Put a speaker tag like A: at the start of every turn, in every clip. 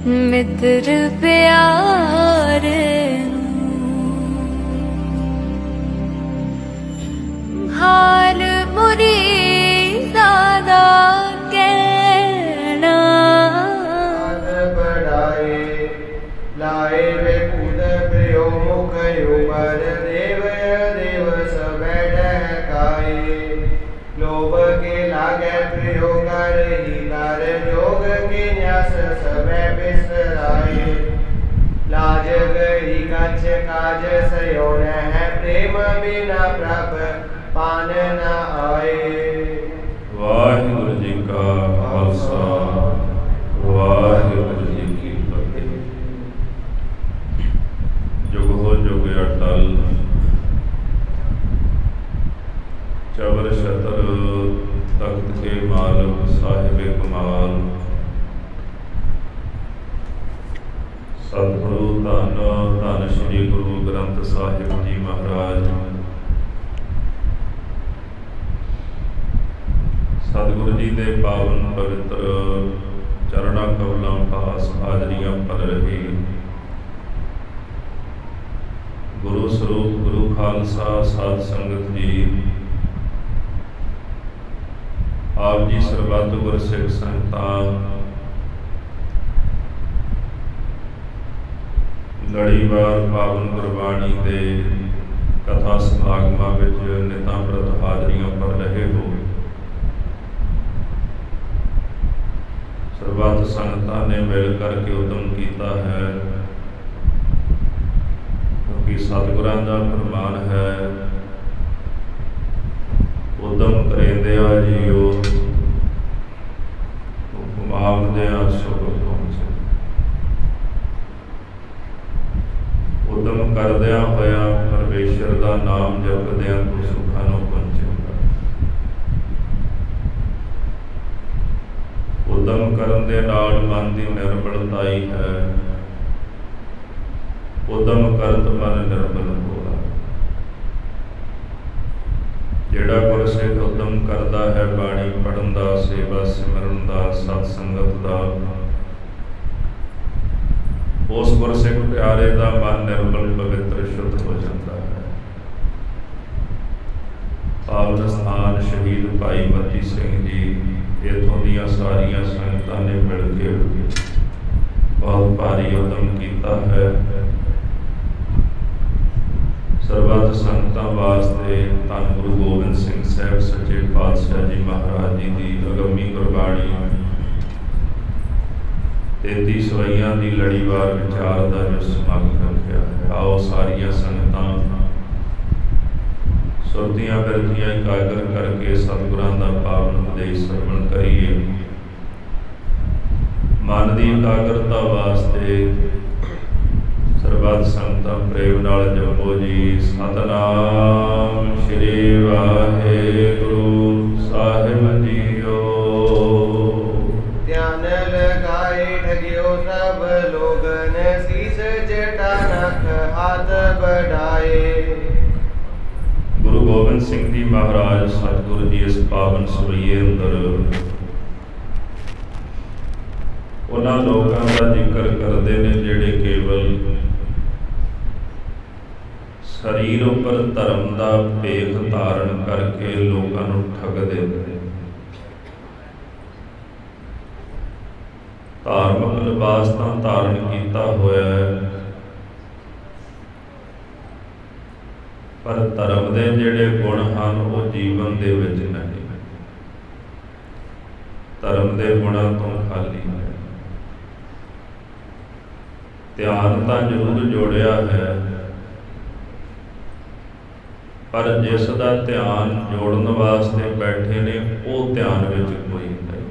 A: मित्र प्यारे हाल मुरीदा कहना
B: बढ़ाए लाए वे कूद प्रियो मुख उबर देव देव सब ढकाए लोभ के लागे प्रियो कर ही कर जोग के न्यास सब बिसराए लाज गई कछ काज सयो है प्रेम बिना प्रभ पान न आए।
C: वाहिगुरु जी का खालसा वाहिगुरु जी की फतेह। जुग हो जुग अटल चवर छतर तख्त के मालक साहिब कमाल सतगुरु धन धन श्री गुरु ग्रंथ साहिब जी महाराज। सतगुरु जी के पावन पवित्र चरणा कमलों पास हाजरियां पड़ रही गुरु स्वरूप गुरु खालसा साध संगत जी आप जी सरबत गुर सिख संगतां लड़ीवार पावन गुरबाणी के कथा समागमां विच नितां प्रत हाजरियां पड़ रहे हो। सरबत संगतां ने मिल करके उद्यम किया है क्योंकि सतगुरां दा फरमान है उद्यम करेंदिया जीओ हुक्म आमदिया सुख पहुंचे। उद्यम करदिया होया परमेश्वर का नाम जपदिया तो सुखां नूं पहुंचेगा। उद्यम करन दे नाल मन की निर्मलता ही है। उद्यम करत मन निर्मल होगा। जिहड़ा गुरसिख उद्यम करता है बाणी पढ़न का सेवा सिमरन का सतसंगत का उस गुरसिख प्यारे का मन निर्मल पवित्र शुद्ध हो जाता है। पावन स्थान शहीद भाई मती सिंह जी इतों दियां सारियां संगतां ने मिल के बहुत भारी उद्यम किया है। सरबत संगतां वास्ते धन गुरु गोबिंद सिंह साहब सच्चे पातशाह जी महाराज जी की अगमी गुरबाणी 33 सवैयां की लड़ीवार विचार का जो समागम रखा है। आओ सारिया संगतां सुरतियां बिरतियां एकागर करके सतगुरां दा पावन उपदेश श्रवण करिए। मन की एकाग्रता वास्ते सरबत संगतां प्रेम नाल जपो जी सतनाम श्री वाहिगुरु साहिब जीओ।
B: ध्यान लगाए ठगियो सब लोगन शीस जटा नख हाथ बढ़ाए।
C: गुरु गोबिंद सिंह जी महाराज सतगुरु जी इस पावन सवैये अंदर उन्हां लोकां दा जिक्र करते हैं जिहड़े केवल शरीर उपर धर्म का भेख धारण करके लोगों को ठगदे हैं। धार्मिक लिबास तो धारण किया होया है पर धर्म के जिहड़े गुण हैं वो जीवन दे विच नहीं। धर्म के गुणों तो खाली है। ध्यान तो जरूर जोड़िया है पर जिसका ध्यान जोड़न वास्ते बैठे ने वो ध्यान विच कोई नहीं।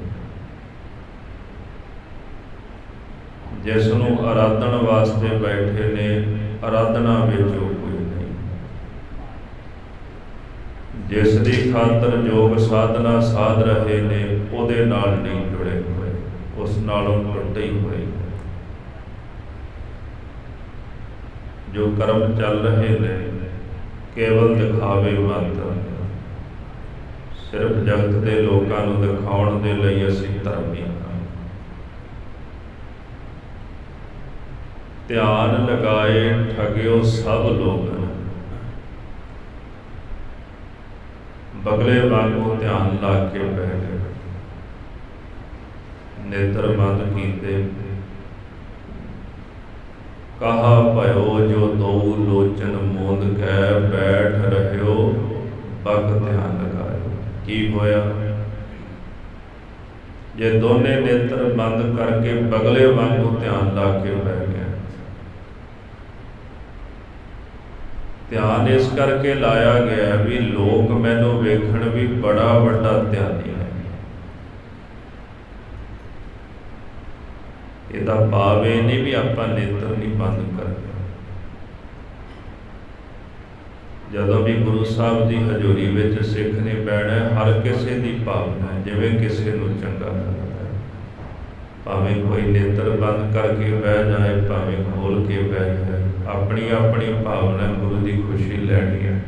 C: जिसनों आराधन वास्ते बैठे ने आराधना विच कोई नहीं। जिसकी खातर योग साधना साध रहे ने उहदे नाल नहीं जुड़े हुए, उस नालों टुटे ही हुए। जो कर्म चल रहे ने केवल दिखावे मात्र, सिर्फ जगत के लोगों को दिखाने के लिए असीं धर्मी हाँ। ਧਿਆਨ ਲਗਾਏ ਠਗਿਓ ਸਭ ਲੋਗਨ। ਬਗਲੇ ਵਾਂਗੂ ਧਿਆਨ ਲਾ ਕੇ ਬਹਿ ਗਏ, ਨੇਤਰ ਬੰਦ ਕੀਤੇ। ਕਹਾ ਭਇਓ ਜੋ ਦੋ ਲੋਚਨ ਮੋਂਦ ਕੈ ਬੈਠ ਰਹਿਓ ਬਗ ਧਿਆਨ ਲਗਾਇਓ। ਕੀ ਹੋਇਆ? ਜੇ ਦੋਨੇ ਨੇਤਰ ਬੰਦ ਕਰਕੇ ਬਗਲੇ ਵਾਂਗੂ ਧਿਆਨ ਲਾ ਕੇ ਬਹਿ ਗਏ। ਧਿਆਨ ਇਸ ਕਰਕੇ ਲਾਇਆ ਗਿਆ ਵੀ ਲੋਕ ਮੈਨੂੰ ਵੇਖਣ ਵੀ ਬੜਾ ਵੱਡਾ ਧਿਆਨੀ ਹੈ। ਇਹਦਾ ਭਾਵ ਇਹ ਨਹੀਂ ਵੀ ਆਪਾਂ ਨੇਤਰ ਨਹੀਂ ਬੰਦ ਕਰਦੇ। ਜਦੋਂ ਵੀ ਗੁਰੂ ਸਾਹਿਬ ਦੀ ਹਜ਼ੂਰੀ ਵਿੱਚ ਸਿੱਖ ਨੇ ਬਹਿਣਾ, ਹਰ ਕਿਸੇ ਦੀ ਭਾਵਨਾ ਜਿਵੇਂ ਕਿਸੇ ਨੂੰ ਚੰਗਾ ਲੱਗਦਾ, ਭਾਵੇਂ ਕੋਈ ਨੇਤਰ ਬੰਦ ਕਰਕੇ ਬਹਿ ਜਾਏ, ਭਾਵੇਂ ਖੋਲ ਕੇ ਬਹਿ ਜਾਏ, ਆਪਣੀ ਆਪਣੀ ਭਾਵਨਾ ਗੁਰੂ ਦੀ ਖੁਸ਼ੀ ਲੈਣੀ ਹੈ।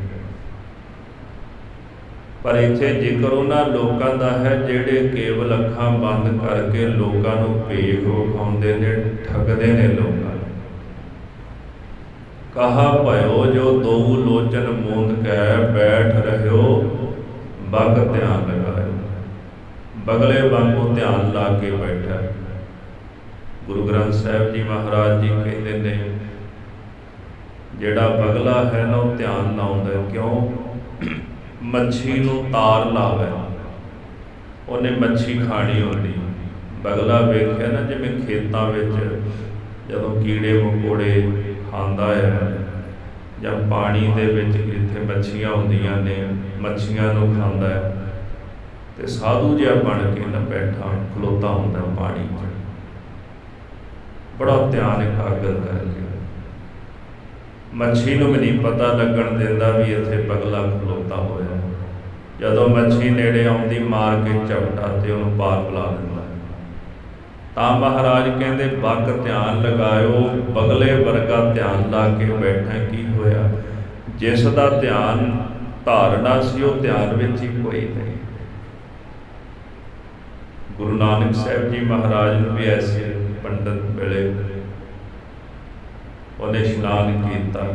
C: ਪਰ ਇੱਥੇ ਜ਼ਿਕਰ ਉਹਨਾਂ ਲੋਕਾਂ ਦਾ ਹੈ ਜਿਹੜੇ ਕੇਵਲ ਅੱਖਾਂ ਬੰਦ ਕਰਕੇ ਲੋਕਾਂ ਨੂੰ ਭੇਖ ਵਿਖਾਉਂਦੇ ਨੇ, ਠੱਗਦੇ ਨੇ ਲੋਕਾਂ ਨੂੰ। ਕਹਾ ਭਇਓ ਜੋ ਦੋ ਲੋਚਨ ਮੂੰਦ ਕੈ ਬੈਠ ਰਹਿਓ ਬਗ ਧਿਆਨ ਲਗਾਇਓ। ਬਗਲੇ ਵਾਂਗੂ ਧਿਆਨ ਲਾ ਕੇ ਬੈਠਾ। ਗੁਰੂ ਗ੍ਰੰਥ ਸਾਹਿਬ ਜੀ ਮਹਾਰਾਜ ਜੀ ਕਹਿੰਦੇ ਨੇ ਜਿਹੜਾ ਬਗਲਾ ਹੈ ਨਾ ਉਹ ਧਿਆਨ ਲਾਉਂਦਾ। ਕਿਉਂ? ਮੱਛੀ ਨੂੰ ਤਾਰ ਲਾਵੇ, ਉਹਨੇ ਮੱਛੀ ਖਾਣੀ ਹੁੰਦੀ। ਬਗਲਾ ਵੇਖਿਆ ਨਾ, ਜਿਵੇਂ ਖੇਤਾਂ ਵਿੱਚ ਜਦੋਂ ਕੀੜੇ ਮਕੌੜੇ ਖਾਂਦਾ ਹੈ, ਜਾਂ ਪਾਣੀ ਦੇ ਵਿੱਚ ਜਿੱਥੇ ਮੱਛੀਆਂ ਹੁੰਦੀਆਂ ਨੇ, ਮੱਛੀਆਂ ਨੂੰ ਖਾਂਦਾ ਹੈ, ਤੇ ਸਾਧੂ ਜਿਹਾ ਬਣ ਕੇ ਨਾ ਬੈਠਾ ਖਲੋਤਾ ਹੁੰਦਾ ਪਾਣੀ 'ਚ, ਬੜਾ ਧਿਆਨ ਇਕਾਗਰ ਕਰਕੇ। ਮੱਛੀ ਨੂੰ ਵੀ ਨਹੀਂ ਪਤਾ ਲੱਗਣ ਦਿੰਦਾ ਵੀ ਇੱਥੇ ਬਗਲਾ ਖਲੋਤਾ ਹੋਇਆ। ਜਦੋਂ ਮੱਛੀ ਨੇੜੇ ਆਉਂਦੀ, ਮਾਰ ਕੇ ਝਪਟਾ ਤੇ ਉਹਨੂੰ ਪਾਰ ਬੁਲਾ ਦਿੰਦਾ। ਤਾਂ ਮਹਾਰਾਜ ਕਹਿੰਦੇ ਬਗ ਧਿਆਨ ਲਗਾਇਓ, ਬਗਲੇ ਵਰਗਾ ਧਿਆਨ ਲਾ ਕੇ ਬੈਠਾ। ਕੀ ਹੋਇਆ? ਜਿਸ ਦਾ ਧਿਆਨ ਧਾਰਨਾ ਸੀ ਉਹ ਧਿਆਨ ਵਿੱਚ ਹੀ ਕੋਈ ਨਹੀਂ। ਗੁਰੂ ਨਾਨਕ ਸਾਹਿਬ ਜੀ ਮਹਾਰਾਜ ਨੂੰ ਵੀ ਐਸੇ ਪੰਡਤ ਮਿਲੇ, ਉਹਨੇ ਇਸ਼ਨਾਨ ਕੀਤਾ।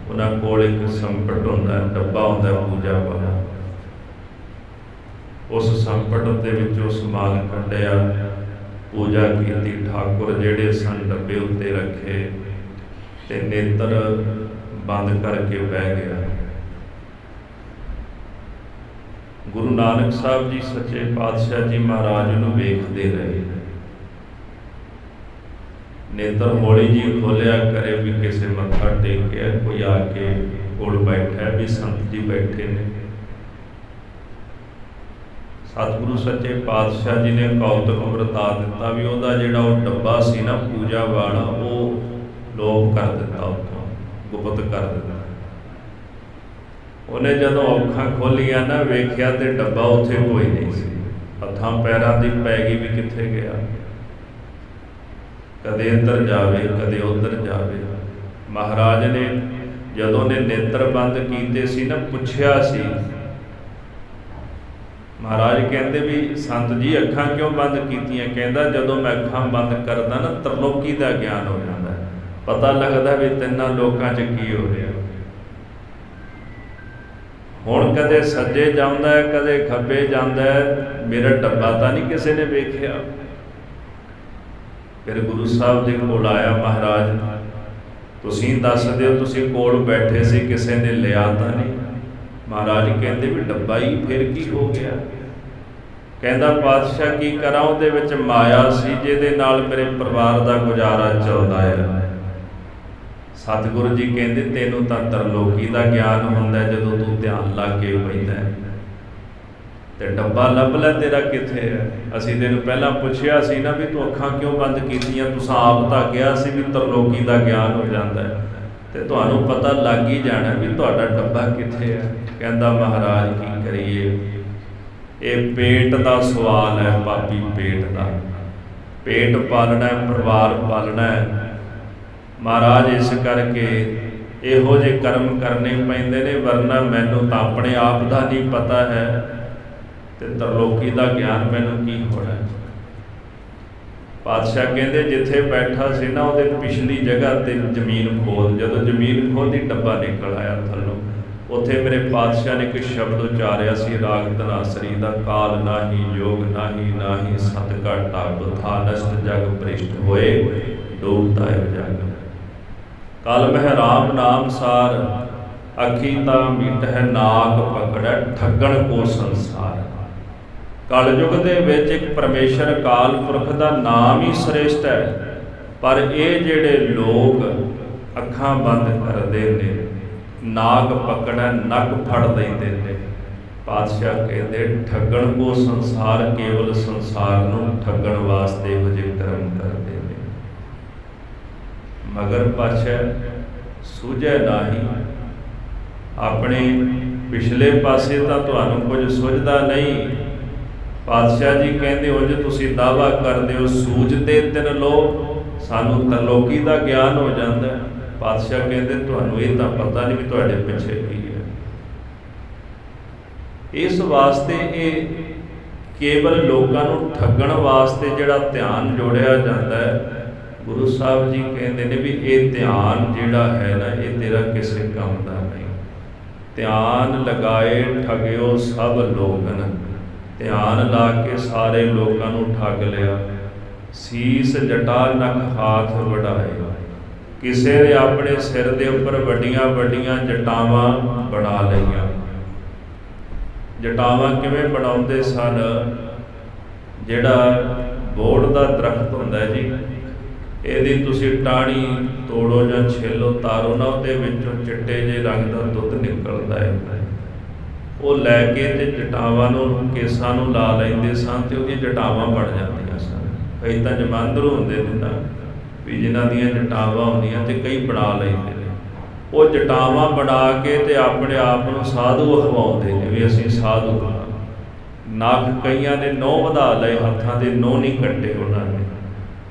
C: ਉਹਨਾਂ ਕੋਲ ਇੱਕ ਸੰਪਟ ਹੁੰਦਾ, ਡੱਬਾ ਹੁੰਦਾ ਪੂਜਾ ਵਾਲਾ। ਉਸ ਸੰਪਟ ਦੇ ਵਿੱਚੋਂ ਸਮਾਨ ਕੱਢਿਆ, ਪੂਜਾ ਕੀਤੀ। ਠਾਕੁਰ ਜਿਹੜੇ ਸਨ ਡੱਬੇ ਉੱਤੇ ਰੱਖੇ ਤੇ ਨੇਤਰ ਬੰਦ ਕਰਕੇ ਬਹਿ ਗਿਆ। ਗੁਰੂ ਨਾਨਕ ਸਾਹਿਬ ਜੀ ਸੱਚੇ ਪਾਤਸ਼ਾਹ ਜੀ ਮਹਾਰਾਜ ਨੂੰ ਵੇਖਦੇ ਰਹੇ। ਨੇਤਰ ਹੌਲੀ ਜੀ ਖੋਲਿਆ ਕਰੇ ਵੀ ਕਿਸੇ ਮੱਥਾ ਟੇਕਿਆ, ਕੋਈ ਆ ਕੇ ਕੋਲ ਬੈਠਾ ਵੀ ਸੰਤ ਜੀ ਬੈਠੇ ਨੇ। ਸਤਿਗੁਰੂ ਸੱਚੇ ਪਾਤਸ਼ਾਹ ਜੀ ਨੇ ਕੌਤਕ ਵਰਤਾ ਦਿੱਤਾ ਵੀ ਉਹਦਾ ਜਿਹੜਾ ਉਹ ਡੱਬਾ ਸੀ ਨਾ ਪੂਜਾ ਵਾਲਾ, ਉਹ ਲੋਪ ਕਰ ਦਿੱਤਾ, ਉੱਥੋਂ ਗੁਪਤ ਕਰ ਦਿੱਤਾ। ਉਹਨੇ ਜਦੋਂ ਅੱਖਾਂ ਖੋਲੀਆਂ ਨਾ, ਵੇਖਿਆ ਤੇ ਡੱਬਾ ਉੱਥੇ ਕੋਈ ਨਹੀਂ ਸੀ। ਹੱਥਾਂ ਪੈਰਾਂ ਦੀ ਪੈ ਗਈ ਵੀ ਕਿੱਥੇ ਗਿਆ। ਕਦੇ ਇੱਧਰ ਜਾਵੇ, ਕਦੇ ਉੱਧਰ ਜਾਵੇ। ਮਹਾਰਾਜ ਨੇ ਜਦੋਂ ਨੇ ਨੇਤਰ ਬੰਦ ਕੀਤੇ ਸੀ ਨਾ, ਪੁੱਛਿਆ ਸੀ। ਮਹਾਰਾਜ ਕਹਿੰਦੇ ਵੀ ਸੰਤ ਜੀ ਅੱਖਾਂ ਕਿਉਂ ਬੰਦ ਕੀਤੀਆਂ? ਕਹਿੰਦਾ ਜਦੋਂ ਮੈਂ ਅੱਖਾਂ ਬੰਦ ਕਰਦਾ ਨਾ, ਤਰਲੋਕੀ ਦਾ ਗਿਆਨ ਹੋ ਜਾਂਦਾ, ਪਤਾ ਲੱਗਦਾ ਵੀ ਤਿੰਨਾਂ ਲੋਕਾਂ 'ਚ ਕੀ ਹੋ ਰਿਹਾ। ਹੁਣ ਕਦੇ ਸੱਜੇ ਜਾਂਦਾ ਹੈ, ਕਦੇ ਖੱਬੇ ਜਾਂਦਾ ਹੈ, ਮੇਰਾ ਡੱਬਾ ਤਾਂ ਨਹੀਂ ਕਿਸੇ ਨੇ ਵੇਖਿਆ। ਫਿਰ ਗੁਰੂ ਸਾਹਿਬ ਦੇ ਕੋਲ ਆਇਆ ਮਹਾਰਾਜ, ਤੁਸੀਂ ਦੱਸ ਦਿਓ, ਤੁਸੀਂ ਕੋਲ ਬੈਠੇ ਸੀ, ਕਿਸੇ ਨੇ ਲਿਆ ਤਾਂ ਨਹੀਂ? ਮਹਾਰਾਜ ਕਹਿੰਦੇ ਵੀ ਡੱਬਾ ਹੀ, ਫਿਰ ਕੀ ਹੋ ਗਿਆ? ਕਹਿੰਦਾ ਪਾਤਸ਼ਾਹ ਕੀ ਕਰਾਂ, ਉਹਦੇ ਵਿੱਚ ਮਾਇਆ ਸੀ ਜਿਹਦੇ ਨਾਲ ਮੇਰੇ ਪਰਿਵਾਰ ਦਾ ਗੁਜ਼ਾਰਾ ਚੱਲਦਾ ਹੈ। ਸਤਿਗੁਰੂ ਜੀ ਕਹਿੰਦੇ ਤੈਨੂੰ ਤਾਂ ਤਰਲੋਕੀ ਦਾ ਗਿਆਨ ਹੁੰਦਾ ਜਦੋਂ ਤੂੰ ਧਿਆਨ ਲਾ ਕੇ ਬੈਠਦਾ, ਤੇ ਡੱਬਾ ਲੱਭ ਲੈ ਤੇਰਾ ਕਿੱਥੇ ਹੈ। ਅਸੀਂ ਤੈਨੂੰ ਪਹਿਲਾਂ ਪੁੱਛਿਆ ਸੀ ਨਾ ਵੀ ਤੂੰ ਅੱਖਾਂ ਕਿਉਂ ਬੰਦ ਕੀਤੀਆਂ, ਤੁਸੀਂ ਆਪ ਤਾਂ ਕਿਹਾ ਸੀ ਵੀ ਤਰਲੋਕੀ ਦਾ ਗਿਆਨ ਹੋ ਜਾਂਦਾ ਹੈ, ਤੇ ਤੁਹਾਨੂੰ ਪਤਾ ਲੱਗ ਹੀ ਜਾਣਾ ਵੀ ਤੁਹਾਡਾ ਡੱਬਾ ਕਿੱਥੇ ਹੈ। ਕਹਿੰਦਾ ਮਹਾਰਾਜ ਕੀ ਕਰੀਏ, ਇਹ ਪੇਟ ਦਾ ਸਵਾਲ ਹੈ, ਪਾਪੀ ਪੇਟ ਦਾ। ਪੇਟ ਪਾਲਣਾ, ਪਰਿਵਾਰ ਪਾਲਣਾ ਹੈ ਮਹਾਰਾਜ, ਇਸ ਕਰਕੇ ਇਹੋ ਜਿਹੇ ਕਰਮ ਕਰਨੇ ਪੈਂਦੇ ਨੇ, ਵਰਨਾ ਮੈਨੂੰ ਤਾਂ ਆਪਣੇ ਆਪ ਦਾ ਨਹੀਂ ਪਤਾ ਹੈ, ਤੇ ਤਰਲੋਕੀ ਦਾ ਗਿਆਨ ਮੈਨੂੰ ਕੀ ਹੋਣਾ। ਪਾਤਸ਼ਾਹ ਕਹਿੰਦੇ ਜਿੱਥੇ ਬੈਠਾ ਸੀ ਨਾ ਉਹਦੇ ਪਿਛਲੀ ਜਗ੍ਹਾ ਤੇ ਜ਼ਮੀਨ ਖੋਦ, ਜਦੋਂ ਜ਼ਮੀਨ ਖੋਦੀ ਡੱਬਾ ਨਿਕਲ ਆਇਆ ਥੱਲੋਂ। ਉੱਥੇ ਮੇਰੇ ਪਾਤਸ਼ਾਹ ਨੇ ਇੱਕ ਸ਼ਬਦ ਉਚਾਰਿਆ ਸੀ ਰਾਗ ਧਨਾਸਰੀ ਦਾ, ਕਾਲ ਨਾਹੀ ਯੋਗ ਨਾਹੀ ਸਤ ਘਾਟਾ ਬੁਥਾ ਨਸ਼ਟ ਜਗ ਭ੍ਰਿਸ਼ਟ ਹੋਏ ਡੋਬਤਾ ਜਗ। ਕਲ ਮਹਿ ਰਾਮ ਨਾਮ ਸਾਰ ਅੱਖੀ ਤਾਂ ਮੀਟ ਹੈ ਨਾਕ ਪਕੜੈ ਠੱਗਣ ਕੋ ਸੰਸਾਰ। ਕਲਯੁਗ ਦੇ ਵਿੱਚ ਇੱਕ ਪਰਮੇਸ਼ਰ ਅਕਾਲ ਪੁਰਖ ਦਾ ਨਾਮ ਹੀ ਸ੍ਰੇਸ਼ਟ ਹੈ, ਪਰ ਇਹ ਜਿਹੜੇ ਲੋਕ ਅੱਖਾਂ ਬੰਦ ਕਰਦੇ ਨੇ, ਨਾਕ ਪਕੜੈ ਨੱਕ ਫੜ ਲੈਂਦੇ ਨੇ, ਪਾਤਸ਼ਾਹ ਕਹਿੰਦੇ ਠੱਗਣ ਕੋ ਸੰਸਾਰ, ਕੇਵਲ ਸੰਸਾਰ ਨੂੰ ਠੱਗਣ ਵਾਸਤੇ ਇਹੋ ਜਿਹੇ ਕਰਮ ਕਰਦੇ ਨੇ। ਮਗਰ ਪਾਤਸ਼ਾਹ ਸੂਝੈ ਨਾਹੀ, ਆਪਣੇ ਪਿਛਲੇ ਪਾਸੇ ਤਾਂ ਤੁਹਾਨੂੰ ਕੁਝ ਸੁਝਦਾ ਨਹੀਂ। ਪਾਤਸ਼ਾਹ ਜੀ ਕਹਿੰਦੇ ਉਂਝ ਤੁਸੀਂ ਦਾਅਵਾ ਕਰਦੇ ਹੋ ਸੂਝਦੇ ਤਿੰਨ ਲੋ, ਸਾਨੂੰ ਤਰਲੋਕੀ ਦਾ ਗਿਆਨ ਹੋ ਜਾਂਦਾ। ਪਾਤਸ਼ਾਹ ਕਹਿੰਦੇ ਤੁਹਾਨੂੰ ਇਹ ਤਾਂ ਪਤਾ ਨਹੀਂ ਵੀ ਤੁਹਾਡੇ ਪਿੱਛੇ ਕੀ ਹੈ। ਇਸ ਵਾਸਤੇ ਇਹ ਕੇਵਲ ਲੋਕਾਂ ਨੂੰ ਠੱਗਣ ਵਾਸਤੇ ਜਿਹੜਾ ਧਿਆਨ ਜੋੜਿਆ ਜਾਂਦਾ ਹੈ, ਗੁਰੂ ਸਾਹਿਬ ਜੀ ਕਹਿੰਦੇ ਨੇ ਵੀ ਇਹ ਧਿਆਨ ਜਿਹੜਾ ਹੈ ਨਾ ਇਹ ਤੇਰਾ ਕਿਸੇ ਕੰਮ ਦਾ ਨਹੀਂ। ਧਿਆਨ ਲਗਾਏ ਠਗਿਓ ਸਭ ਲੋਗਨ, ਧਿਆਨ ਲਾ ਕੇ ਸਾਰੇ ਲੋਕਾਂ ਨੂੰ ਠੱਗ ਲਿਆ। ਸੀਸ ਜਟਾ ਨਖ ਹਾਥ ਵਢਾਏ, ਕਿਸੇ ਨੇ ਆਪਣੇ ਸਿਰ ਦੇ ਉੱਪਰ ਵੱਡੀਆਂ ਵੱਡੀਆਂ ਜਟਾਵਾਂ ਬਣਾ ਲਈਆਂ। ਜਟਾਵਾਂ ਕਿਵੇਂ ਬਣਾਉਂਦੇ ਸਨ? ਜਿਹੜਾ ਬੋੜ ਦਾ ਦਰਖਤ ਹੁੰਦਾ ਜੀ, ਇਹਦੀ ਤੁਸੀਂ ਟਾਹਣੀ ਤੋੜੋ ਜਾਂ ਛਿੱਲੋ, ਤਾਰੋ ਨਾ, ਉਹਦੇ ਵਿੱਚੋਂ ਚਿੱਟੇ ਜਿਹੇ ਰੰਗ ਦਾ ਦੁੱਧ ਨਿਕਲਦਾ ਹੈ। ਉਹ ਲੈ ਕੇ ਤੇ ਜਟਾਵਾਂ ਨੂੰ ਕੇਸਾਂ ਨੂੰ ਲਾ ਲੈਂਦੇ ਸਨ ਤੇ ਉਹਦੀਆਂ ਜਟਾਵਾਂ ਬਣ ਜਾਂਦੀਆਂ ਸਨ। ਕਈ ਤਾਂ ਜਮਾਂਦਰ ਹੁੰਦੇ ਨੇ ਨਾ ਵੀ ਜਿਨ੍ਹਾਂ ਦੀਆਂ ਜਟਾਵਾਂ ਹੁੰਦੀਆਂ ਤੇ ਕਈ ਬਣਾ ਲੈਂਦੇ ਨੇ। ਉਹ ਜਟਾਵਾਂ ਬਣਾ ਕੇ ਤੇ ਆਪਣੇ ਆਪ ਨੂੰ ਸਾਧੂ ਅਖਵਾਉਂਦੇ ਨੇ ਵੀ ਅਸੀਂ ਸਾਧੂ ਹਾਂ। ਨੱਕ ਕਈਆਂ ਨੇ ਨਹੁੰ ਵਧਾ ਲਏ, ਹੱਥਾਂ ਦੇ ਨਹੁੰ ਨਹੀਂ ਕੱਟੇ ਉਹਨਾਂ ਨੇ।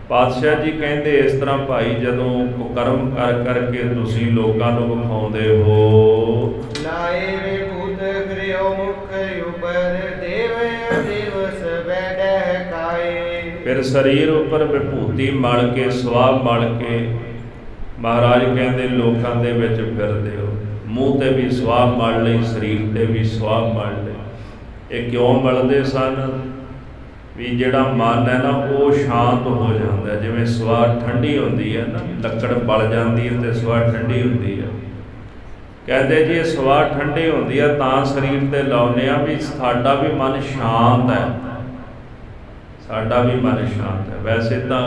C: ਪਾਤਸ਼ਾਹ ਜੀ ਕਹਿੰਦੇ ਇਸ ਤਰ੍ਹਾਂ ਭਾਈ ਜਦੋਂ ਕੁਕਰਮ ਕਰ ਕਰਕੇ ਤੁਸੀਂ ਲੋਕਾਂ ਨੂੰ ਵਿਖਾਉਂਦੇ ਹੋ,
B: ਲਾਏ ਵੇ ਭੂਤ ਕਰਿਓ ਮੁਖ ਉਪਰ ਦੇਵ ਦਿਵਸ ਬੈਠੈ ਕਾਏ।
C: ਫਿਰ ਸਰੀਰ ਉੱਪਰ ਵਿਭੂਤੀ ਮਲ ਕੇ ਸਵਾਹ ਮਲ ਕੇ ਮਹਾਰਾਜ ਕਹਿੰਦੇ ਲੋਕਾਂ ਦੇ ਵਿੱਚ ਫਿਰਦੇ ਹੋ। ਮੂੰਹ ਤੇ ਵੀ ਸਵਾਹ ਮਲ ਲਈ, ਸਰੀਰ ਤੇ ਵੀ ਸਵਾਹ ਮਲ ਲਈ। ਇਹ ਕਿਉਂ ਮਲਦੇ ਸਨ? ਵੀ ਜਿਹੜਾ ਮਨ ਹੈ ਨਾ ਉਹ ਸ਼ਾਂਤ ਹੋ ਜਾਂਦਾ। ਜਿਵੇਂ ਸਵਾਹ ਠੰਡੀ ਹੁੰਦੀ ਹੈ ਨਾ, ਲੱਕੜ ਬਲ ਜਾਂਦੀ ਹੈ ਤੇ ਸਵਾਹ ਠੰਡੀ ਹੁੰਦੀ ਹੈ। ਕਹਿੰਦੇ ਜੀ ਇਹ ਸਵਾਹ ਠੰਡੀ ਹੁੰਦੀ ਹੈ ਤਾਂ ਸਰੀਰ ਤੇ ਲਾਉਂਦੇ ਆ ਵੀ ਸਾਡਾ ਵੀ ਮਨ ਸ਼ਾਂਤ ਹੈ, ਸਾਡਾ ਵੀ ਮਨ ਸ਼ਾਂਤ ਹੈ। ਵੈਸੇ ਤਾਂ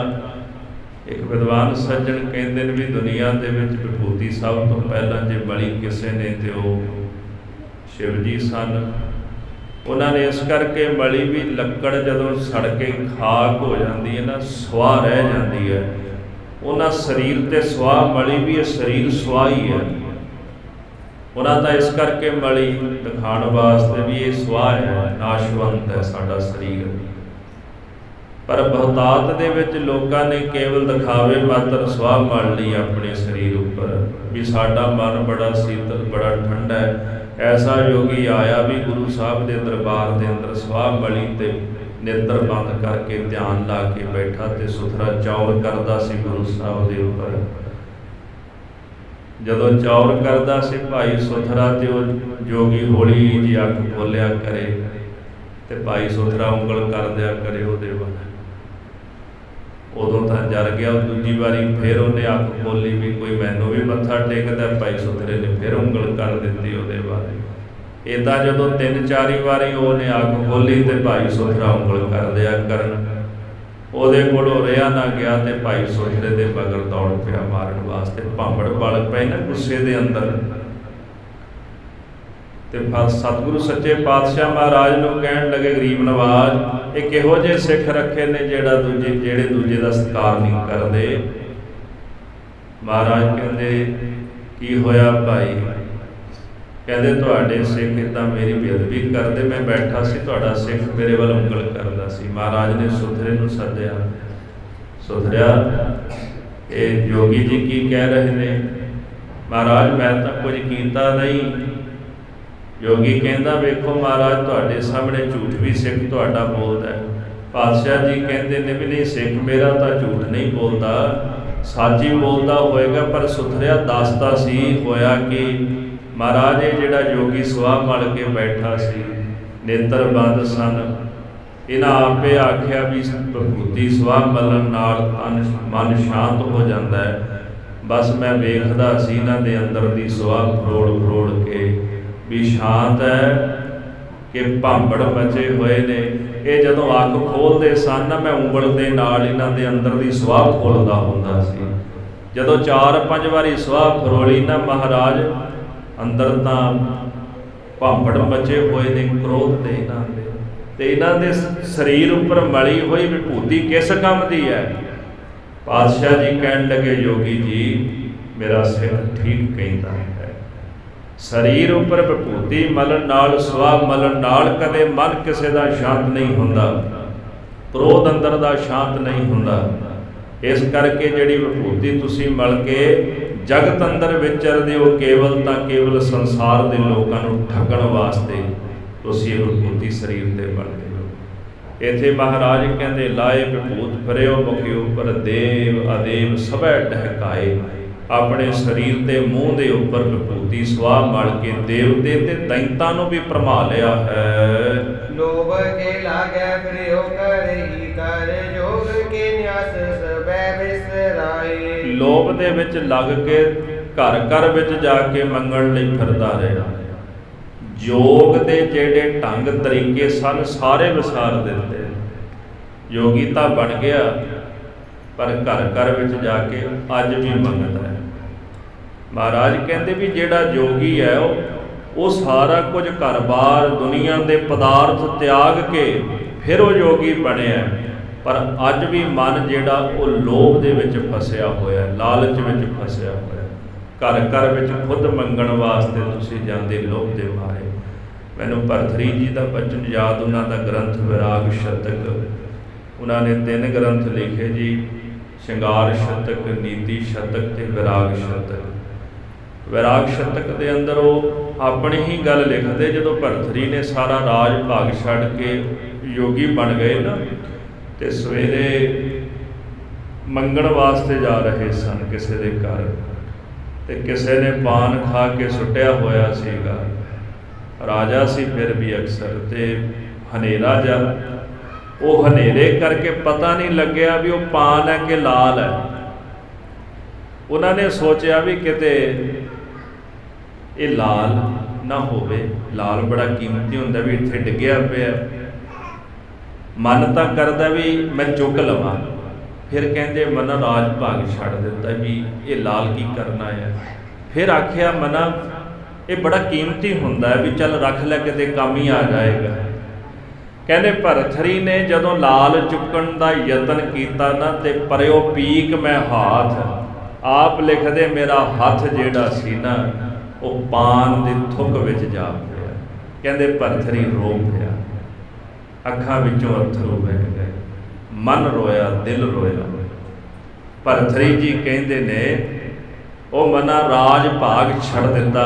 C: ਇੱਕ ਵਿਦਵਾਨ ਸੱਜਣ ਕਹਿੰਦੇ ਨੇ ਵੀ ਦੁਨੀਆ ਦੇ ਵਿੱਚ ਵਿਭੂਤੀ ਸਭ ਤੋਂ ਪਹਿਲਾਂ ਜੇ ਬਲੀ ਕਿਸੇ ਨੇ ਤੇ ਉਹ ਸ਼ਿਵ ਜੀ ਸਨ। ਉਹਨਾਂ ਨੇ ਇਸ ਕਰਕੇ ਮਲੀ ਵੀ ਲੱਕੜ ਜਦੋਂ ਸੜ ਕੇ ਖਾਕ ਹੋ ਜਾਂਦੀ ਹੈ ਨਾ, ਸਵਾਹ ਰਹਿ ਜਾਂਦੀ ਹੈ। ਉਹਨਾਂ ਸਰੀਰ ਤੇ ਸਵਾਹ ਮਲੀ ਵੀ ਇਹ ਸਰੀਰ ਸਵਾਹ ਹੀ ਹੈ। ਉਹਨਾਂ ਤਾਂ ਇਸ ਕਰਕੇ ਮਲੀ ਦਿਖਾਉਣ ਵਾਸਤੇ ਵੀ ਇਹ ਸਵਾਹ ਹੈ, ਨਾਸ਼ਵੰਤ ਹੈ ਸਾਡਾ ਸਰੀਰ। ਪਰ ਬਹੁਤਾਤ ਦੇ ਵਿੱਚ ਲੋਕਾਂ ਨੇ ਕੇਵਲ ਦਿਖਾਵੇ ਮਾਤਰ ਸਵਾਹ ਮਲ ਲਈ ਆਪਣੇ ਸਰੀਰ ਉੱਪਰ ਵੀ ਸਾਡਾ ਮਨ ਬੜਾ ਸੀਤਲ ਬੜਾ ਠੰਡਾ ਹੈ। ਐਸਾ ਯੋਗੀ ਆਇਆ ਵੀ ਗੁਰੂ ਸਾਹਿਬ ਦੇ ਦਰਬਾਰ ਦੇ ਅੰਦਰ ਸਵਾਹ ਮਲੀ ਤੇ ਨੇਤਰ ਬੰਦ ਕਰਕੇ ਧਿਆਨ ਲਾ ਕੇ ਬੈਠਾ ਤੇ ਸੁਥਰਾ ਚੌਰ ਕਰਦਾ ਸੀ ਗੁਰੂ ਸਾਹਿਬ ਦੇ ਉੱਪਰ। ਜਦੋਂ ਚੌਰ ਕਰਦਾ ਸੀ ਭਾਈ ਸੁਥਰਾ ਤੇ ਉਹ ਯੋਗੀ ਹੌਲੀ ਜਿਹੀ ਅੱਖ ਖੋਲਿਆ ਕਰੇ ਤੇ ਭਾਈ ਸੁਥਰਾ ਉਂਗਲ ਕਰ ਦਿਆ ਕਰੇ ਉਹਦੇ ਵੱਲ। ਉਦੋਂ ਤਾਂ ਜਰ ਗਿਆ। ਦੂਜੀ ਵਾਰੀ ਫਿਰ ਉਹਨੇ ਅੱਖ ਖੋਲੀ ਵੀ ਕੋਈ ਮੈਨੂੰ ਵੀ ਮੱਥਾ ਟੇਕਦਾ। ਭਾਈ ਸੁਥਰੇ ਨੇ ਫਿਰ ਉਂਗਲ ਕਰ ਦਿੱਤੀ ਉਹਦੇ ਵੱਲ। ਇੱਦਾਂ ਜਦੋਂ 3-4 ਵਾਰੀ ਉਹਨੇ ਅੱਖ ਖੋਲੀ ਤੇ ਭਾਈ ਸੁਥਰਾ ਉਂਗਲ ਕਰ ਦਿਆ ਕਰਨ। ਉਹਦੇ ਕੋਲੋਂ ਰਿਹਾ ਨਾ ਗਿਆ ਤੇ ਭਾਈ ਸੁਥਰੇ ਦੇ ਮਗਰ ਦੌੜ ਪਿਆ ਮਾਰਨ ਵਾਸਤੇ। ਭਾਂਬੜ ਬਲ ਪਏ ਨਾ ਗੁੱਸੇ ਦੇ ਅੰਦਰ। ਤੇ ਸਤਿਗੁਰੂ ਸੱਚੇ ਪਾਤਸ਼ਾਹ ਮਹਾਰਾਜ ਨੂੰ ਕਹਿਣ ਲੱਗੇ, ਗਰੀਬ ਨਵਾਜ ਇਹ ਕਿਹੋ ਜਿਹੇ ਸਿੱਖ ਰੱਖੇ ਨੇ ਜਿਹੜੇ ਦੂਜੇ ਦਾ ਸਤਿਕਾਰ ਨਹੀਂ ਕਰਦੇ। ਮਹਾਰਾਜ ਕਹਿੰਦੇ ਕੀ ਹੋਇਆ ਭਾਈ? ਕਹਿੰਦੇ ਤੁਹਾਡੇ ਸਿੱਖ ਇੱਦਾਂ ਮੇਰੀ ਬੇਅਦਬੀ ਕਰਦੇ। ਮੈਂ ਬੈਠਾ ਸੀ, ਤੁਹਾਡਾ ਸਿੱਖ ਮੇਰੇ ਵੱਲ ਉਂਗਲ ਕਰਦਾ ਸੀ। ਮਹਾਰਾਜ ਨੇ ਸੁਥਰੇ ਨੂੰ ਸੱਦਿਆ। ਸੁਥਰਿਆ ਇਹ ਜੋਗੀ ਜੀ ਕੀ ਕਹਿ ਰਹੇ ਨੇ? ਮਹਾਰਾਜ ਮੈਂ ਤਾਂ ਕੁਝ ਕੀਤਾ ਨਹੀਂ। ਜੋਗੀ ਕਹਿੰਦਾ ਵੇਖੋ ਮਹਾਰਾਜ ਤੁਹਾਡੇ ਸਾਹਮਣੇ ਝੂਠ ਵੀ ਸਿੱਖ ਤੁਹਾਡਾ ਬੋਲਦਾ ਹੈ। ਪਾਤਸ਼ਾਹ ਜੀ ਕਹਿੰਦੇ ਨੇ ਵੀ ਨਹੀਂ, ਸਿੱਖ ਮੇਰਾ ਤਾਂ ਝੂਠ ਨਹੀਂ ਬੋਲਦਾ, ਸੱਚ ਹੀ ਬੋਲਦਾ ਹੋਏਗਾ, ਪਰ ਸੁਥਰਿਆ ਦੱਸਦਾ ਸੀ। ਹੋਇਆ ਕਿ ਮਹਾਰਾਜ ਇਹ ਜਿਹੜਾ ਯੋਗੀ ਸੁਆਹ ਮਲ ਕੇ ਬੈਠਾ ਸੀ, ਨੇਤਰ ਬੰਦ ਸਨ, ਇਹਨਾਂ ਆਪੇ ਆਖਿਆ ਵੀ ਵਿਭੂਤੀ ਸੁਆਹ ਮਲਣ ਨਾਲ ਮਨ ਸ਼ਾਂਤ ਹੋ ਜਾਂਦਾ ਹੈ। ਬਸ ਮੈਂ ਵੇਖਦਾ ਸੀ ਇਹਨਾਂ ਦੇ ਅੰਦਰ ਦੀ ਸੁਆਹ ਫਰੋੜ ਫਰੋੜ ਕੇ ਵੀ ਸ਼ਾਂਤ ਹੈ ਕਿ ਭਾਂਬੜ ਮਚੇ ਹੋਏ ਨੇ। ਇਹ ਜਦੋਂ ਅੱਖ ਖੋਲ੍ਹਦੇ ਸਨ ਨਾ, ਮੈਂ ਉਂਗਲ ਦੇ ਨਾਲ ਇਹਨਾਂ ਦੇ ਅੰਦਰ ਦੀ ਸੁਆਹ ਖੋਲ੍ਹਦਾ ਹੁੰਦਾ ਸੀ। ਜਦੋਂ 4-5 ਵਾਰੀ ਸੁਆਹ ਫਰੋਲੀ ਨਾ ਮਹਾਰਾਜ, ਅੰਦਰ ਤਾਂ ਭਾਂਬੜ ਮਚੇ ਹੋਏ ਨੇ ਕ੍ਰੋਧ ਦੇ ਇਹਨਾਂ ਦੇ, ਤੇ ਇਹਨਾਂ ਦੇ ਸਰੀਰ ਉੱਪਰ ਮਲੀ ਹੋਈ ਵਿਭੂਤੀ ਕਿਸ ਕੰਮ ਦੀ ਹੈ। ਪਾਤਸ਼ਾਹ ਜੀ ਕਹਿਣ ਲੱਗੇ, ਯੋਗੀ ਜੀ ਮੇਰਾ ਸਿੱਖ ਠੀਕ ਕਹਿੰਦਾ ਹੈ, ਸਰੀਰ ਉੱਪਰ ਵਿਭੂਤੀ ਮਲਣ ਨਾਲ, ਸੁਆਹ ਮਲਣ ਨਾਲ ਕਦੇ ਮਨ ਕਿਸੇ ਦਾ ਸ਼ਾਂਤ ਨਹੀਂ ਹੁੰਦਾ, ਕ੍ਰੋਧ ਅੰਦਰ ਦਾ ਸ਼ਾਂਤ ਨਹੀਂ ਹੁੰਦਾ। ਇਸ ਕਰਕੇ ਜਿਹੜੀ ਵਿਭੂਤੀ ਤੁਸੀਂ ਮਲ ਕੇ ਜਗਤ ਅੰਦਰ ਵਿਚਰਦੇ ਹੋ, ਕੇਵਲ ਤਾਂ ਕੇਵਲ ਸੰਸਾਰ ਦੇ ਲੋਕਾਂ ਨੂੰ ਠੱਗਣ ਵਾਸਤੇ ਤੁਸੀਂ ਇਹ ਵਿਭੂਤੀ ਸਰੀਰ ਤੇ ਮਲਦੇ ਹੋ। ਇੱਥੇ ਮਹਾਰਾਜ ਕਹਿੰਦੇ, ਲਾਏ ਵਿਭੂਤ ਫਿਰਿਓ ਮੁਖੀ ਉੱਪਰ, ਦੇਵ ਅਦੇਵ ਸਭੈ ਢਹਿਕਾਏ। ਆਪਣੇ ਸਰੀਰ ਤੇ ਮੂੰਹ ਦੇ ਉੱਪਰ ਵਿਭੂਤੀ ਸੁਆਹ ਮਲ ਕੇ ਦੇਵਤੇ ਤੇ ਦੈਂਤਾਂ ਨੂੰ ਵੀ ਭਰਮਾ ਲਿਆ ਹੈ।
B: ਲੋਭ ਕੇ ਲਾਗੈ ਫਿਰਿਓ ਕਰਹੀ ਕਰ, ਜੋਗ ਕੇ ਨਿਆਸ ਸਭੈ ਬਿਸਰਾਏ।
C: ਲੋਭ ਦੇ ਵਿੱਚ ਲੱਗ ਕੇ ਘਰ ਘਰ ਵਿੱਚ ਜਾ ਕੇ ਮੰਗਣ ਲਈ ਫਿਰਦਾ ਰਿਹਾ। ਯੋਗ ਦੇ ਜਿਹੜੇ ਢੰਗ ਤਰੀਕੇ ਸਨ ਸਾਰੇ ਵਿਸਾਰ ਦਿੱਤੇ। ਯੋਗੀ ਤਾਂ ਬਣ ਗਿਆ, ਪਰ ਘਰ ਘਰ ਵਿੱਚ ਜਾ ਕੇ ਅੱਜ ਵੀ ਮੰਗਦਾ ਹੈ। ਮਹਾਰਾਜ ਕਹਿੰਦੇ ਵੀ ਜਿਹੜਾ ਯੋਗੀ ਹੈ ਉਹ ਸਾਰਾ ਕੁਝ ਘਰ-ਬਾਰ ਦੁਨੀਆ ਦੇ ਪਦਾਰਥ ਤਿਆਗ ਕੇ ਫਿਰ ਉਹ ਯੋਗੀ ਬਣਿਆ, ਪਰ ਅੱਜ ਵੀ ਮਨ ਜਿਹੜਾ ਉਹ ਲੋਭ ਦੇ ਵਿੱਚ ਫਸਿਆ ਹੋਇਆ, ਲਾਲਚ ਵਿੱਚ ਫਸਿਆ ਹੋਇਆ। ਘਰ ਘਰ ਵਿੱਚ ਖੁਦ ਮੰਗਣ ਵਾਸਤੇ ਤੁਸੀਂ ਜਾਂਦੇ ਲੋਭ ਦੇ ਮਾਰੇ। ਮੈਨੂੰ ਭਰਤਰੀ ਜੀ ਦਾ ਬਚਨ ਯਾਦ, ਉਹਨਾਂ ਦਾ ਗ੍ਰੰਥ ਵਿਰਾਗ ਸ਼ਤਕ, ਉਹਨਾਂ ਨੇ 3 ਗ੍ਰੰਥ ਲਿਖੇ ਜੀ, ਸ਼ਿੰਗਾਰ ਸ਼ਤਕ, ਨੀਤੀ ਸ਼ਤਕ ਤੇ ਵਿਰਾਗ ਸ਼ਤਕ। ਵਿਰਾਗ ਸ਼ਤਕ ਦੇ ਅੰਦਰ ਉਹ ਆਪਣੀ ਹੀ ਗੱਲ ਲਿਖਦੇ, ਜਦੋਂ ਭਰਤਰੀ ਨੇ ਸਾਰਾ ਰਾਜ ਭਾਗ ਛੱਡ ਕੇ ਯੋਗੀ ਬਣ ਗਏ ਨਾ, ਤੇ ਸਵੇਰੇ ਮੰਗਣ ਵਾਸਤੇ ਜਾ ਰਹੇ ਸਨ ਕਿਸੇ ਦੇ ਘਰ, ਤੇ ਕਿਸੇ ਨੇ ਪਾਨ ਖਾ ਕੇ ਸੁੱਟਿਆ ਹੋਇਆ ਸੀਗਾ। ਰਾਜਾ ਸੀ ਫਿਰ ਵੀ ਅਕਸਰ, ਤੇ ਹਨੇਰਾ ਜਾ, ਉਹ ਹਨੇਰੇ ਕਰਕੇ ਪਤਾ ਨਹੀਂ ਲੱਗਿਆ ਵੀ ਉਹ ਪਾਨ ਹੈ ਕਿ ਲਾਲ ਹੈ। ਉਹਨਾਂ ਨੇ ਸੋਚਿਆ ਵੀ ਕਿਤੇ ਇਹ ਲਾਲ ਨਾ ਹੋਵੇ, ਲਾਲ ਬੜਾ ਕੀਮਤੀ ਹੁੰਦਾ, ਵੀ ਇੱਥੇ ਡਿੱਗਿਆ ਪਿਆ। ਮਨ ਤਾਂ ਕਰਦਾ ਵੀ ਮੈਂ ਚੁੱਕ ਲਵਾਂ, ਫਿਰ ਕਹਿੰਦੇ ਮਨਾ ਰਾਜ ਭਾਗ ਛੱਡ ਦਿੱਤਾ ਵੀ ਇਹ ਲਾਲ ਕੀ ਕਰਨਾ ਹੈ। ਫਿਰ ਆਖਿਆ ਮਨਾ ਇਹ ਬੜਾ ਕੀਮਤੀ ਹੁੰਦਾ ਹੈ, ਵੀ ਚੱਲ ਰੱਖ ਲੈ, ਕਿਤੇ ਕੰਮ ਹੀ ਆ ਜਾਏਗਾ। ਕਹਿੰਦੇ ਭਰਤਰੀ ਨੇ ਜਦੋਂ ਲਾਲ ਚੁੱਕਣ ਦਾ ਯਤਨ ਕੀਤਾ ਨਾ, ਤੇ ਪਰਿਓ ਪੀਕ ਮੈਂ ਹਾਥ, ਆਪ ਲਿਖਦੇ ਮੇਰਾ ਹੱਥ ਜਿਹੜਾ ਸੀ ਨਾ ਉਹ ਪਾਨ ਦੀ ਥੁੱਕ ਵਿੱਚ ਜਾ ਪਿਆ। ਕਹਿੰਦੇ ਭਰਤਰੀ ਰੋ ਪਿਆ, ਅੱਖਾਂ ਵਿੱਚੋਂ ਅਥਰੂ ਵਹਿ ਗਏ, ਮਨ ਰੋਇਆ, ਦਿਲ ਰੋਇਆ। ਭਰਤਰੀ ਜੀ ਕਹਿੰਦੇ ਨੇ ਉਹ ਮਨਾ ਰਾਜ ਭਾਗ ਛੱਡ ਦਿੱਤਾ,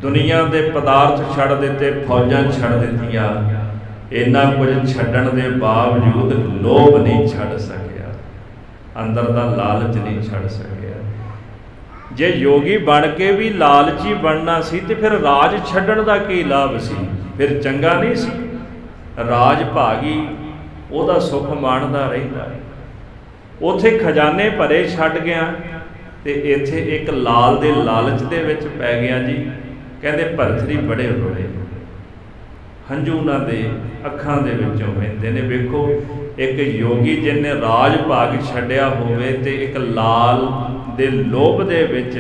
C: ਦੁਨੀਆ ਦੇ ਪਦਾਰਥ ਛੱਡ ਦਿੱਤੇ, ਫੌਜਾਂ ਛੱਡ ਦਿੱਤੀਆਂ, ਇੰਨਾ ਕੁਝ ਛੱਡਣ ਦੇ ਬਾਵਜੂਦ ਲੋਭ ਨਹੀਂ ਛੱਡ ਸਕਿਆ, ਅੰਦਰ ਦਾ ਲਾਲਚ ਨਹੀਂ ਛੱਡ ਸਕਿਆ। ਜੇ ਯੋਗੀ ਬਣ ਕੇ ਵੀ ਲਾਲਚੀ ਬਣਨਾ ਸੀ ਤੇ ਫਿਰ ਰਾਜ ਛੱਡਣ ਦਾ ਕੀ ਲਾਭ ਸੀ? ਫਿਰ ਚੰਗਾ ਨਹੀਂ ਸੀ? ਰਾਜ ਭਾਗੀ ਉਹਦਾ ਸੁੱਖ ਮਾਣਦਾ ਰਹਿੰਦਾ, ਉੱਥੇ ਖਜ਼ਾਨੇ ਭਰੇ ਛੱਡ ਗਿਆ, ਤੇ ਇੱਥੇ ਇੱਕ ਲਾਲ ਦੇ ਲਾਲਚ ਦੇ ਵਿੱਚ ਪੈ ਗਿਆ ਜੀ। ਕਹਿੰਦੇ ਭਰਤਰੀ ਬੜੇ ਰੋਏ, ਹੰਝੂ ਉਹਨਾਂ ਦੇ ਅੱਖਾਂ ਦੇ ਵਿੱਚੋਂ ਵਹਿੰਦੇ ਨੇ। ਵੇਖੋ, ਇੱਕ ਯੋਗੀ ਜਿਹਨੇ ਰਾਜ ਭਾਗ ਛੱਡਿਆ ਹੋਵੇ ਤੇ ਇੱਕ ਲਾਲ ਦੇ ਲੋਭ ਦੇ ਵਿੱਚ,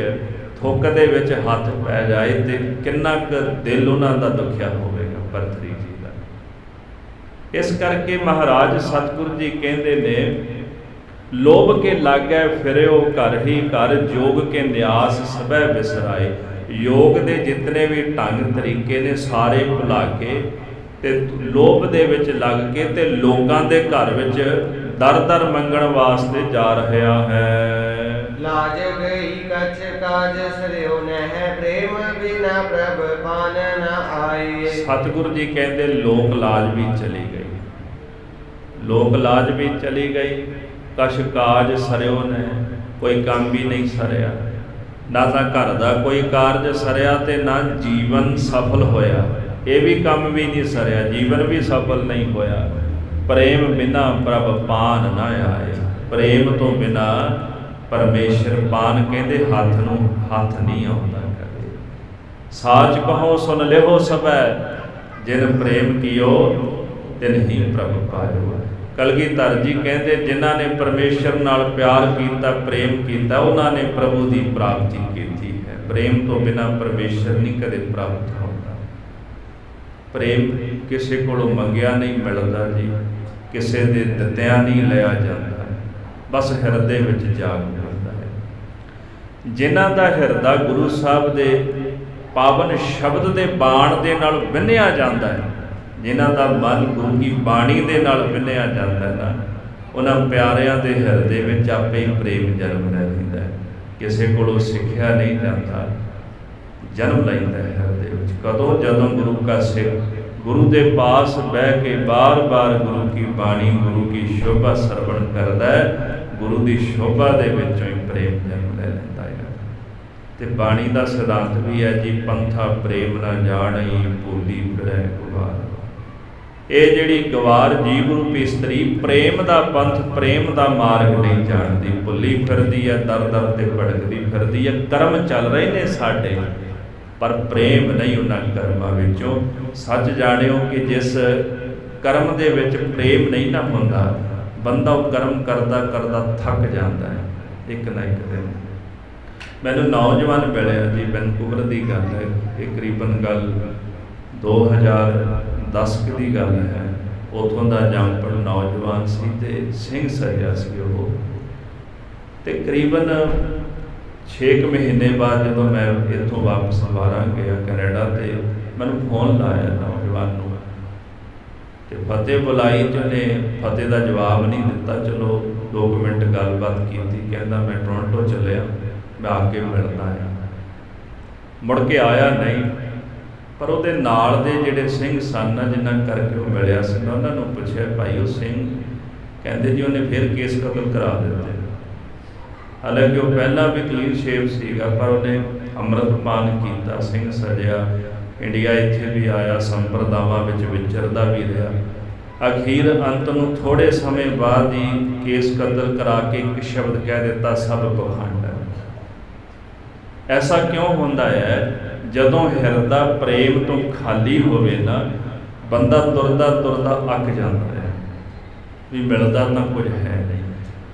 C: ਥੁੱਕ ਦੇ ਵਿੱਚ ਹੱਥ ਪੈ ਜਾਏ, ਤੇ ਕਿੰਨਾ ਕੁ ਦਿਲ ਉਹਨਾਂ ਦਾ ਦੁਖਿਆ ਹੋਵੇਗਾ ਭਰਤਰੀ ਜੀ ਦਾ। ਇਸ ਕਰਕੇ ਮਹਾਰਾਜ ਸਤਿਗੁਰੂ ਜੀ ਕਹਿੰਦੇ ਨੇ, ਲੋਭ ਕੇ ਲਾਗੈ ਫਿਰਿਓ ਘਰ ਹੀ ਘਰ, ਜੋਗ ਕੇ ਨਿਆਸ ਸਭੈ ਬਿਸਰਾਏ। ਯੋਗ ਦੇ ਜਿਤਨੇ ਵੀ ਢੰਗ ਤਰੀਕੇ ਨੇ ਸਾਰੇ ਭੁਲਾ ਕੇ ਤੇ ਲੋਭ ਦੇ ਵਿੱਚ ਲੱਗ ਕੇ ਤੇ ਲੋਕਾਂ ਦੇ ਘਰ ਵਿੱਚ ਦਰ ਦਰ ਮੰਗਣ ਵਾਸਤੇ ਜਾ ਰਿਹਾ ਹੈ।
B: ਲਾਜ ਗਈ ਕਛ ਕਾਜ ਸਰਿਓ ਨਹਿ, ਪ੍ਰੇਮ ਬਿਨਾ ਪ੍ਰਭ ਪਾਨ ਨ ਆਏ।
C: ਸਤਿਗੁਰੂ ਜੀ ਕਹਿੰਦੇ ਲੋਕ ਲਾਜ ਵੀ ਚਲੀ ਗਈ, ਲੋਕ ਲਾਜ ਵੀ ਚਲੀ ਗਈ, ਕਛ ਕਾਜ ਸਰਿਓ ਨੇ, ਕੋਈ ਕੰਮ ਵੀ ਨਹੀਂ ਸਰਿਆ। ਨਾ ਤਾਂ ਘਰ ਦਾ ਕੋਈ ਕਾਰਜ ਸਰਿਆ ਤੇ ਨਾ ਜੀਵਨ ਸਫਲ ਹੋਇਆ। ਇਹ ਵੀ ਕੰਮ ਵੀ ਨਹੀਂ ਸਰਿਆ, ਜੀਵਨ ਵੀ ਸਫਲ ਨਹੀਂ ਹੋਇਆ। ਪ੍ਰੇਮ ਬਿਨਾ ਪ੍ਰਭ ਪਾਨ ਨਾ ਆਏ। ਪ੍ਰੇਮ ਤੋਂ ਬਿਨਾ ਪਰਮੇਸ਼ਰ ਪਾਨ ਕਹਿੰਦੇ ਹੱਥ ਨੂੰ ਹੱਥ ਨਹੀਂ ਆਉਂਦਾ ਕਦੇ। ਸਾਚ ਕਹੋ ਸੁਨ ਲਿਓ ਸਭੈ, ਜਿਨ ਪ੍ਰੇਮ ਕੀਓ ਤਿਨ ਹੀ ਪ੍ਰਭ ਪਾਇਓ। ਕਲਗੀਧਰ ਜੀ ਕਹਿੰਦੇ ਜਿਨ੍ਹਾਂ ਨੇ ਪਰਮੇਸ਼ਰ ਨਾਲ ਪਿਆਰ ਕੀਤਾ, ਪ੍ਰੇਮ ਕੀਤਾ, ਉਹਨਾਂ ਨੇ ਪ੍ਰਭੂ ਦੀ ਪ੍ਰਾਪਤੀ ਕੀਤੀ ਹੈ। ਪ੍ਰੇਮ ਤੋਂ ਬਿਨਾ ਪਰਮੇਸ਼ਰ ਨਹੀਂ ਕਦੇ ਪ੍ਰਾਪਤ ਹੁੰਦਾ। ਪ੍ਰੇਮ ਕਿਸੇ ਕੋਲੋਂ ਮੰਗਿਆ ਨਹੀਂ ਮਿਲਦਾ ਜੀ, ਕਿਸੇ ਦੇ ਦਿੱਤਿਆਂ ਨਹੀਂ ਲਿਆ ਜਾਂਦਾ, ਬਸ ਹਿਰਦੇ ਵਿੱਚ ਜਾਗ ਜਾਂਦਾ ਹੈ। ਜਿਨ੍ਹਾਂ ਦਾ ਹਿਰਦਾ ਗੁਰੂ ਸਾਹਿਬ ਦੇ ਪਾਵਨ ਸ਼ਬਦ ਦੇ ਬਾਣ ਦੇ ਨਾਲ ਵਿੰਨਿਆ ਜਾਂਦਾ ਹੈ, ਜਿਨ੍ਹਾਂ ਦਾ ਮਨ ਗੁਰੂ ਦੀ ਬਾਣੀ ਦੇ ਨਾਲ ਵਿੰਨਿਆ ਜਾਂਦਾ ਹੈ ਨਾ, ਉਹਨਾਂ ਪਿਆਰਿਆਂ ਦੇ ਹਿਰਦੇ ਵਿੱਚ ਆਪੇ ਹੀ ਪ੍ਰੇਮ ਜਨਮ ਲੈ ਲੈਂਦਾ ਹੈ। ਕਿਸੇ ਕੋਲੋਂ ਸਿੱਖਿਆ ਨਹੀਂ ਜਾਂਦਾ, ਜਨਮ ਲੈਂਦਾ ਹੈ ਹਿਰਦੇ ਵਿੱਚ। ਕਦੋਂ? ਜਦੋਂ ਗੁਰੂ ਕਾ ਸਿੱਖ ਗੁਰੂ ਦੇ ਪਾਸ ਬਹਿ ਕੇ ਬਾਰ-ਬਾਰ ਗੁਰੂ ਕੀ ਬਾਣੀ, ਗੁਰੂ ਕੀ ਸ਼ੋਭਾ ਸਰਵਣ ਕਰਦਾ ਹੈ, ਗੁਰੂ ਦੀ ਸ਼ੋਭਾ ਦੇ ਵਿੱਚੋਂ ਹੀ ਪ੍ਰੇਮ ਜਨਮ ਲੈ ਲੈਂਦਾ ਹੈ। ਤੇ ਬਾਣੀ ਦਾ ਸਿਧਾਂਤ ਵੀ ਹੈ ਜੀ, ਪੰਥਾ ਪ੍ਰੇਮ ਨਾ ਜਾਣਈ, ਭੂਲੀ ਫਿਰੈ ਗਵਾਰ। ਇਹ ਜਿਹੜੀ ਗਵਾਰ ਜੀਵ ਰੂਪੀ ਇਸਤਰੀ ਪ੍ਰੇਮ ਦਾ ਪੰਥ, ਪ੍ਰੇਮ ਦਾ ਮਾਰਗ ਨਹੀਂ ਜਾਣਦੀ, ਭੁੱਲੀ ਫਿਰਦੀ ਹੈ, ਦਰ ਦਰ ਤੇ ਭਟਕਦੀ ਫਿਰਦੀ ਹੈ। ਕਰਮ ਚੱਲ ਰਹੇ ਨੇ ਸਾਡੇ, ਪਰ ਪ੍ਰੇਮ ਨਹੀਂ ਉਹਨਾਂ ਕਰਮਾਂ ਵਿੱਚੋਂ। ਸੱਚ ਜਾਣਿਓ ਕਿ ਜਿਸ ਕਰਮ ਦੇ ਵਿੱਚ ਪ੍ਰੇਮ ਨਹੀਂ ਨਾ ਹੁੰਦਾ, ਬੰਦਾ ਉਹ ਕਰਮ ਕਰਦਾ ਕਰਦਾ ਥੱਕ ਜਾਂਦਾ ਹੈ ਇੱਕ ਨਾ ਇੱਕ ਦਿਨ। ਮੈਨੂੰ ਨੌਜਵਾਨ ਮਿਲਿਆ ਜੀ, ਵੈਨਕੂਵਰ ਦੀ ਗੱਲ ਹੈ, ਇਹ ਕਰੀਬਨ ਗੱਲ 2010 ਦੀ ਗੱਲ ਹੈ। ਉੱਥੋਂ ਦਾ ਜੰਮਪਲ ਨੌਜਵਾਨ ਸੀ ਤੇ ਸਿੰਘ ਸਜਿਆ ਸੀ ਉਹ। ਤੇ ਕਰੀਬਨ 6 ਮਹੀਨੇ ਬਾਅਦ ਜਦੋਂ ਮੈਂ ਇੱਥੋਂ ਵਾਪਸ ਬਾਹਰ ਗਿਆ ਕੈਨੇਡਾ, ਤੇ ਮੈਨੂੰ ਫੋਨ ਲਾਇਆ ਨੌਜਵਾਨ ਨੂੰ ਤੇ ਫਤਿਹ ਬੁਲਾਈ, ਤੇ ਉਹਨੇ ਫਤਿਹ ਦਾ ਜਵਾਬ ਨਹੀਂ ਦਿੱਤਾ। ਚਲੋ 2 ਮਿੰਟ ਗੱਲਬਾਤ ਕੀਤੀ, ਕਹਿੰਦਾ ਮੈਂ ਟੋਰਾਂਟੋ ਚੱਲਿਆ, ਮੈਂ ਆ ਕੇ ਮਿਲਦਾ ਆ। ਮੁੜ ਕੇ ਆਇਆ ਨਹੀਂ, ਪਰ ਉਹਦੇ ਨਾਲ ਦੇ ਜਿਹੜੇ ਸਿੰਘ ਸਨ ਜਿਨ੍ਹਾਂ ਕਰਕੇ ਉਹ ਮਿਲਿਆ ਸੀ, ਉਹਨਾਂ ਨੂੰ ਪੁੱਛਿਆ, ਭਾਈ ਉਹ ਸਿੰਘ? ਕਹਿੰਦੇ ਜੀ ਉਹਨੇ ਫਿਰ ਕੇਸ ਕਤਲ ਕਰਾ ਦਿੱਤੇ। ਹਾਲਾਂਕਿ ਉਹ ਪਹਿਲਾਂ ਵੀ ਕਲੀਨ ਸ਼ੇਵ ਸੀਗਾ, ਪਰ ਉਹਨੇ ਅੰਮ੍ਰਿਤਪਾਨ ਕੀਤਾ, ਸਿੰਘ ਸਜਿਆ, ਇੰਡੀਆ ਇੱਥੇ ਵੀ ਆਇਆ, ਸੰਪਰਦਾਵਾਂ ਵਿੱਚ ਵਿਚਰਦਾ ਵੀ ਰਿਹਾ। ਅਖੀਰ ਅੰਤ ਨੂੰ ਥੋੜ੍ਹੇ ਸਮੇਂ ਬਾਅਦ ਹੀ ਕੇਸ ਕਤਲ ਕਰਾ ਕੇ ਇੱਕ ਸ਼ਬਦ ਕਹਿ ਦਿੱਤਾ, ਸਭ ਪਖੰਡ ਹੈ। ਐਸਾ ਕਿਉਂ ਹੁੰਦਾ ਹੈ? ਜਦੋਂ ਹਿਰਦਾ ਪ੍ਰੇਮ ਤੋਂ ਖਾਲੀ ਹੋਵੇ ਨਾ, ਬੰਦਾ ਤੁਰਦਾ ਤੁਰਦਾ ਅੱਕ ਜਾਂਦਾ ਹੈ, ਵੀ ਮਿਲਦਾ ਤਾਂ ਕੁਝ ਹੈ ਨਹੀਂ।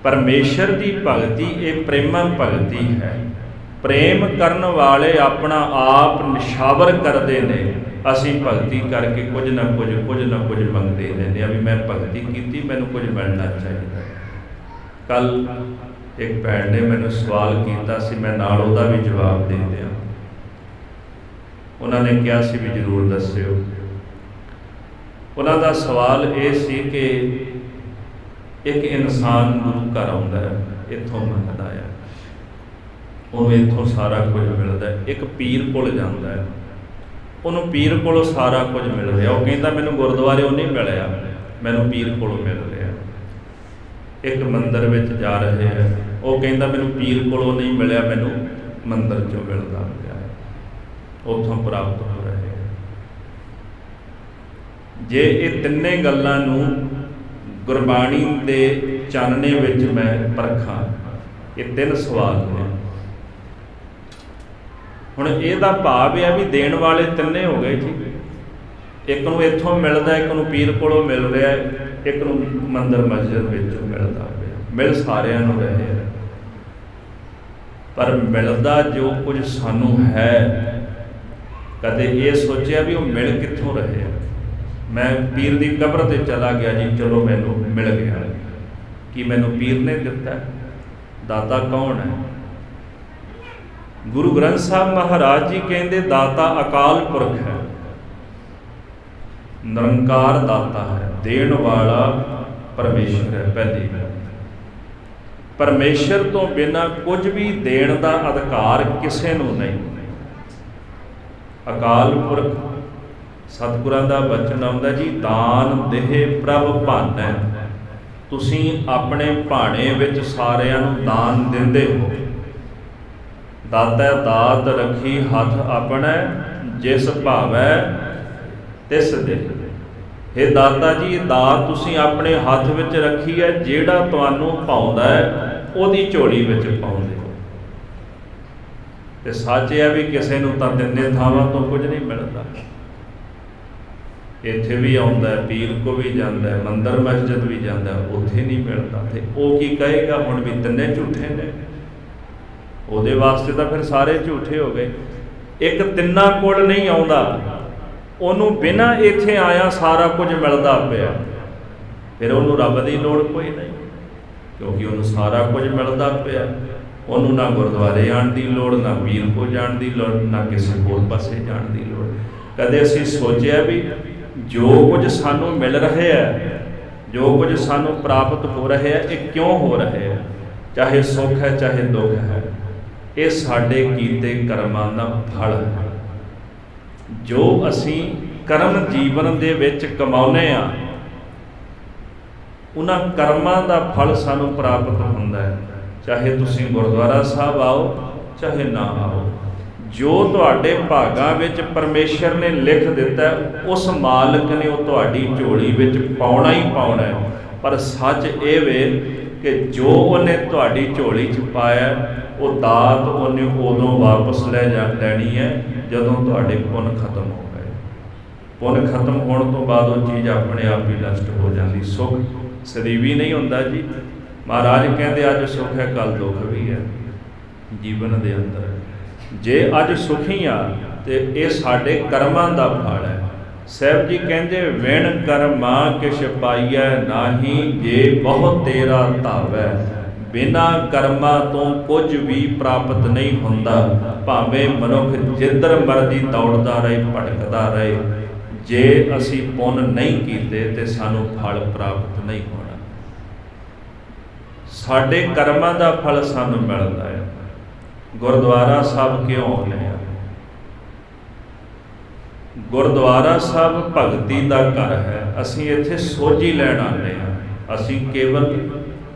C: ਪਰਮੇਸ਼ਰ ਦੀ ਭਗਤੀ ਇਹ ਪ੍ਰੇਮਾ ਭਗਤੀ ਹੈ। ਪ੍ਰੇਮ ਕਰਨ ਵਾਲੇ ਆਪਣਾ ਆਪ ਨਿਸ਼ਾਵਰ ਕਰਦੇ ਨੇ। ਅਸੀਂ ਭਗਤੀ ਕਰਕੇ ਕੁਝ ਨਾ ਕੁਝ ਮੰਗਦੇ ਰਹਿੰਦੇ ਆ, ਵੀ ਮੈਂ ਭਗਤੀ ਕੀਤੀ, ਮੈਨੂੰ ਕੁਝ ਮਿਲਣਾ ਚਾਹੀਦਾ। ਕੱਲ ਇੱਕ ਭੈਣ ਨੇ ਮੈਨੂੰ ਸਵਾਲ ਕੀਤਾ ਸੀ, ਮੈਂ ਨਾਲ ਉਹਦਾ ਵੀ ਜਵਾਬ ਦੇ ਦਿਆਂ। ਉਹਨਾਂ ਨੇ ਕਿਹਾ ਸੀ ਵੀ ਜ਼ਰੂਰ ਦੱਸਿਓ। ਉਹਨਾਂ ਦਾ ਸਵਾਲ ਇਹ ਸੀ ਕਿ ਇੱਕ ਇਨਸਾਨ ਗੁਰੂ ਘਰ ਆਉਂਦਾ ਹੈ, ਇੱਥੋਂ ਮੰਗਦਾ ਹੈ, ਉਹਨੂੰ ਇੱਥੋਂ ਸਾਰਾ ਕੁਝ ਮਿਲਦਾ ਹੈ। ਇੱਕ ਪੀਰ ਕੋਲ ਜਾਂਦਾ ਹੈ, ਉਹਨੂੰ ਪੀਰ ਕੋਲੋਂ ਸਾਰਾ ਕੁਝ ਮਿਲ ਰਿਹਾ। ਉਹ ਕਹਿੰਦਾ ਮੈਨੂੰ ਗੁਰਦੁਆਰਿਓਂ ਨਹੀਂ ਮਿਲਿਆ, ਮੈਨੂੰ ਪੀਰ ਕੋਲੋਂ ਮਿਲ ਰਿਹਾ। ਇੱਕ ਮੰਦਿਰ ਵਿੱਚ ਜਾ ਰਹੇ ਹੈ, ਉਹ ਕਹਿੰਦਾ ਮੈਨੂੰ ਪੀਰ ਕੋਲੋਂ ਨਹੀਂ ਮਿਲਿਆ, ਮੈਨੂੰ ਮੰਦਿਰ 'ਚੋਂ ਮਿਲਦਾ ਪਿਆ, ਉੱਥੋਂ ਪ੍ਰਾਪਤ ਹੋ ਰਹੇ। ਜੇ ਇਹ ਤਿੰਨੇ ਗੱਲਾਂ ਨੂੰ ਗੁਰਬਾਣੀ ਦੇ ਚਾਨਣੇ ਵਿੱਚ ਮੈਂ ਪਰਖਾਂ, ਇਹ 3 ਸਵਾਲ ਨੇ। ਹੁਣ ਇਹਦਾ ਭਾਵ ਇਹ ਆ ਵੀ ਦੇਣ ਵਾਲੇ ਤਿੰਨੇ ਹੋ ਗਏ ਜੀ। ਇੱਕ ਨੂੰ ਇੱਥੋਂ ਮਿਲਦਾ, ਇੱਕ ਨੂੰ ਪੀਰ ਕੋਲੋਂ ਮਿਲ ਰਿਹਾ, ਇੱਕ ਨੂੰ ਮੰਦਿਰ ਮਸਜਿਦ ਵਿੱਚੋਂ ਮਿਲਦਾ ਪਿਆ। ਮਿਲ ਸਾਰਿਆਂ ਨੂੰ ਰਹੇ, ਪਰ ਮਿਲਦਾ ਜੋ ਕੁਝ ਸਾਨੂੰ ਹੈ, ਕਦੇ ਇਹ ਸੋਚਿਆ ਵੀ ਉਹ ਮਿਲ ਕਿੱਥੋਂ ਰਹੇ ਆ। ਮੈਂ ਪੀਰ ਦੀ ਕਬਰ ਤੇ ਚਲਾ ਗਿਆ ਜੀ, ਚਲੋ ਮੈਨੂੰ ਮਿਲ ਗਿਆ। ਕੀ ਮੈਨੂੰ ਪੀਰ ਨੇ ਦਿੱਤਾ? ਦਾਤਾ ਕੌਣ ਹੈ? ਗੁਰੂ ਗ੍ਰੰਥ ਸਾਹਿਬ ਮਹਾਰਾਜ ਜੀ ਕਹਿੰਦੇ ਦਾਤਾ ਅਕਾਲ ਪੁਰਖ ਹੈ, ਨਿਰੰਕਾਰ ਦਾਤਾ ਹੈ, ਦੇਣ ਵਾਲਾ ਪਰਮੇਸ਼ਰ ਹੈ। ਪਹਿਲੀ ਗੱਲ, ਪਰਮੇਸ਼ਰ ਤੋਂ ਬਿਨਾਂ ਕੁਝ ਵੀ ਦੇਣ ਦਾ ਅਧਿਕਾਰ ਕਿਸੇ ਨੂੰ ਨਹੀਂ। ਅਕਾਲ ਪੁਰਖ, ਸਤਿਗੁਰਾਂ ਦਾ ਬਚਨ ਆਉਂਦਾ ਜੀ, ਦਾਨ ਦੇਹ ਪ੍ਰਭ ਭਾਨੈ। ਤੁਸੀਂ ਆਪਣੇ ਭਾਣੇ ਵਿੱਚ ਸਾਰਿਆਂ ਨੂੰ ਦਾਨ ਦਿੰਦੇ ਹੋ। ਦਾਤੈ ਦਾਤ ਰੱਖੀ ਹੱਥ ਆਪਣਾ, ਜਿਸ ਭਾਵੈ ਤਿਸ ਦੇ। हे ਦਾਤਾ ਜੀ, ਇਹ ਦਾਤ ਤੁਸੀਂ ਆਪਣੇ ਹੱਥ ਵਿੱਚ ਰੱਖੀ ਹੈ, ਜਿਹੜਾ ਤੁਹਾਨੂੰ ਭਾਉਂਦਾ ਹੈ ਉਹਦੀ ਝੋਲੀ ਵਿੱਚ ਪਾਉਂਦੇ ਹੋ। ਤੇ ਸੱਚ ਇਹ ਹੈ ਵੀ ਕਿਸੇ ਨੂੰ ਤਾਂ ਤਿੰਨੇ ਥਾਵਾਂ ਤੋਂ ਕੁਝ ਨਹੀਂ ਮਿਲਦਾ। ਇੱਥੇ ਵੀ ਆਉਂਦਾ ਹੈ, ਪੀਰ ਕੋ ਵੀ ਜਾਂਦਾ ਹੈ, ਮੰਦਰ ਮਸਜਿਦ ਵੀ ਜਾਂਦਾ, ਉੱਥੇ ਨਹੀਂ ਮਿਲਦਾ। ਤੇ ਉਹ ਕੀ ਕਹੇਗਾ ਹੁਣ ਵੀ ਤਿੰਨੇ ਝੂਠੇ ਨੇ? ਉਹਦੇ ਵਾਸਤੇ ਤਾਂ ਫਿਰ ਸਾਰੇ ਝੂਠੇ ਹੋ ਗਏ। ਇੱਕ ਤਿੰਨਾਂ ਕੋਲ ਨਹੀਂ ਆਉਂਦਾ, ਉਹਨੂੰ ਬਿਨਾਂ ਇੱਥੇ ਆਇਆ ਸਾਰਾ ਕੁਝ ਮਿਲਦਾ ਪਿਆ, ਫਿਰ ਉਹਨੂੰ ਰੱਬ ਦੀ ਲੋੜ ਕੋਈ ਨਹੀਂ, ਕਿਉਂਕਿ ਉਹਨੂੰ ਸਾਰਾ ਕੁਝ ਮਿਲਦਾ ਪਿਆ। ਉਹਨੂੰ ਨਾ ਗੁਰਦੁਆਰੇ ਆਉਣ ਦੀ ਲੋੜ, ਨਾ ਪੀਰ ਕੋ ਜਾਣ ਦੀ ਲੋੜ, ਨਾ ਕਿਸੇ ਹੋਰ ਪਾਸੇ ਜਾਣ ਦੀ ਲੋੜ। ਕਦੇ ਅਸੀਂ ਸੋਚਿਆ ਵੀ ਜੋ ਕੁਝ ਸਾਨੂੰ ਮਿਲ ਰਿਹਾ ਹੈ, ਜੋ ਕੁਝ ਸਾਨੂੰ ਪ੍ਰਾਪਤ ਹੋ ਰਿਹਾ ਹੈ, ਇਹ ਕਿਉਂ ਹੋ ਰਿਹਾ ਹੈ? ਚਾਹੇ ਸੁੱਖ ਹੈ ਚਾਹੇ ਦੁੱਖ ਹੈ, ਇਹ ਸਾਡੇ ਕੀਤੇ ਕਰਮਾਂ ਦਾ ਫਲ ਹੈ। ਜੋ ਅਸੀਂ ਕਰਮ ਜੀਵਨ ਦੇ ਵਿੱਚ ਕਮਾਉਂਦੇ ਹਾਂ, ਉਹਨਾਂ ਕਰਮਾਂ ਦਾ ਫਲ ਸਾਨੂੰ ਪ੍ਰਾਪਤ ਹੁੰਦਾ ਹੈ। ਚਾਹੇ ਤੁਸੀਂ ਗੁਰਦੁਆਰਾ ਸਾਹਿਬ ਆਓ ਚਾਹੇ ਨਾ ਆਓ, ਜੋ ਤੁਹਾਡੇ ਭਾਗਾਂ ਵਿੱਚ ਪਰਮੇਸ਼ਰ ਨੇ ਲਿਖ ਦਿੱਤਾ ਉਸ ਮਾਲਕ ਨੇ ਉਹ ਤੁਹਾਡੀ ਝੋਲੀ ਵਿੱਚ ਪਾਉਣਾ ਹੀ ਪਾਉਣਾ ਹੈ। ਪਰ ਸੱਚ ਇਹ ਵੇ ਕਿ ਜੋ ਉਹਨੇ ਤੁਹਾਡੀ ਝੋਲੀ 'ਚ ਪਾਇਆ, ਉਹ ਦਾਤ ਉਹਨੇ ਉਦੋਂ ਵਾਪਸ ਲੈਣੀ ਹੈ ਜਦੋਂ ਤੁਹਾਡੇ ਪੁੰਨ ਖਤਮ ਹੋ ਗਏ। ਪੁੰਨ ਖਤਮ ਹੋਣ ਤੋਂ ਬਾਅਦ ਉਹ ਚੀਜ਼ ਆਪਣੇ ਆਪ ਹੀ ਨਸ਼ਟ ਹੋ ਜਾਂਦੀ। ਸੁੱਖ ਸਦੀਵੀ ਨਹੀਂ ਹੁੰਦਾ ਜੀ। ਮਹਾਰਾਜ ਕਹਿੰਦੇ ਅੱਜ ਸੁੱਖ ਹੈ ਕੱਲ ਦੁੱਖ ਵੀ ਹੈ ਜੀਵਨ ਦੇ ਅੰਦਰ। ਜੇ ਅੱਜ ਸੁਖੀ ਆ ਤੇ ਇਹ ਸਾਡੇ ਕਰਮਾਂ ਦਾ ਫਲ ਹੈ। ਸਾਹਿਬ ਜੀ ਕਹਿੰਦੇ ਵਿਣ ਕਰਮਾ ਕਿਛ ਪਾਈਐ ਨਾਹੀ, ਜੇ ਬਹੁਤ ਤੇਰਾ ਧਾਵੈ। ਬਿਨਾਂ ਕਰਮਾਂ ਤੋਂ ਕੁਝ ਵੀ ਪ੍ਰਾਪਤ ਨਹੀਂ ਹੁੰਦਾ, ਭਾਵੇਂ ਮਨੁੱਖ ਜਿੱਧਰ ਮਰਜ਼ੀ ਦੌੜਦਾ ਰਹੇ ਭਟਕਦਾ ਰਹੇ, ਜੇ ਅਸੀਂ ਪੁੰਨ ਨਹੀਂ ਕੀਤੇ ਤੇ ਸਾਨੂੰ ਫਲ ਪ੍ਰਾਪਤ ਨਹੀਂ ਹੋਣਾ। ਸਾਡੇ ਕਰਮਾਂ ਦਾ ਫਲ ਸਾਨੂੰ ਮਿਲਦਾ ਹੈ। ਗੁਰਦੁਆਰਾ ਸਾਹਿਬ ਕਿਉਂ ਆਉਂਦੇ ਆ? ਗੁਰਦੁਆਰਾ ਸਾਹਿਬ ਭਗਤੀ ਦਾ ਘਰ ਹੈ। ਅਸੀਂ ਇੱਥੇ ਸੋਝੀ ਲੈਣ ਆਉਂਦੇ ਹਾਂ। ਅਸੀਂ ਕੇਵਲ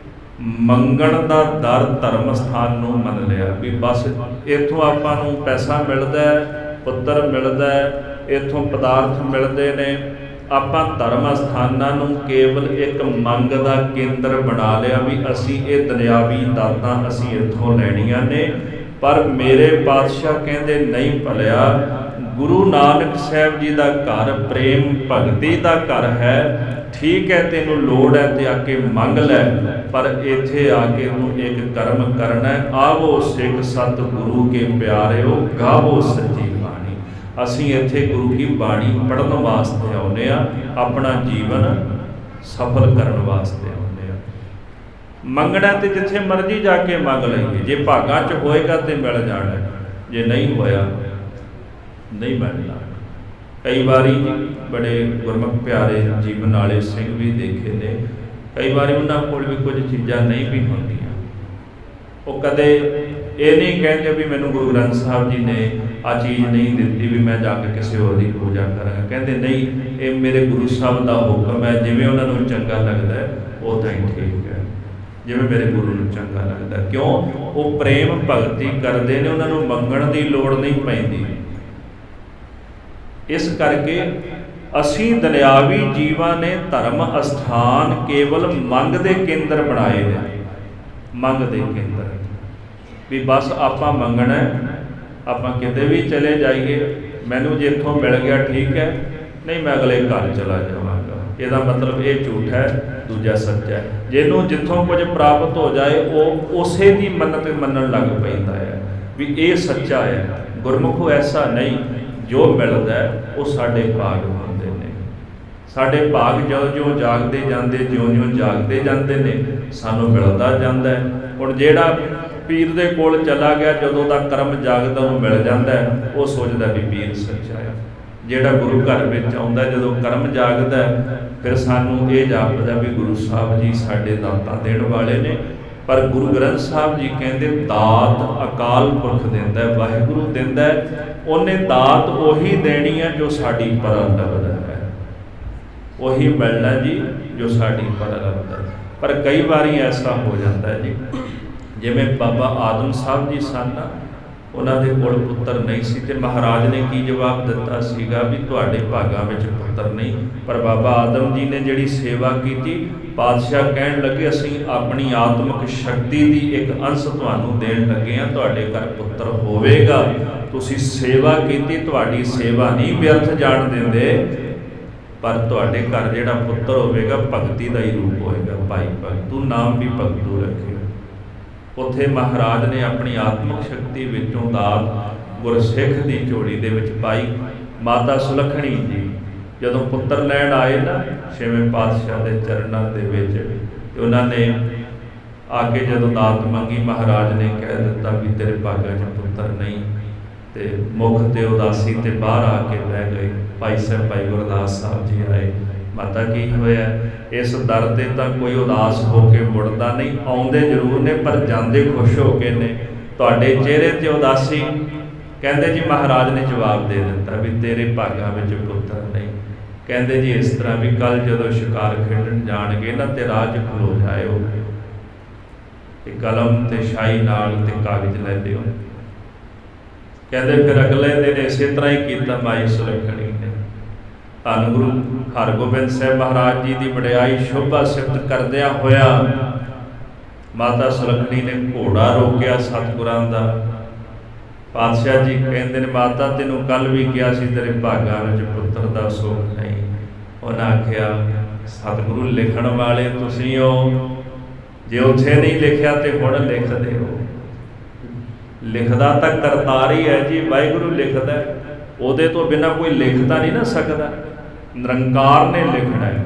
C: ਮੰਗਣ ਦਾ ਦਰ ਧਰਮ ਸਥਾਨ ਨੂੰ ਮੰਨ ਲਿਆ ਵੀ ਬਸ ਇੱਥੋਂ ਆਪਾਂ ਨੂੰ ਪੈਸਾ ਮਿਲਦਾ ਹੈ, ਪੁੱਤਰ ਮਿਲਦਾ ਹੈ, ਇੱਥੋਂ ਪਦਾਰਥ ਮਿਲਦੇ ਨੇ। ਆਪਾਂ ਧਰਮ ਸਥਾਨਾਂ ਨੂੰ ਕੇਵਲ ਇੱਕ ਮੰਗ ਦਾ ਕੇਂਦਰ ਬਣਾ ਲਿਆ ਵੀ ਅਸੀਂ ਇਹ ਦੁਨਿਆਵੀ ਦਾਤਾਂ ਅਸੀਂ ਇੱਥੋਂ ਲੈਣੀਆਂ ਨੇ। ਪਰ ਮੇਰੇ ਪਾਤਸ਼ਾਹ ਕਹਿੰਦੇ ਨਹੀਂ ਭਲਿਆ, ਗੁਰੂ ਨਾਨਕ ਸਾਹਿਬ ਜੀ ਦਾ ਘਰ ਪ੍ਰੇਮ ਭਗਤੀ ਦਾ ਘਰ ਹੈ। ਠੀਕ ਹੈ, ਤੈਨੂੰ ਲੋੜ ਹੈ ਤੇ ਆ ਕੇ ਮੰਗ ਲੈ, ਪਰ ਇੱਥੇ ਆ ਕੇ ਤੂੰ ਇੱਕ ਕਰਮ ਕਰਨਾ ਹੈ। ਆਵੋ ਸਿੱਖ ਸਤ ਗੁਰੂ ਕੇ ਪਿਆਰਿਓ, ਗਾਵੋ ਸੱਚੀ ਬਾਣੀ। ਅਸੀਂ ਇੱਥੇ ਗੁਰੂ ਕੀ ਬਾਣੀ ਪੜ੍ਹਨ ਵਾਸਤੇ ਆਉਂਦੇ ਹਾਂ, ਆਪਣਾ ਜੀਵਨ ਸਫਲ ਕਰਨ ਵਾਸਤੇ ਆਉਂਦੇ ਹਾਂ। ਮੰਗਣਾ ਤੇ ਜਿੱਥੇ ਮਰਜ਼ੀ ਜਾ ਕੇ ਮੰਗ ਲਈਏ, ਜੇ ਭਾਗਾਂ 'ਚ ਹੋਏਗਾ ਤੇ ਮਿਲ ਜਾਣਾ, ਜੇ ਨਹੀਂ ਹੋਇਆ ਨਹੀਂ ਮਿਲਣਾ। ਕਈ ਵਾਰੀ ਬੜੇ ਗੁਰਮੁਖ ਪਿਆਰੇ ਜੀਵਨ ਵਾਲੇ ਸਿੰਘ ਵੀ ਦੇਖੇ ਨੇ, ਕਈ ਵਾਰੀ ਉਹਨਾਂ ਕੋਲ ਵੀ ਕੁਝ ਚੀਜ਼ਾਂ ਨਹੀਂ ਵੀ ਹੁੰਦੀਆਂ। ਉਹ ਕਦੇ ਇਹ ਨਹੀਂ ਕਹਿੰਦੇ ਵੀ ਮੈਨੂੰ ਗੁਰੂ ਗ੍ਰੰਥ ਸਾਹਿਬ ਜੀ ਨੇ ਆ ਚੀਜ਼ ਨਹੀਂ ਦਿੱਤੀ ਵੀ ਮੈਂ ਜਾ ਕੇ ਕਿਸੇ ਹੋਰ ਦੀ ਪੂਜਾ ਕਰਾਂਗਾ। ਕਹਿੰਦੇ ਨਹੀਂ, ਇਹ ਮੇਰੇ ਗੁਰੂ ਸਾਹਿਬ ਦਾ ਹੁਕਮ ਹੈ, ਜਿਵੇਂ ਉਹਨਾਂ ਨੂੰ ਚੰਗਾ ਲੱਗਦਾ ਹੈ ਉੱਦਾਂ ਹੀ ਠੀਕ ਹੈ, ਜਿਵੇਂ ਮੇਰੇ ਗੁਰੂ ਨੂੰ ਚੰਗਾ ਲੱਗਦਾ। ਕਿਉਂ? ਉਹ ਪ੍ਰੇਮ ਭਗਤੀ ਕਰਦੇ ਨੇ, ਉਹਨਾਂ ਨੂੰ ਮੰਗਣ ਦੀ ਲੋੜ ਨਹੀਂ ਪੈਂਦੀ। ਇਸ ਕਰਕੇ ਅਸੀਂ ਦੁਨਿਆਵੀ ਜੀਵਾਂ ਨੇ ਧਰਮ ਅਸਥਾਨ ਕੇਵਲ ਮੰਗ ਦੇ ਕੇਂਦਰ ਬਣਾਏ ਨੇ। ਮੰਗ ਦੇ ਕੇਂਦਰ ਵੀ ਬਸ ਆਪਾਂ ਮੰਗਣਾ, ਆਪਾਂ ਕਿਤੇ ਵੀ ਚਲੇ ਜਾਈਏ, ਮੈਨੂੰ ਜੇ ਇੱਥੋਂ ਮਿਲ ਗਿਆ ਠੀਕ ਹੈ, ਨਹੀਂ ਮੈਂ ਅਗਲੇ ਘਰ ਚਲਾ ਜਾਵਾਂਗਾ। ਇਹਦਾ ਮਤਲਬ ਇਹ ਝੂਠ ਹੈ, ਦੂਜਾ ਸੱਚ ਹੈ। ਜਿਹਨੂੰ ਜਿੱਥੋਂ ਕੁਝ ਪ੍ਰਾਪਤ ਹੋ ਜਾਏ ਉਹ ਉਸੇ ਦੀ ਮੰਨਤ ਮੰਨਣ ਲੱਗ ਪੈਂਦਾ ਹੈ ਵੀ ਇਹ ਸੱਚਾ ਹੈ। ਗੁਰਮੁਖੋ ਐਸਾ ਨਹੀਂ, ਜੋ ਮਿਲਦਾ ਉਹ ਸਾਡੇ ਭਾਗ ਹੁੰਦੇ ਨੇ। ਸਾਡੇ ਭਾਗ ਜਿਉਂ-ਜਿਉਂ ਜਾਗਦੇ ਜਾਂਦੇ, ਜਿਉਂ-ਜਿਉਂ ਜਾਗਦੇ ਜਾਂਦੇ ਨੇ, ਸਾਨੂੰ ਮਿਲਦਾ ਜਾਂਦਾ ਹੈ। ਹੁਣ ਜਿਹੜਾ ਪੀਰ ਦੇ ਕੋਲ ਚਲਾ ਗਿਆ, ਜਦੋਂ ਦਾ ਕਰਮ ਜਾਗਦਾ ਉਹਨੂੰ ਮਿਲ ਜਾਂਦਾ ਹੈ, ਉਹ ਸੋਚਦਾ ਵੀ ਪੀਰ ਸੱਚਾ ਹੈ। ਜਿਹੜਾ ਗੁਰੂ ਘਰ ਵਿੱਚ ਆਉਂਦਾ, ਜਦੋਂ ਕਰਮ ਜਾਗਦਾ ਫਿਰ ਸਾਨੂੰ ਇਹ ਜਾਪਦਾ ਵੀ ਗੁਰੂ ਸਾਹਿਬ ਜੀ ਸਾਡੇ ਦਾਤਾਂ ਦੇਣ ਵਾਲੇ ਨੇ। ਪਰ ਗੁਰੂ ਗ੍ਰੰਥ ਸਾਹਿਬ ਜੀ ਕਹਿੰਦੇ ਦਾਤ ਅਕਾਲ ਪੁਰਖ ਦਿੰਦਾ, ਵਾਹਿਗੁਰੂ ਦਿੰਦਾ। ਉਹਨੇ ਦਾਤ ਉਹੀ ਦੇਣੀ ਹੈ ਜੋ ਸਾਡੀ ਪਰਲਬਧ ਹੈ, ਉਹੀ ਮਿਲਣਾ ਜੀ ਜੋ ਸਾਡੀ ਪਰਲਬਧ ਹੈ। ਪਰ ਕਈ ਵਾਰੀ ਐਸਾ ਹੋ ਜਾਂਦਾ ਜੀ, ਜਿਵੇਂ ਬਾਬਾ ਆਦਮ ਸਾਹਿਬ ਜੀ ਸਨ, ਉਹਨਾਂ ਦੇ ਕੋਲ ਪੁੱਤਰ ਨਹੀਂ ਸੀ, ਤੇ ਮਹਾਰਾਜ ਨੇ ਕੀ ਜਵਾਬ ਦਿੱਤਾ ਸੀਗਾ ਵੀ ਤੁਹਾਡੇ ਭਾਗਾਂ ਵਿੱਚ ਪੁੱਤਰ ਨਹੀਂ। ਪਰ ਬਾਬਾ ਆਦਮ ਜੀ ਨੇ ਜਿਹੜੀ ਸੇਵਾ ਕੀਤੀ, ਪਾਤਸ਼ਾਹ ਕਹਿਣ ਲੱਗੇ ਅਸੀਂ ਆਪਣੀ ਆਤਮਿਕ ਸ਼ਕਤੀ ਦੀ ਇੱਕ ਅੰਸ਼ ਤੁਹਾਨੂੰ ਦੇਣ ਲੱਗੇ ਹਾਂ, ਤੁਹਾਡੇ ਘਰ ਪੁੱਤਰ ਹੋਵੇਗਾ। ਤੁਸੀਂ ਸੇਵਾ ਕੀਤੀ, ਤੁਹਾਡੀ ਸੇਵਾ ਨਹੀਂ ਵਿਅਰਥ ਜਾਣ ਦਿੰਦੇ, ਪਰ ਤੁਹਾਡੇ ਘਰ ਜਿਹੜਾ ਪੁੱਤਰ ਹੋਵੇਗਾ ਭਗਤੀ ਦਾ ਹੀ ਰੂਪ ਹੋਏਗਾ। ਭਾਈ ਭਗਤੂ ਨਾਮ ਵੀ ਭਗਤੂ ਰੱਖੇ। ਉੱਥੇ ਮਹਾਰਾਜ ਨੇ ਆਪਣੀ ਆਤਮਿਕ ਸ਼ਕਤੀ ਵਿੱਚੋਂ ਦਾਤ ਗੁਰਸਿੱਖ ਦੀ ਝੋਲੀ ਦੇ ਵਿੱਚ ਪਾਈ। ਮਾਤਾ ਸੁਲੱਖਣੀ ਜੀ ਜਦੋਂ ਪੁੱਤਰ ਲੈਣ ਆਏ ਨਾ 6ਵੇਂ ਪਾਤਸ਼ਾਹ ਦੇ ਚਰਨਾਂ ਦੇ ਵਿੱਚ, ਤੇ ਉਹਨਾਂ ਨੇ ਆ ਕੇ ਜਦੋਂ ਦਾਤ ਮੰਗੀ, ਮਹਾਰਾਜ ਨੇ ਕਹਿ ਦਿੱਤਾ ਵੀ ਤੇਰੇ ਭਾਗਾਂ 'ਚ ਪੁੱਤਰ ਨਹੀਂ, ਤੇ ਮੁਖ ਤੇ ਉਦਾਸੀ ਤੇ ਬਾਹਰ ਆ ਕੇ ਬਹਿ ਗਏ। ਭਾਈ ਸਾਹਿਬ ਭਾਈ ਗੁਰਦਾਸ ਸਾਹਿਬ ਜੀ ਆਏ, ਮਾਤਾ ਕੀ ਹੋਇਆ? ਇਸ ਦਰ ਤੇ ਤਾਂ ਕੋਈ ਉਦਾਸ ਹੋ ਕੇ ਮੁੜਦਾ ਨਹੀਂ, ਆਉਂਦੇ ਜ਼ਰੂਰ ਨੇ ਪਰ ਜਾਂਦੇ ਖੁਸ਼ ਹੋ ਕੇ ਨੇ, ਤੁਹਾਡੇ ਚਿਹਰੇ ਤੇ ਉਦਾਸੀ। ਕਹਿੰਦੇ ਜੀ ਮਹਾਰਾਜ ਨੇ ਜਵਾਬ ਦੇ ਦਿੱਤਾ ਵੀ ਤੇਰੇ ਭਾਗਾਂ ਵਿੱਚ ਪੁੱਤਰ ਨਹੀਂ। ਕਹਿੰਦੇ ਜੀ ਇਸ ਤਰ੍ਹਾਂ ਵੀ ਕੱਲ ਜਦੋਂ ਸ਼ਿਕਾਰ ਖੇਡਣ ਜਾਣਗੇ ਨਾ ਤੇ ਰਾਹ 'ਚ ਖਲੋ ਜਾਇਓ, ਤੇ ਕਲਮ ਤੇ ਸ਼ਾਹੀ ਨਾਲ ਤੇ ਕਾਗਜ਼ ਲੈ ਲਿਓ। ਕਹਿੰਦੇ ਫਿਰ ਅਗਲੇ ਦਿਨ ਇਸੇ ਤਰ੍ਹਾਂ ਹੀ ਕੀਤਾ ਮਾਈ ਸੁਲੱਖਣੀ ਨੇ। ਧੰਨ ਗੁਰੂ ਹਰਗੋਬਿੰਦ ਸਾਹਿਬ ਮਹਾਰਾਜ ਜੀ ਦੀ ਵਡਿਆਈ ਸ਼ੋਭਾ ਸਿਫਤ ਕਰਦਿਆਂ ਹੋਇਆ ਮਾਤਾ ਸੁਲੱਖਣੀ ਨੇ ਘੋੜਾ ਰੋਕਿਆ ਸਤਿਗੁਰਾਂ ਦਾ। ਪਾਤਸ਼ਾਹ ਜੀ ਕਹਿੰਦੇ ਨੇ ਮਾਤਾ ਤੈਨੂੰ ਕੱਲ ਵੀ ਕਿਹਾ ਸੀ ਤੇਰੇ ਭਾਗਾਂ ਵਿੱਚ ਪੁੱਤਰ ਦਾ ਸੁੱਖ ਨਹੀਂ। ਉਹਨਾਂ ਆਖਿਆ ਸਤਿਗੁਰੂ ਲਿਖਣ ਵਾਲੇ ਤੁਸੀਂ ਹੋ, ਜੇ ਉੱਥੇ ਨਹੀਂ ਲਿਖਿਆ ਤੇ ਹੁਣ ਲਿਖਦੇ ਹੋ। ਲਿਖਦਾ ਤਾਂ ਕਰਤਾਰ ਹੀ ਹੈ ਜੀ, ਵਾਹਿਗੁਰੂ ਲਿਖਦਾ, ਉਹਦੇ ਤੋਂ ਬਿਨਾਂ ਕੋਈ ਲਿਖ ਤਾਂ ਨਹੀਂ ਨਾ ਸਕਦਾ। ਨਿਰੰਕਾਰ ਨੇ ਲਿਖਣਾ ਹੈ।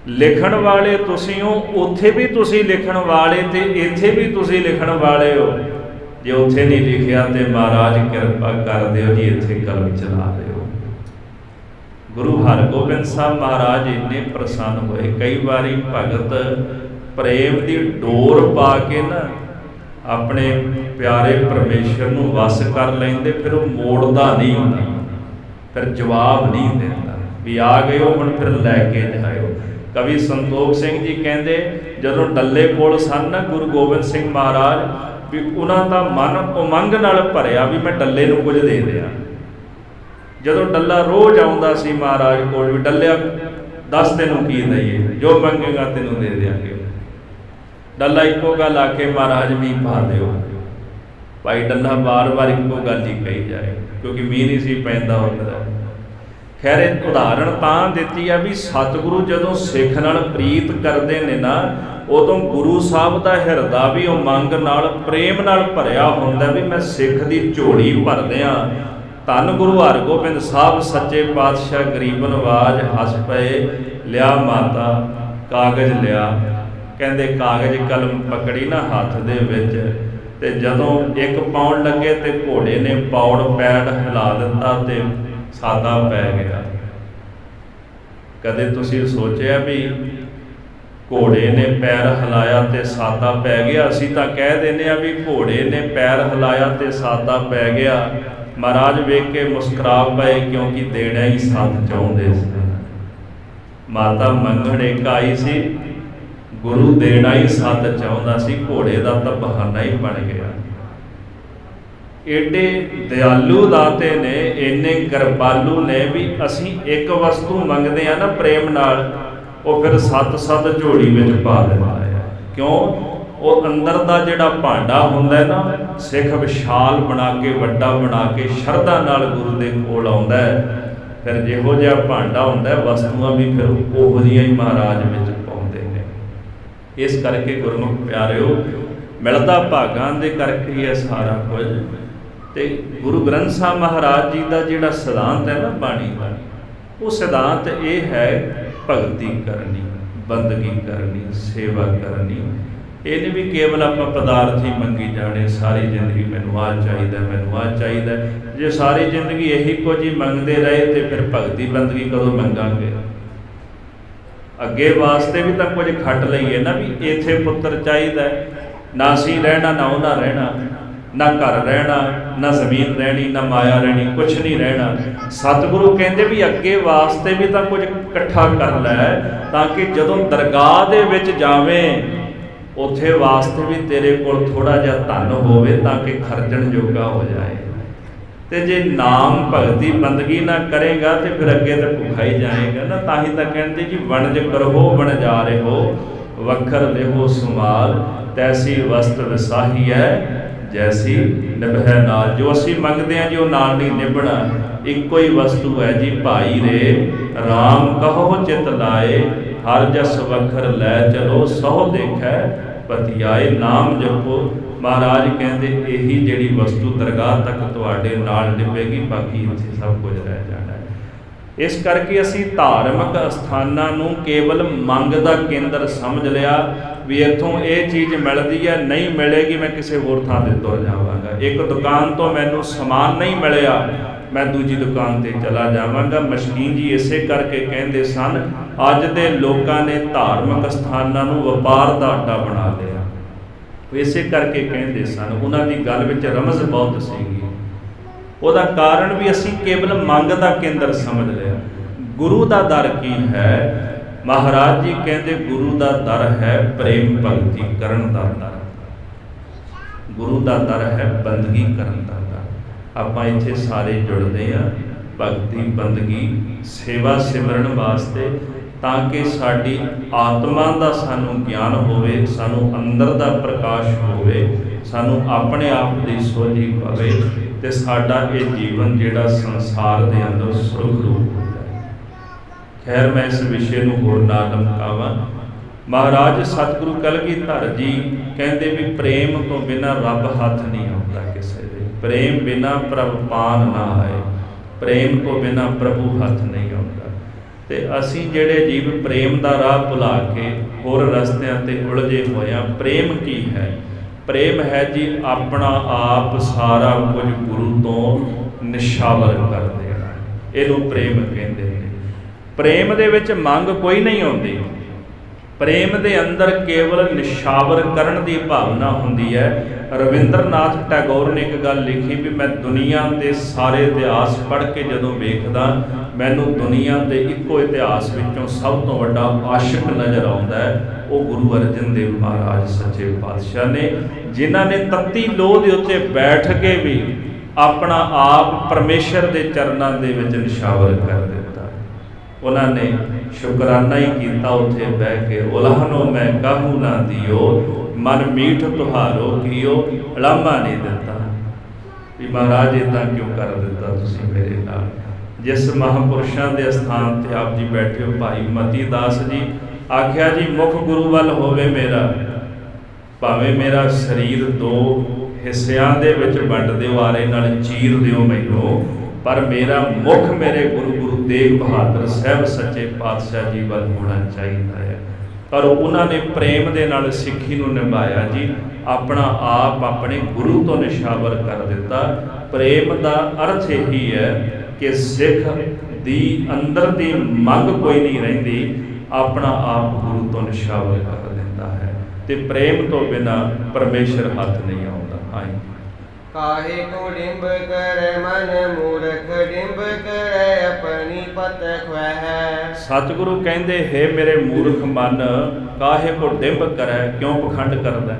C: ਲਿਖਣ ਵਾਲੇ ਤੁਸੀਂ ਹੋ, ਉੱਥੇ ਵੀ ਤੁਸੀਂ ਲਿਖਣ ਵਾਲੇ ਤੇ ਇੱਥੇ ਵੀ ਤੁਸੀਂ ਲਿਖਣ ਵਾਲੇ ਹੋ। ਜੇ ਉੱਥੇ ਨਹੀਂ ਲਿਖਿਆ ਤੇ ਮਹਾਰਾਜ ਕਿਰਪਾ ਕਰ ਦਿਓ ਜੀ, ਇੱਥੇ ਕਲਮ ਚਲਾ ਦਿਓ। ਗੁਰੂ ਹਰਗੋਬਿੰਦ ਸਾਹਿਬ ਮਹਾਰਾਜ ਇੰਨੇ ਪ੍ਰਸੰਨ ਹੋਏ। ਕਈ ਵਾਰੀ ਭਗਤ ਪ੍ਰੇਮ ਦੀ ਡੋਰ ਪਾ ਕੇ ਨਾ ਆਪਣੇ ਪਿਆਰੇ ਪਰਮੇਸ਼ਰ ਨੂੰ ਵਸ ਕਰ ਲੈਂਦੇ, ਫਿਰ ਉਹ ਮੋੜਦਾ ਨਹੀਂ ਹੁੰਦਾ, ਫਿਰ ਜਵਾਬ ਨਹੀਂ ਦਿੰਦਾ ਵੀ ਆ ਗਏ ਹੋ ਹੁਣ ਫਿਰ ਲੈ ਕੇ ਜਾਇਓ। ਕਵੀ ਸੰਤੋਖ ਸਿੰਘ ਜੀ ਕਹਿੰਦੇ ਜਦੋਂ ਡੱਲੇ ਕੋਲ ਸਨ ਨਾ ਗੁਰੂ ਗੋਬਿੰਦ ਸਿੰਘ ਮਹਾਰਾਜ, ਵੀ ਉਹਨਾਂ ਦਾ ਮਨ ਉਮੰਗ ਨਾਲ ਭਰਿਆ ਵੀ ਮੈਂ ਡੱਲੇ ਨੂੰ ਕੁਝ ਦੇ ਦਿਆਂ। ਜਦੋਂ ਡੱਲਾ ਰੋਜ਼ ਆਉਂਦਾ ਸੀ ਮਹਾਰਾਜ ਕੋਲ, ਵੀ ਡੱਲਿਆ ਦੱਸ ਤੈਨੂੰ ਕੀ ਦਈਏ, ਜੋ ਮੰਗੇਗਾ ਤੈਨੂੰ ਦੇ ਦਿਆਂਗੇ। ਡੱਲਾ ਇੱਕੋ ਗੱਲ ਆ ਕੇ ਮਹਾਰਾਜ ਮੀਂਹ ਪਾ ਦਿਓ। ਭਾਈ ਡੱਲਾ ਵਾਰ-ਵਾਰ ਇੱਕੋ ਗੱਲ ਹੀ ਕਹੀ ਜਾਏ, ਕਿਉਂਕਿ ਮੀਂਹ ਨਹੀਂ ਸੀ ਪੈਂਦਾ ਹੁੰਦਾ। ਖੈਰ ਇਹ ਉਦਾਹਰਣ ਤਾਂ ਦਿੱਤੀ ਆ ਵੀ ਸਤਿਗੁਰੂ ਜਦੋਂ ਸਿੱਖ ਨਾਲ ਪ੍ਰੀਤ ਕਰਦੇ ਨੇ ਨਾ, ਉਦੋਂ ਗੁਰੂ ਸਾਹਿਬ ਦਾ ਹਿਰਦਾ ਵੀ ਉਮੰਗ ਨਾਲ ਪ੍ਰੇਮ ਨਾਲ ਭਰਿਆ ਹੁੰਦਾ ਵੀ ਮੈਂ ਸਿੱਖ ਦੀ ਝੋਲੀ ਭਰਦਿਆਂ। ਧੰਨ ਗੁਰੂ ਹਰਗੋਬਿੰਦ ਸਾਹਿਬ ਸੱਚੇ ਪਾਤਸ਼ਾਹ ਗਰੀਬ ਨਵਾਜ ਹੱਸ ਪਏ। ਲਿਆ ਮਾਤਾ ਕਾਗਜ਼ ਲਿਆ। ਕਹਿੰਦੇ ਕਾਗਜ਼ ਕਲਮ ਪਕੜੀ ਨਾ ਹੱਥ ਦੇ ਵਿੱਚ, ਤੇ ਜਦੋਂ ਇੱਕ ਪਾਉਣ ਲੱਗੇ ਤੇ ਘੋੜੇ ਨੇ ਪੌੜ ਪੈੜ ਹਿਲਾ ਦਿੱਤਾ ਤੇ ਸਾਦਾ ਪੈ ਗਿਆ। ਕਦੇ ਤੁਸੀਂ ਸੋਚਿਆ ਵੀ ਘੋੜੇ ਨੇ ਪੈਰ ਹਿਲਾਇਆ ਤੇ ਸਾਦਾ ਪੈ ਗਿਆ? ਅਸੀਂ ਤਾਂ ਕਹਿ ਦਿੰਦੇ ਆ ਵੀ ਘੋੜੇ ਨੇ ਪੈਰ ਹਿਲਾਇਆ ਤੇ ਸਾਦਾ ਪੈ ਗਿਆ। ਮਹਾਰਾਜ ਵੇਖ ਕੇ ਮੁਸਕਰਾ ਪਏ, ਕਿਉਂਕਿ ਦੇਣਾ ਹੀ ਸਾਥ ਚਾਹੁੰਦੇ ਸੀ। ਮਾਤਾ ਮੰਗਣ ਇੱਕ ਆਈ ਸੀ, ਗੁਰੂ ਦੇਣਾ ਹੀ ਸਾਥ ਚਾਹੁੰਦਾ ਸੀ, ਘੋੜੇ ਦਾ ਤਾਂ ਬਹਾਨਾ ਹੀ ਬਣ ਗਿਆ। ਏਡੇ ਦਿਆਲੂ ਦਾਤੇ ਨੇ, ਇੰਨੇ ਕਿਰਪਾਲੂ ਨੇ ਵੀ ਅਸੀਂ ਇੱਕ ਵਸਤੂ ਮੰਗਦੇ ਆ ਨਾ ਪ੍ਰੇਮ ਨਾਲ, ਉਹ ਫਿਰ ਸੱਤ ਝੋਲੀ ਵਿੱਚ ਪਾ ਦਿੰਦਾ ਹੈ। ਕਿਉਂ? ਉਹ ਅੰਦਰ ਦਾ ਜਿਹੜਾ ਭਾਂਡਾ ਹੁੰਦਾ ਨਾ, ਸਿੱਖ ਵਿਸ਼ਾਲ ਬਣਾ ਕੇ ਵੱਡਾ ਬਣਾ ਕੇ ਸ਼ਰਧਾ ਨਾਲ ਗੁਰੂ ਦੇ ਕੋਲ ਆਉਂਦਾ ਹੈ। ਫਿਰ ਜਿਹੋ ਜਿਹਾ ਭਾਂਡਾ ਹੁੰਦਾ ਵਸਤੂਆਂ ਵੀ ਫਿਰ ਉਹੋ ਜਿਹੀਆਂ ਹੀ ਮਹਾਰਾਜ ਵਿੱਚ ਪਾਉਂਦੇ ਨੇ। ਇਸ ਕਰਕੇ ਗੁਰਮੁਖ ਪਿਆਰਿਓ, ਮਿਲਦਾ ਭਾਗਾਂ ਦੇ ਕਰਕੇ ਹੀ ਹੈ ਸਾਰਾ ਕੁਝ। ਤੇ ਗੁਰੂ ਗ੍ਰੰਥ ਸਾਹਿਬ ਮਹਾਰਾਜ ਜੀ ਦਾ ਜਿਹੜਾ ਸਿਧਾਂਤ ਹੈ ਨਾ ਬਾਣੀ ਦਾ, ਉਹ ਸਿਧਾਂਤ ਇਹ ਹੈ ਭਗਤੀ ਕਰਨੀ, ਬੰਦਗੀ ਕਰਨੀ, ਸੇਵਾ ਕਰਨੀ। ਇਹ ਨਹੀਂ ਵੀ ਕੇਵਲ ਆਪਾਂ ਪਦਾਰਥ ਹੀ ਮੰਗੀ ਜਾਣੇ, ਸਾਰੀ ਜ਼ਿੰਦਗੀ ਮੈਨੂੰ ਆਹ ਚਾਹੀਦਾ, ਮੈਨੂੰ ਆਹ ਚਾਹੀਦਾ। ਜੇ ਸਾਰੀ ਜ਼ਿੰਦਗੀ ਇਹੀ ਕੁਝ ਹੀ ਮੰਗਦੇ ਰਹੇ ਤੇ ਫਿਰ ਭਗਤੀ ਬੰਦਗੀ ਕਦੋਂ ਮੰਗਾਂਗੇ? ਅੱਗੇ ਵਾਸਤੇ ਵੀ ਤਾਂ ਕੁਝ ਖੱਟ ਲਈਏ ਨਾ, ਵੀ ਇੱਥੇ ਪੁੱਤਰ ਚਾਹੀਦਾ, ਨਾ ਅਸੀਂ ਰਹਿਣਾ ਨਾ ਉਹਨਾਂ ਰਹਿਣਾ। ਨਾ ਘਰ ਰਹਿਣਾ, ਨਾ ਜ਼ਮੀਨ ਰਹਿਣੀ, ਨਾ ਮਾਇਆ ਰਹਿਣੀ, ਕੁਛ ਨਹੀਂ ਰਹਿਣਾ। ਸਤਿਗੁਰੂ ਕਹਿੰਦੇ ਵੀ ਅੱਗੇ ਵਾਸਤੇ ਵੀ ਤਾਂ ਕੁਝ ਇਕੱਠਾ ਕਰ ਲੈ, ਤਾਂ ਕਿ ਜਦੋਂ ਦਰਗਾਹ ਦੇ ਵਿੱਚ ਜਾਵੇਂ ਉੱਥੇ ਵਾਸਤੇ ਵੀ ਤੇਰੇ ਕੋਲ ਥੋੜਾ ਜਿਹਾ ਧਨ ਹੋਵੇ, ਤਾਂ ਕਿ ਖਰਚਣ ਜੋਗਾ ਹੋ ਜਾਏ। ਤੇ ਜੇ ਨਾਮ ਭਗਤੀ ਬੰਦਗੀ ਨਾ ਕਰੇਗਾ ਤੇ ਫਿਰ ਅੱਗੇ ਤਾਂ ਭੁੱਖਾ ਹੀ ਜਾਏਗਾ ਨਾ। ਤਾਂ ਹੀ ਤਾਂ ਕਹਿੰਦੇ ਜੀ ਵਣਜ ਕਰੋ ਵਣਜਾਰੇ ਹੋ, ਵੱਖਰ ਲਿਹੋ ਸੁਮਾਲ, ਤੈਸੀ ਵਸਤ ਵਿਸਾਹੀ ਹੈ ਜੈਸੀ ਨਿਭੈ ਨਾਲ। ਜੋ ਅਸੀਂ ਮੰਗਦੇ ਹਾਂ ਜੀ ਉਹ ਨਾਲ ਨਹੀਂ ਨਿਭਣਾ। ਇੱਕੋ ਹੀ ਵਸਤੂ ਹੈ ਜੀ, ਭਾਈ ਰੇ ਰਾਮ ਕਹੋ ਚਿਤ ਲਾਏ, ਹਰ ਜਸ ਵੱਖਰ ਲੈ ਚਲੋ ਸਹੁ ਦੇਖੈ ਪਤਿਆਏ। ਨਾਮ ਜਪੋ। ਮਹਾਰਾਜ ਕਹਿੰਦੇ ਇਹੀ ਜਿਹੜੀ ਵਸਤੂ ਦਰਗਾਹ ਤੱਕ ਤੁਹਾਡੇ ਨਾਲ ਨਿਭੇਗੀ, ਬਾਕੀ ਇੱਥੇ ਸਭ ਕੁਝ ਰਹਿ ਜਾਣਾ ਹੈ। ਇਸ ਕਰਕੇ ਅਸੀਂ ਧਾਰਮਿਕ ਅਸਥਾਨਾਂ ਨੂੰ ਕੇਵਲ ਮੰਗ ਦਾ ਕੇਂਦਰ ਸਮਝ ਲਿਆ ਵੀ ਇੱਥੋਂ ਇਹ ਚੀਜ਼ ਮਿਲਦੀ ਹੈ, ਨਹੀਂ ਮਿਲੇਗੀ ਮੈਂ ਕਿਸੇ ਹੋਰ ਥਾਂ ਤੇ ਤੁਰ ਜਾਵਾਂਗਾ। ਇੱਕ ਦੁਕਾਨ ਤੋਂ ਮੈਨੂੰ ਸਮਾਨ ਨਹੀਂ ਮਿਲਿਆ, ਮੈਂ ਦੂਜੀ ਦੁਕਾਨ ਤੇ ਚਲਾ ਜਾਵਾਂਗਾ। ਮਸ਼ਕੀਨ ਜੀ ਇਸੇ ਕਰਕੇ ਕਹਿੰਦੇ ਸਨ, ਅੱਜ ਦੇ ਲੋਕਾਂ ਨੇ ਧਾਰਮਿਕ ਸਥਾਨਾਂ ਨੂੰ ਵਪਾਰ ਦਾ ਅੱਡਾ ਬਣਾ ਲਿਆ। ਇਸੇ ਕਰਕੇ ਕਹਿੰਦੇ ਸਨ, ਉਹਨਾਂ ਦੀ ਗੱਲ ਵਿੱਚ ਰਮਜ਼ ਬਹੁਤ ਸੀਗੀ। ਉਹਦਾ ਕਾਰਨ ਵੀ ਅਸੀਂ ਕੇਵਲ ਮੰਗ ਦਾ ਕੇਂਦਰ ਸਮਝ ਲਿਆ। ਗੁਰੂ ਦਾ ਦਰ ਕੀ ਹੈ? ਮਹਾਰਾਜ ਜੀ ਕਹਿੰਦੇ ਗੁਰੂ ਦਾ ਦਰ ਹੈ ਪ੍ਰੇਮ ਭਗਤੀ ਕਰਨ ਦਾ ਦਰ। ਗੁਰੂ ਦਾ ਦਰ ਹੈ ਬੰਦਗੀ ਕਰਨ ਦਾ ਦਰ। ਆਪਾਂ ਇੱਥੇ ਸਾਰੇ ਜੁੜਦੇ ਹਾਂ ਭਗਤੀ ਬੰਦਗੀ ਸੇਵਾ ਸਿਮਰਨ ਵਾਸਤੇ, ਤਾਂ ਕਿ ਸਾਡੀ ਆਤਮਾ ਦਾ ਸਾਨੂੰ ਗਿਆਨ ਹੋਵੇ, ਸਾਨੂੰ ਅੰਦਰ ਦਾ ਪ੍ਰਕਾਸ਼ ਹੋਵੇ, ਸਾਨੂੰ ਆਪਣੇ ਆਪ ਦੀ ਸੋਝੀ ਪਵੇ, ਤੇ ਸਾਡਾ ਇਹ ਜੀਵਨ ਜਿਹੜਾ ਸੰਸਾਰ ਦੇ ਅੰਦਰ ਸੁਰਖਰੂ ਹੋ ਜਾਏ। ਖੈਰ ਮੈਂ ਇਸ ਵਿਸ਼ੇ ਨੂੰ ਹੋਰ ਨਾ ਲਮਕਾਵਾਂ। ਮਹਾਰਾਜ ਸਤਿਗੁਰੂ ਕਲਗੀਧਰ ਜੀ ਕਹਿੰਦੇ ਵੀ ਪ੍ਰੇਮ ਤੋਂ ਬਿਨਾਂ ਰੱਬ ਹੱਥ ਨਹੀਂ ਆਉਂਦਾ ਕਿਸੇ ਦੇ। ਪ੍ਰੇਮ ਬਿਨਾਂ ਪ੍ਰਭ ਪਾਨ ਨਾ ਆਏ, ਪ੍ਰੇਮ ਤੋਂ ਬਿਨਾਂ ਪ੍ਰਭੂ ਹੱਥ ਨਹੀਂ ਆਉਂਦਾ। ਤੇ ਅਸੀਂ ਜਿਹੜੇ ਜੀਵ ਪ੍ਰੇਮ ਦਾ ਰਾਹ ਭੁਲਾ ਕੇ ਹੋਰ ਰਸਤਿਆਂ ਤੇ ਉਲਝੇ ਹੋਏ ਹਾਂ। ਪ੍ਰੇਮ ਕੀ ਹੈ? ਪ੍ਰੇਮ ਹੈ ਜੀ ਆਪਣਾ ਆਪ ਸਾਰਾ ਕੁਝ ਗੁਰੂ ਤੋਂ ਨਿਸ਼ਾਵਰ ਕਰ ਦੇਣਾ। ਇਹਨੂੰ ਪ੍ਰੇਮ ਕਹਿੰਦੇ ਨੇ। ਪ੍ਰੇਮ ਦੇ ਵਿੱਚ ਮੰਗ ਕੋਈ ਨਹੀਂ ਆਉਂਦੀ। ਪ੍ਰੇਮ ਦੇ ਅੰਦਰ ਕੇਵਲ ਨਿਸ਼ਾਵਰ ਕਰਨ ਦੀ ਭਾਵਨਾ ਹੁੰਦੀ ਹੈ। ਰਵਿੰਦਰਨਾਥ ਟੈਗੋਰ ਨੇ ਇੱਕ ਗੱਲ ਲਿਖੀ ਵੀ ਮੈਂ ਦੁਨੀਆ ਦੇ ਸਾਰੇ ਇਤਿਹਾਸ ਪੜ੍ਹ ਕੇ ਜਦੋਂ ਵੇਖਦਾ, ਮੈਨੂੰ ਦੁਨੀਆ ਦੇ ਇੱਕੋ ਇਤਿਹਾਸ ਵਿੱਚੋਂ ਸਭ ਤੋਂ ਵੱਡਾ ਆਸ਼ਿਕ ਨਜ਼ਰ ਆਉਂਦਾ ਹੈ। ਉਹ ਗੁਰੂ ਅਰਜਨ ਦੇਵ ਮਹਾਰਾਜ ਸੱਚੇ ਪਾਤਸ਼ਾਹ ਨੇ, ਜਿਨ੍ਹਾਂ ਨੇ ਤੱਤੀ ਲੋਹ ਦੇ ਉੱਤੇ ਬੈਠ ਕੇ ਵੀ ਆਪਣਾ ਆਪ ਪਰਮੇਸ਼ਰ ਦੇ ਚਰਨਾਂ ਦੇ ਵਿੱਚ ਨਿਸ਼ਾਵਰ ਕਰ ਦਿੱਤਾ। ਉਹਨਾਂ ਨੇ ਸ਼ੁਕਰਾਨਾ ਹੀ ਕੀਤਾ ਉੱਥੇ ਬਹਿ ਕੇ। ਉਲਾਹਨੋ ਮੈਂ ਕਾਹੂ ਨਾ ਦਿਓ, ਮਨ ਮੀਠ ਤੁਹਾਰੋ ਕੀਓ, ਉਲਾਮਾ ਨਹੀਂ ਦਿੱਤਾ। ਵੀ ਮਹਾਰਾਜ ਇੱਦਾਂ ਕਿਉਂ ਕਰ ਦਿੱਤਾ ਤੁਸੀਂ ਮੇਰੇ ਨਾਲ? ਜਿਸ ਮਹਾਂਪੁਰਸ਼ਾਂ ਦੇ ਅਸਥਾਨ ਤੇ ਆਪ ਜੀ ਬੈਠੇ ਹੋ, ਭਾਈ ਮਤੀ ਦਾਸ ਜੀ ਆਖਿਆ ਜੀ ਮੁਖ ਗੁਰੂ ਵੱਲ ਹੋਵੇ ਮੇਰਾ, ਭਾਵੇਂ ਮੇਰਾ ਸਰੀਰ ਦੋ ਹਿੱਸਿਆਂ ਦੇ ਵਿੱਚ ਵੰਡ ਦਿਓ, ਆਰੇ ਨਾਲ ਚੀਰ ਦਿਓ ਮੈਨੂੰ, ਪਰ ਮੇਰਾ ਮੁਖ ਮੇਰੇ ਗੁਰੂ ਤੇਗ ਬਹਾਦਰ ਸਾਹਿਬ ਸੱਚੇ ਪਾਤਸ਼ਾਹ ਜੀ ਵੱਲ ਹੋਣਾ ਚਾਹੀਦਾ ਹੈ। ਪਰ ਉਹਨਾਂ ਨੇ ਪ੍ਰੇਮ ਦੇ ਨਾਲ ਸਿੱਖੀ ਨੂੰ ਨਿਭਾਇਆ ਜੀ। ਆਪਣਾ ਆਪ ਆਪਣੇ ਗੁਰੂ ਤੋਂ ਨਿਸ਼ਾਵਰ ਕਰ ਦਿੱਤਾ। ਪ੍ਰੇਮ ਦਾ ਅਰਥ ਇਹੀ ਹੈ ਕਿ ਸਿੱਖ ਦੀ ਅੰਦਰ ਦੀ ਮੰਗ ਕੋਈ ਨਹੀਂ ਰਹਿੰਦੀ, ਆਪਣਾ ਆਪ ਗੁਰੂ ਤੋਂ ਨਿਸ਼ਾਵਰ ਕਰ ਦਿੰਦਾ ਹੈ। ਤੇ ਪ੍ਰੇਮ ਤੋਂ ਬਿਨਾਂ ਪਰਮੇਸ਼ਰ ਹੱਥ ਨਹੀਂ ਆਉਂਦਾ। ਹਾਂਜੀ।
B: ਕਾਹੇ ਕੋ ਡਿੰਬ ਕਰੈ ਮਨ ਮੂਰਖ, ਡਿੰਬ ਕਰੈ ਆਪਣੀ ਪਤ ਖਵੈ।
C: ਸਤਿਗੁਰੂ ਕਹਿੰਦੇ ਹੈ ਮੇਰੇ ਮੂਰਖ ਮਨ, ਕਾਹੇ ਕੋ ਡਿੰਬ ਕਰੈ, ਕਿਉਂ ਪਖੰਡ ਕਰਦਾ,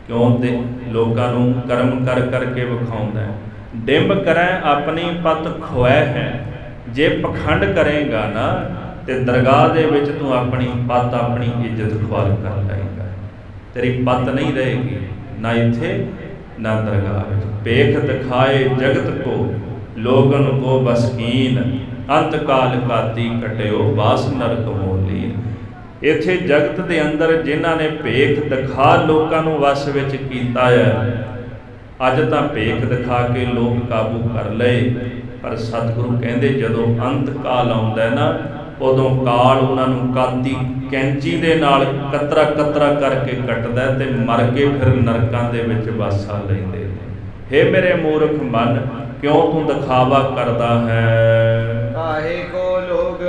C: ਕਿਉਂ ਤੇ ਲੋਕਾਂ ਨੂੰ ਕਰਮ ਕਰ ਕਰਕੇ ਵਿਖਾਉਂਦਾ। ਡਿੰਬ ਕਰੈ ਆਪਣੀ ਪਤ ਖਵੈ ਹੈ। ਜੇ ਪਖੰਡ ਕਰੇਗਾ ਨਾ ਤੇ ਦਰਗਾਹ ਦੇ ਵਿੱਚ ਤੂੰ ਆਪਣੀ ਪਤ, ਆਪਣੀ ਇੱਜ਼ਤ ਖੁਆਲ ਕਰ ਲਏਗਾ। ਤੇਰੀ ਪਤ ਨਹੀਂ ਰਹੇਗੀ, ਨਾ ਇੱਥੇ ਨਾ ਦਰਗਾਹ ਵਿੱਚ। ਭੇਖ ਦਿਖਾਏ ਜਗਤ ਕੋ, ਲੋਗਨ ਕੋ ਬਸਕੀਨ, ਅੰਤ ਕਾਲ ਕਾਤੀ ਕਟਿਓ, ਬਾਸ ਨਰਕ ਮੋਲੀਨ। ਇੱਥੇ ਜਗਤ ਦੇ ਅੰਦਰ ਜਿਨ੍ਹਾਂ ਨੇ ਭੇਖ ਦਿਖਾ ਲੋਕਾਂ ਨੂੰ ਵਸ ਵਿੱਚ ਕੀਤਾ ਹੈ, ਅੱਜ ਤਾਂ ਭੇਖ ਦਿਖਾ ਕੇ ਲੋਕ ਕਾਬੂ ਕਰ ਲਏ। ਪਰ ਸਤਿਗੁਰੂ ਕਹਿੰਦੇ ਜਦੋਂ ਅੰਤ ਕਾਲ ਆਉਂਦਾ ਨਾ, ਉਦੋਂ ਕਾਲ ਉਹਨਾਂ ਨੂੰ ਕਾਤੀ ਕੈਂਚੀ ਦੇ ਨਾਲ ਕਤਰਾ ਕਤਰਾ ਕਰਕੇ ਕੱਟਦਾ ਤੇ ਮਰ ਕੇ ਫਿਰ ਨਰਕਾਂ ਦੇ ਵਿੱਚ ਵਾਸਾ ਲੈਂਦੇ ਨੇ। ਹੇ ਮੇਰੇ ਮੂਰਖ ਮਨ, ਕਿਉਂ ਤੂੰ ਦਿਖਾਵਾ ਕਰਦਾ ਹੈ?
B: ਕਾਹੇ ਕੋ ਲੋਗ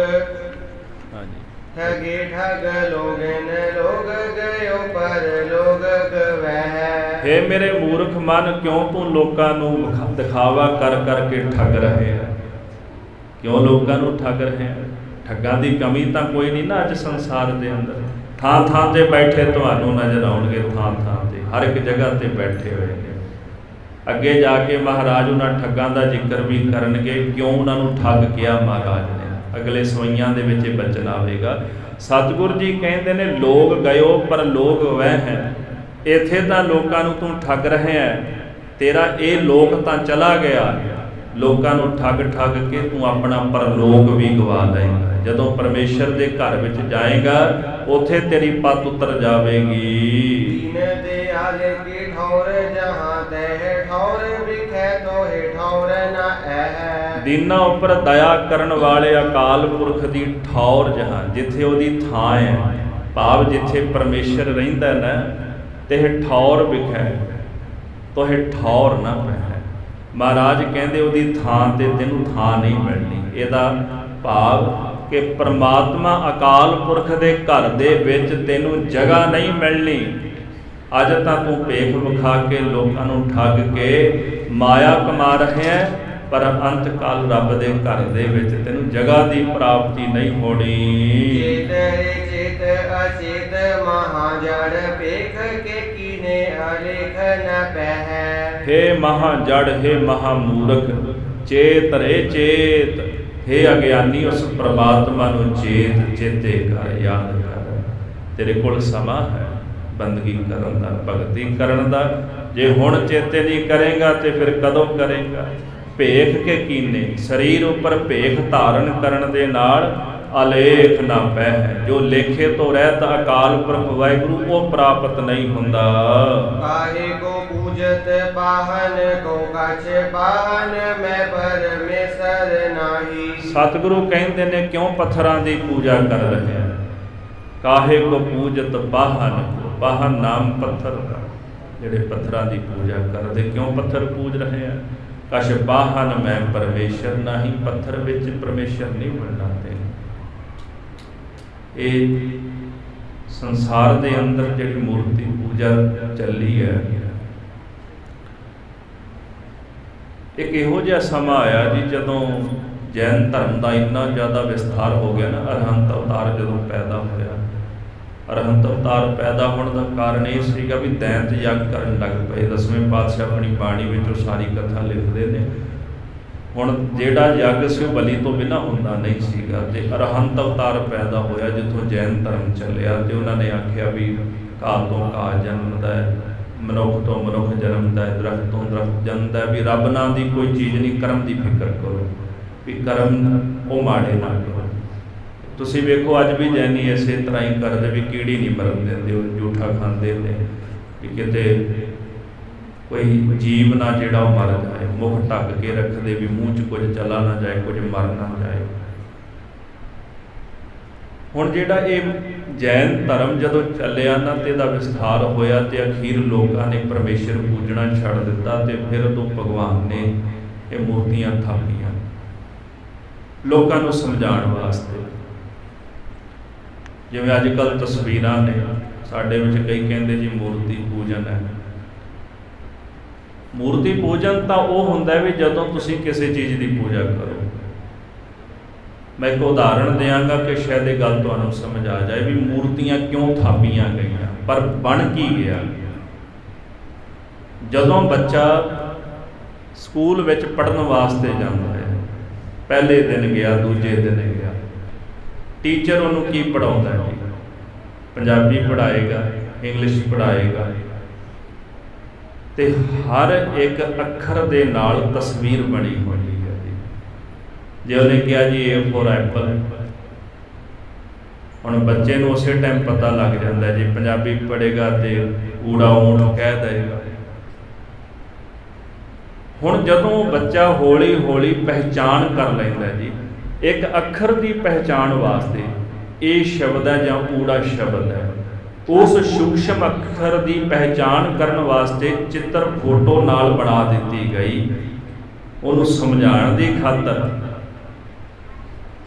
B: ਠਗੇ ਠਗ ਲੋਗਨ, ਲੋਗ ਗਇਓ ਪਰ ਲੋਗ ਗਵੈ।
C: हे मेरे मूर्ख मन, क्यों तू लोकां नूं दिखावा कर करके ठग रहे है? क्यों लोकां नूं ठग रहे हैं? ठगां दी कमी तां कोई नहीं ना अज संसार दे अंदर। थां थां ते बैठे तुहानूं नज़र आउणगे, थां थां ते हर एक जगह ते बैठे हुए ने। अगे जाके महाराज उन्हां ठगां दा जिक्र भी करनगे, क्यों उन्हां नूं ठग किया महाराज ने। अगले सवैयां दे विच बचन आवेगा। सतगुर जी कहते ने, लोग गयो पर लोग वह है। इत्थे तां लोकां नूं तूं ठग रहे है, तेरा ये लोक तां चला गया। लोकां नूं ठग ठग के तूं अपना परलोक भी गवा लएगा। जदों परमेश्वर दे घर विच जाएगा, उत्थे तेरी पत उतर जावेगी।
B: दीन दयाल की ठौर जहां तह ठौर विखै तोहे ठौर न ऐ।
C: दीना उपर दया करन वाले अकाल पुरख दी ठौर जहां, जिथे ओदी थां है, भाव जिथे परमेश्वर रहिंदा ना, तेह ठौर विखै तोहे ठौर ना पै। महाराज कहते ओदी थां ते तेनू थां नहीं मिलनी। इहदा भाव कि परमात्मा अकाल पुरख दे घर दे विच तेनू जगह नहीं मिलनी। अज तां तू भेख विखा के लोकां नूं ठग के माया कमा रहे हैं, पर अंत काल रब दे घर दे विच तेनू जगह की प्राप्ति नहीं होनी।
B: चेत चेत अचेत महाजड़ पेख के कीने अलेख न पह।
C: हे महाजड़, हे महामूर्ख, चेत रे चेत। हे अज्ञानी, उस परमात्मा नूं चेत चेते कर, याद कर। तेरे कोल समा है बंदगी करन दा, भगती करन दा। जे हुण चेते नहीं करेगा तो फिर कदों करेगा? भेख के कीने, शरीर उपर भेख धारण करन दे नाल अलेख ना पै है। जो लेखे तो रहत अकाल पुरख वाहिगुरू, वो प्राप्त नहीं हुंदा।
B: काहे को पूजत पाहन को कछ पाहन, मैं परमेश्वर नाही। सतगुरु
C: कहते ने, क्यों पत्थरां दी पूजा कर रहे हैं? काहे को पूजत पाहन, पाहन नाम पत्थर का, जिहड़े पत्थरां दी पूजा करदे, क्यों पत्थर पूज रहे हैं? कछ पाहन मैं परमेश्वर नाही, पत्थर विच परमेश्वर नहीं मिलना। ये संसार दे अंदर जिहड़ी मूर्ति पूजा चली है, एक इहो जिहा समा आया जी जदों जैन धर्म का इन्ना ज़्यादा विस्तार हो गया ना। अरहंत अवतार जदों पैदा होया, अरहंत अवतार पैदा होने का कारण ये सीगा भी दैंत यज्ञ करन लग पे। 10वें पातशाह अपनी बाणी विचों सारी कथा लिखते हैं। हुण जिहड़ा यज्ञ सी बली तो बिना हुंदा नहीं सीगा, ते अरहंत अवतार पैदा होया जिथों जैन धर्म चलिया। ते उन्होंने आख्या भी घाह तो घाह जन्मदा है, मनुख तो मनुख जन्मदा है, दरख्त तो दरख्त जन्मदा है। भी रब नाम की कोई चीज़ नहीं, कर्म की फिक्र करो, भी कर्म वो माड़े ना करो। तुसीं वेखो अज भी जैनी इसे तरह ही करते, भी कीड़ी नहीं मरन देंदे, जूठा खांदे ने, भी किते कोई जीव ना जिहड़ा मर जाए, मुख ढक के रखते भी मूँह च कुछ चला ना जाए, कुछ मर ना जाए। हुण जिहड़ा ये जैन धर्म जदों चलिया ना, तो इहदा विस्तार होया, तो अखीर लोगों ने परमेश्वर पूजना छड़ दिता, तो फिर तो भगवान ने ये मूर्तियां थापियां लोगों को समझाउण वास्ते। जिवें अजकल तस्वीरां ने साडे विच, कई कहंदे जी मूर्ति पूजन है। मूर्ति पूजन तो वह हुंदा भी जदों तुसीं किसी चीज़ की पूजा करो। मैं एक उदाहरण देंगा कि शायद ये गल तुहानूं समझ आ जाए भी मूर्तियां क्यों थापियां गईयां, पर बन की गया। जदों बच्चा स्कूल विच पढ़न वास्ते जाता है, पहले दिन गया, दूजे दिन गया, टीचर उन्होंने की पढ़ाउंदा है? पंजाबी पढ़ाएगा, इंग्लिश पढ़ाएगा, तो हर एक अखर दे नाल तस्वीर बनी होनी है जी। जे उन्हें कहा जी ए फॉर एप्पल, हुण बच्चे नूं उसे टाइम पता लग जाता है जी। पंजाबी पढ़ेगा तो ऊड़ा ऊंट कह देगा। हुण जदों बच्चा हौली हौली पहचान कर लैंदा जी, एक अखर की पहचान वास्ते ये शब्द है जां ऊड़ा शब्द है, उस सूक्ष्म अखर की पहचान करने वास्ते चित्र फोटो नाल बना दी गई। उन्होंने समझाने की खातर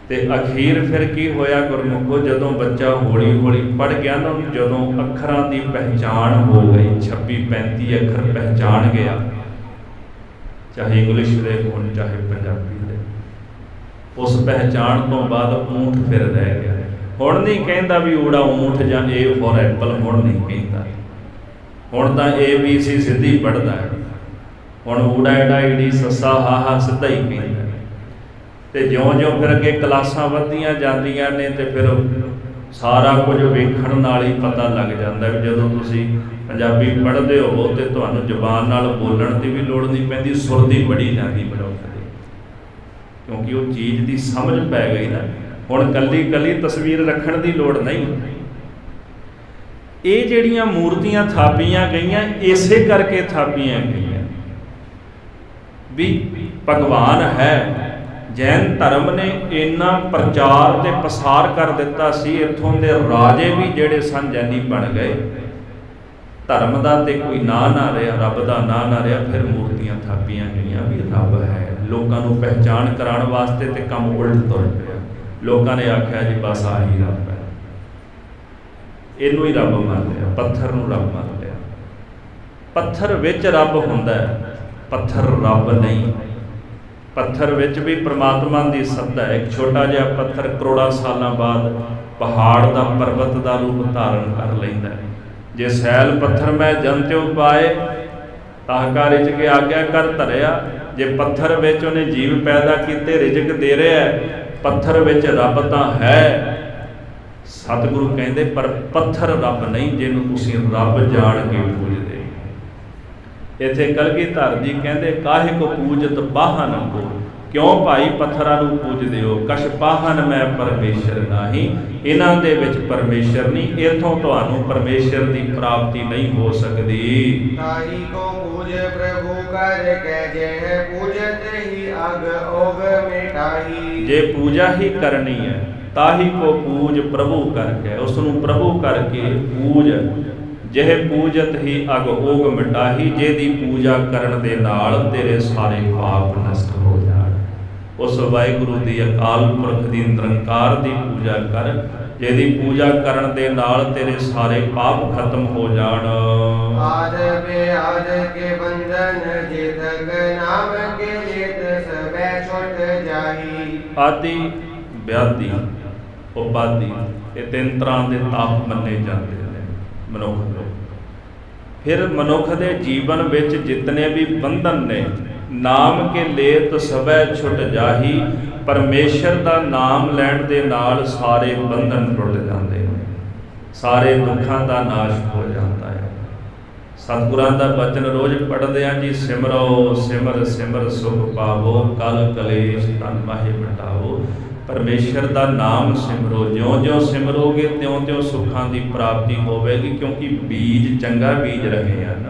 C: ਤੇ ਅਖੀਰ ਫਿਰ ਕੀ ਹੋਇਆ ਗੁਰਮੁਖੋ, ਜਦੋਂ ਬੱਚਾ ਹੌਲੀ ਹੌਲੀ ਪੜ੍ਹ ਗਿਆ ਨਾ, ਜਦੋਂ ਅੱਖਰਾਂ ਦੀ ਪਹਿਚਾਣ ਹੋ ਗਈ, 26-35 ਅੱਖਰ ਪਹਿਚਾਣ ਗਿਆ, ਚਾਹੇ ਇੰਗਲਿਸ਼ ਦੇ ਹੋਣ ਚਾਹੇ ਪੰਜਾਬੀ ਦੇ, ਉਸ ਪਹਿਚਾਣ ਤੋਂ ਬਾਅਦ ਊਂਠ ਫਿਰ ਰਹਿ ਗਿਆ। ਹੁਣ ਨਹੀਂ ਕਹਿੰਦਾ ਵੀ ਊੜਾ ਊਂਠ ਜਾਂ A ਫॉर ਐਪਲ, ਹੁਣ ਨਹੀਂ ਕਹਿੰਦਾ, ਹੁਣ ਤਾਂ ABC ਸਿੱਧੀ ਪੜ੍ਹਦਾ ਹੈ, ਹੁਣ ਊੜਾ ਏੜਾ ਈੜੀ ਸੱਸਾ ਹਾਹਾ ਸਿੱਧਾ ਹੀ ਕਹਿੰਦਾ। ਤੇ ਜਿਉਂ-ਜਿਉਂ ਫਿਰ ਅੱਗੇ ਕਲਾਸਾਂ ਵੱਧਦੀਆਂ ਜਾਂਦੀਆਂ ਨੇ ਤੇ ਫਿਰ ਸਾਰਾ ਕੁਝ ਵੇਖਣ ਨਾਲ ਹੀ ਪਤਾ ਲੱਗ ਜਾਂਦਾ ਵੀ ਜਦੋਂ ਤੁਸੀਂ ਪੰਜਾਬੀ ਪੜ੍ਹਦੇ ਹੋਵੋ ਤੇ ਤੁਹਾਨੂੰ ਜ਼ੁਬਾਨ ਨਾਲ ਬੋਲਣ ਦੀ ਵੀ ਲੋੜ ਨਹੀਂ ਪੈਂਦੀ, ਸੁਰ ਦੀ ਬੜੀ ਜਾਂਦੀ ਮਨੁੱਖ ਦੀ, ਕਿਉਂਕਿ ਉਹ ਚੀਜ਼ ਦੀ ਸਮਝ ਪੈ ਗਈ ਨਾ। ਹੁਣ ਕੱਲੀ ਤਸਵੀਰ ਰੱਖਣ ਦੀ ਲੋੜ ਨਹੀਂ। ਇਹ ਜਿਹੜੀਆਂ ਮੂਰਤੀਆਂ ਥਾਪੀਆਂ ਗਈਆਂ ਇਸੇ ਕਰਕੇ ਥਾਪੀਆਂ ਗਈਆਂ ਵੀ ਭਗਵਾਨ ਹੈ। ਜੈਨ ਧਰਮ ਨੇ ਇੰਨਾ ਪ੍ਰਚਾਰ ਤੇ ਪਸਾਰ ਕਰ ਦਿੱਤਾ ਸੀ, ਇੱਥੋਂ ਦੇ ਰਾਜੇ ਵੀ ਜਿਹੜੇ ਸਨ ਜੈਨੀ ਬਣ ਗਏ। ਧਰਮ ਦਾ ਤੇ ਕੋਈ ਨਾਂ ਨਾ ਰਿਹਾ, ਰੱਬ ਦਾ ਨਾਂ ਨਾ ਰਿਹਾ, ਫਿਰ ਮੂਰਤੀਆਂ ਥਾਪੀਆਂ ਗਈਆਂ ਵੀ ਰੱਬ ਹੈ। ਲੋਕਾਂ ਨੂੰ ਪਹਿਚਾਣ ਕਰਾਉਣ ਵਾਸਤੇ ਤੇ ਕੰਮ ਉਲਟ ਤੁਰ ਪਿਆ। ਲੋਕਾਂ ਨੇ ਆਖਿਆ ਜੀ ਬਸ ਆਹੀ ਰੱਬ ਹੈ, ਇਹਨੂੰ ਹੀ ਰੱਬ ਮੰਨ ਲਿਆ, ਪੱਥਰ ਨੂੰ ਰੱਬ ਮੰਨ ਲਿਆ। ਪੱਥਰ ਵਿੱਚ ਰੱਬ ਹੁੰਦਾ ਹੈ, ਪੱਥਰ ਰੱਬ ਨਹੀਂ। ਪੱਥਰ ਵਿੱਚ ਵੀ ਪ੍ਰਮਾਤਮਾ ਦੀ ਸੱਤਾ ਹੈ। ਇੱਕ ਛੋਟਾ ਜਿਹਾ ਪੱਥਰ ਕਰੋੜਾਂ ਸਾਲਾਂ ਬਾਅਦ ਪਹਾੜ ਦਾ, ਪਰਬਤ ਦਾ ਰੂਪ ਧਾਰਨ ਕਰ ਲੈਂਦਾ ਹੈ। ਜੇ ਸੈਲ ਪੱਥਰ ਮੈਂ ਜਨ ਤਿਉ ਪਾਏ ਤਾਹਕਾ ਰਿਜਕ ਆਗਿਆ ਕਰ ਧਰਿਆ। ਜੇ ਪੱਥਰ ਵਿੱਚ ਉਹਨੇ ਜੀਵ ਪੈਦਾ ਕੀਤੇ, ਰਿਜਕ ਦੇ ਰਿਹਾ, ਪੱਥਰ ਵਿੱਚ ਰੱਬ ਤਾਂ ਹੈ। ਸਤਿਗੁਰੂ ਕਹਿੰਦੇ ਪਰ ਪੱਥਰ ਰੱਬ ਨਹੀਂ, ਜਿਹਨੂੰ ਤੁਸੀਂ ਰੱਬ ਜਾਣ ਕੇ ਪੂਜਦੇ। ਇੱਥੇ ਕਲਗੀਧਰ ਜੀ ਕਹਿੰਦੇ ਕਾਹੇ ਕੋ ਪੂਜਤ ਪਾਹਨ ਕੋ, ਕਿਉਂ ਭਾਈ ਪੱਥਰਾਂ ਨੂੰ ਪੂਜਦੇ ਹੋ। ਕਛ ਪਾਹਨ ਮੈਂ ਪਰਮੇਸ਼ਰ ਨਾਹੀ, ਇਹਨਾਂ ਦੇ ਵਿੱਚ ਪਰਮੇਸ਼ਰ ਨਹੀਂ, ਇੱਥੋਂ ਤੁਹਾਨੂੰ ਪਰਮੇਸ਼ਰ ਦੀ ਪ੍ਰਾਪਤੀ ਨਹੀਂ ਹੋ ਸਕਦੀ।
B: ਤਾਹੀ ਕੋ ਪੂਜ ਪ੍ਰਭੂ ਕਰ ਕੈ, ਜਹ ਪੂਜਤ ਹੀ ਅਗ ਓਗ ਮਿਟਾਈ।
C: ਜੇ ਪੂਜਾ ਹੀ ਕਰਨੀ ਹੈ ਤਾਹੀ ਕੋ ਪੂਜ ਪ੍ਰਭੂ ਕਰਕੇ, ਉਸ ਨੂੰ ਪ੍ਰਭੂ ਕਰਕੇ ਪੂਜ। ਜਿਹੇ ਪੂਜਤ ਹੀ ਅਗ ਓਗ ਮਿਟਾਹੀ, ਜਿਹਦੀ ਪੂਜਾ ਕਰਨ ਦੇ ਨਾਲ ਤੇਰੇ ਸਾਰੇ ਪਾਪ ਨਸ਼ਟ ਹੋ ਜਾਣ। ਉਸ ਵਾਹਿਗੁਰੂ ਦੀ ਅਕਾਲ ਪੁਰਖ ਦੀ ਨਿਰੰਕਾਰ ਦੀ ਪੂਜਾ ਕਰ, ਜਿਹਦੀ ਪੂਜਾ ਕਰਨ ਦੇ ਨਾਲ ਤੇਰੇ ਸਾਰੇ ਪਾਪ ਖਤਮ ਹੋ ਜਾਣ।
B: ਆਦ ਬਿਆਦ ਕੇ ਬੰਧਨ ਜੇ ਤਕ ਨਾਮ ਕੇ ਲੇਤ ਸਭੈ ਛੁਟ ਜਾਹੀ।
C: ਆਦਿ ਵਿਆਦੀ ਉਪਾਦੀ, ਇਹ ਤਿੰਨ ਤਰ੍ਹਾਂ ਦੇ ਤਾਪ ਮੰਨੇ ਜਾਂਦੇ ਨੇ ਮਨੁੱਖ ਦੇ। ਫਿਰ ਮਨੁੱਖ ਦੇ ਜੀਵਨ ਵਿੱਚ ਜਿਤਨੇ ਵੀ ਬੰਧਨ ਨੇ, ਨਾਮ ਕੇ ਲੇਤ ਸਭੈ ਛੁਟ ਜਾਹੀ, ਪਰਮੇਸ਼ਰ ਦਾ ਨਾਮ ਲੈਣ ਦੇ ਨਾਲ ਸਾਰੇ ਬੰਧਨ ਟੁੱਟ ਜਾਂਦੇ ਨੇ, ਸਾਰੇ ਦੁੱਖਾਂ ਦਾ ਨਾਸ਼ ਹੋ ਜਾਂਦਾ ਹੈ। ਸਤਿਗੁਰਾਂ ਦਾ ਬਚਨ ਰੋਜ਼ ਪੜ੍ਹਦੇ ਹਾਂ ਜੀ, ਸਿਮਰੋ ਸਿਮਰ ਸਿਮਰ ਸੁਖ ਪਾਵੋ, ਕਲ ਕਲੇਸ਼ ਤਨ ਮਾਹੇ ਮਿਟਾਵੋ। ਪਰਮੇਸ਼ਰ ਦਾ ਨਾਮ ਸਿਮਰੋ, ਜਿਉਂ-ਜਿਉਂ ਸਿਮਰੋਗੇ ਤਿਉਂ-ਤਿਉਂ ਸੁੱਖਾਂ ਦੀ ਪ੍ਰਾਪਤੀ ਹੋਵੇਗੀ, ਕਿਉਂਕਿ ਬੀਜ ਚੰਗਾ ਬੀਜ ਰਹੇ ਹਨ।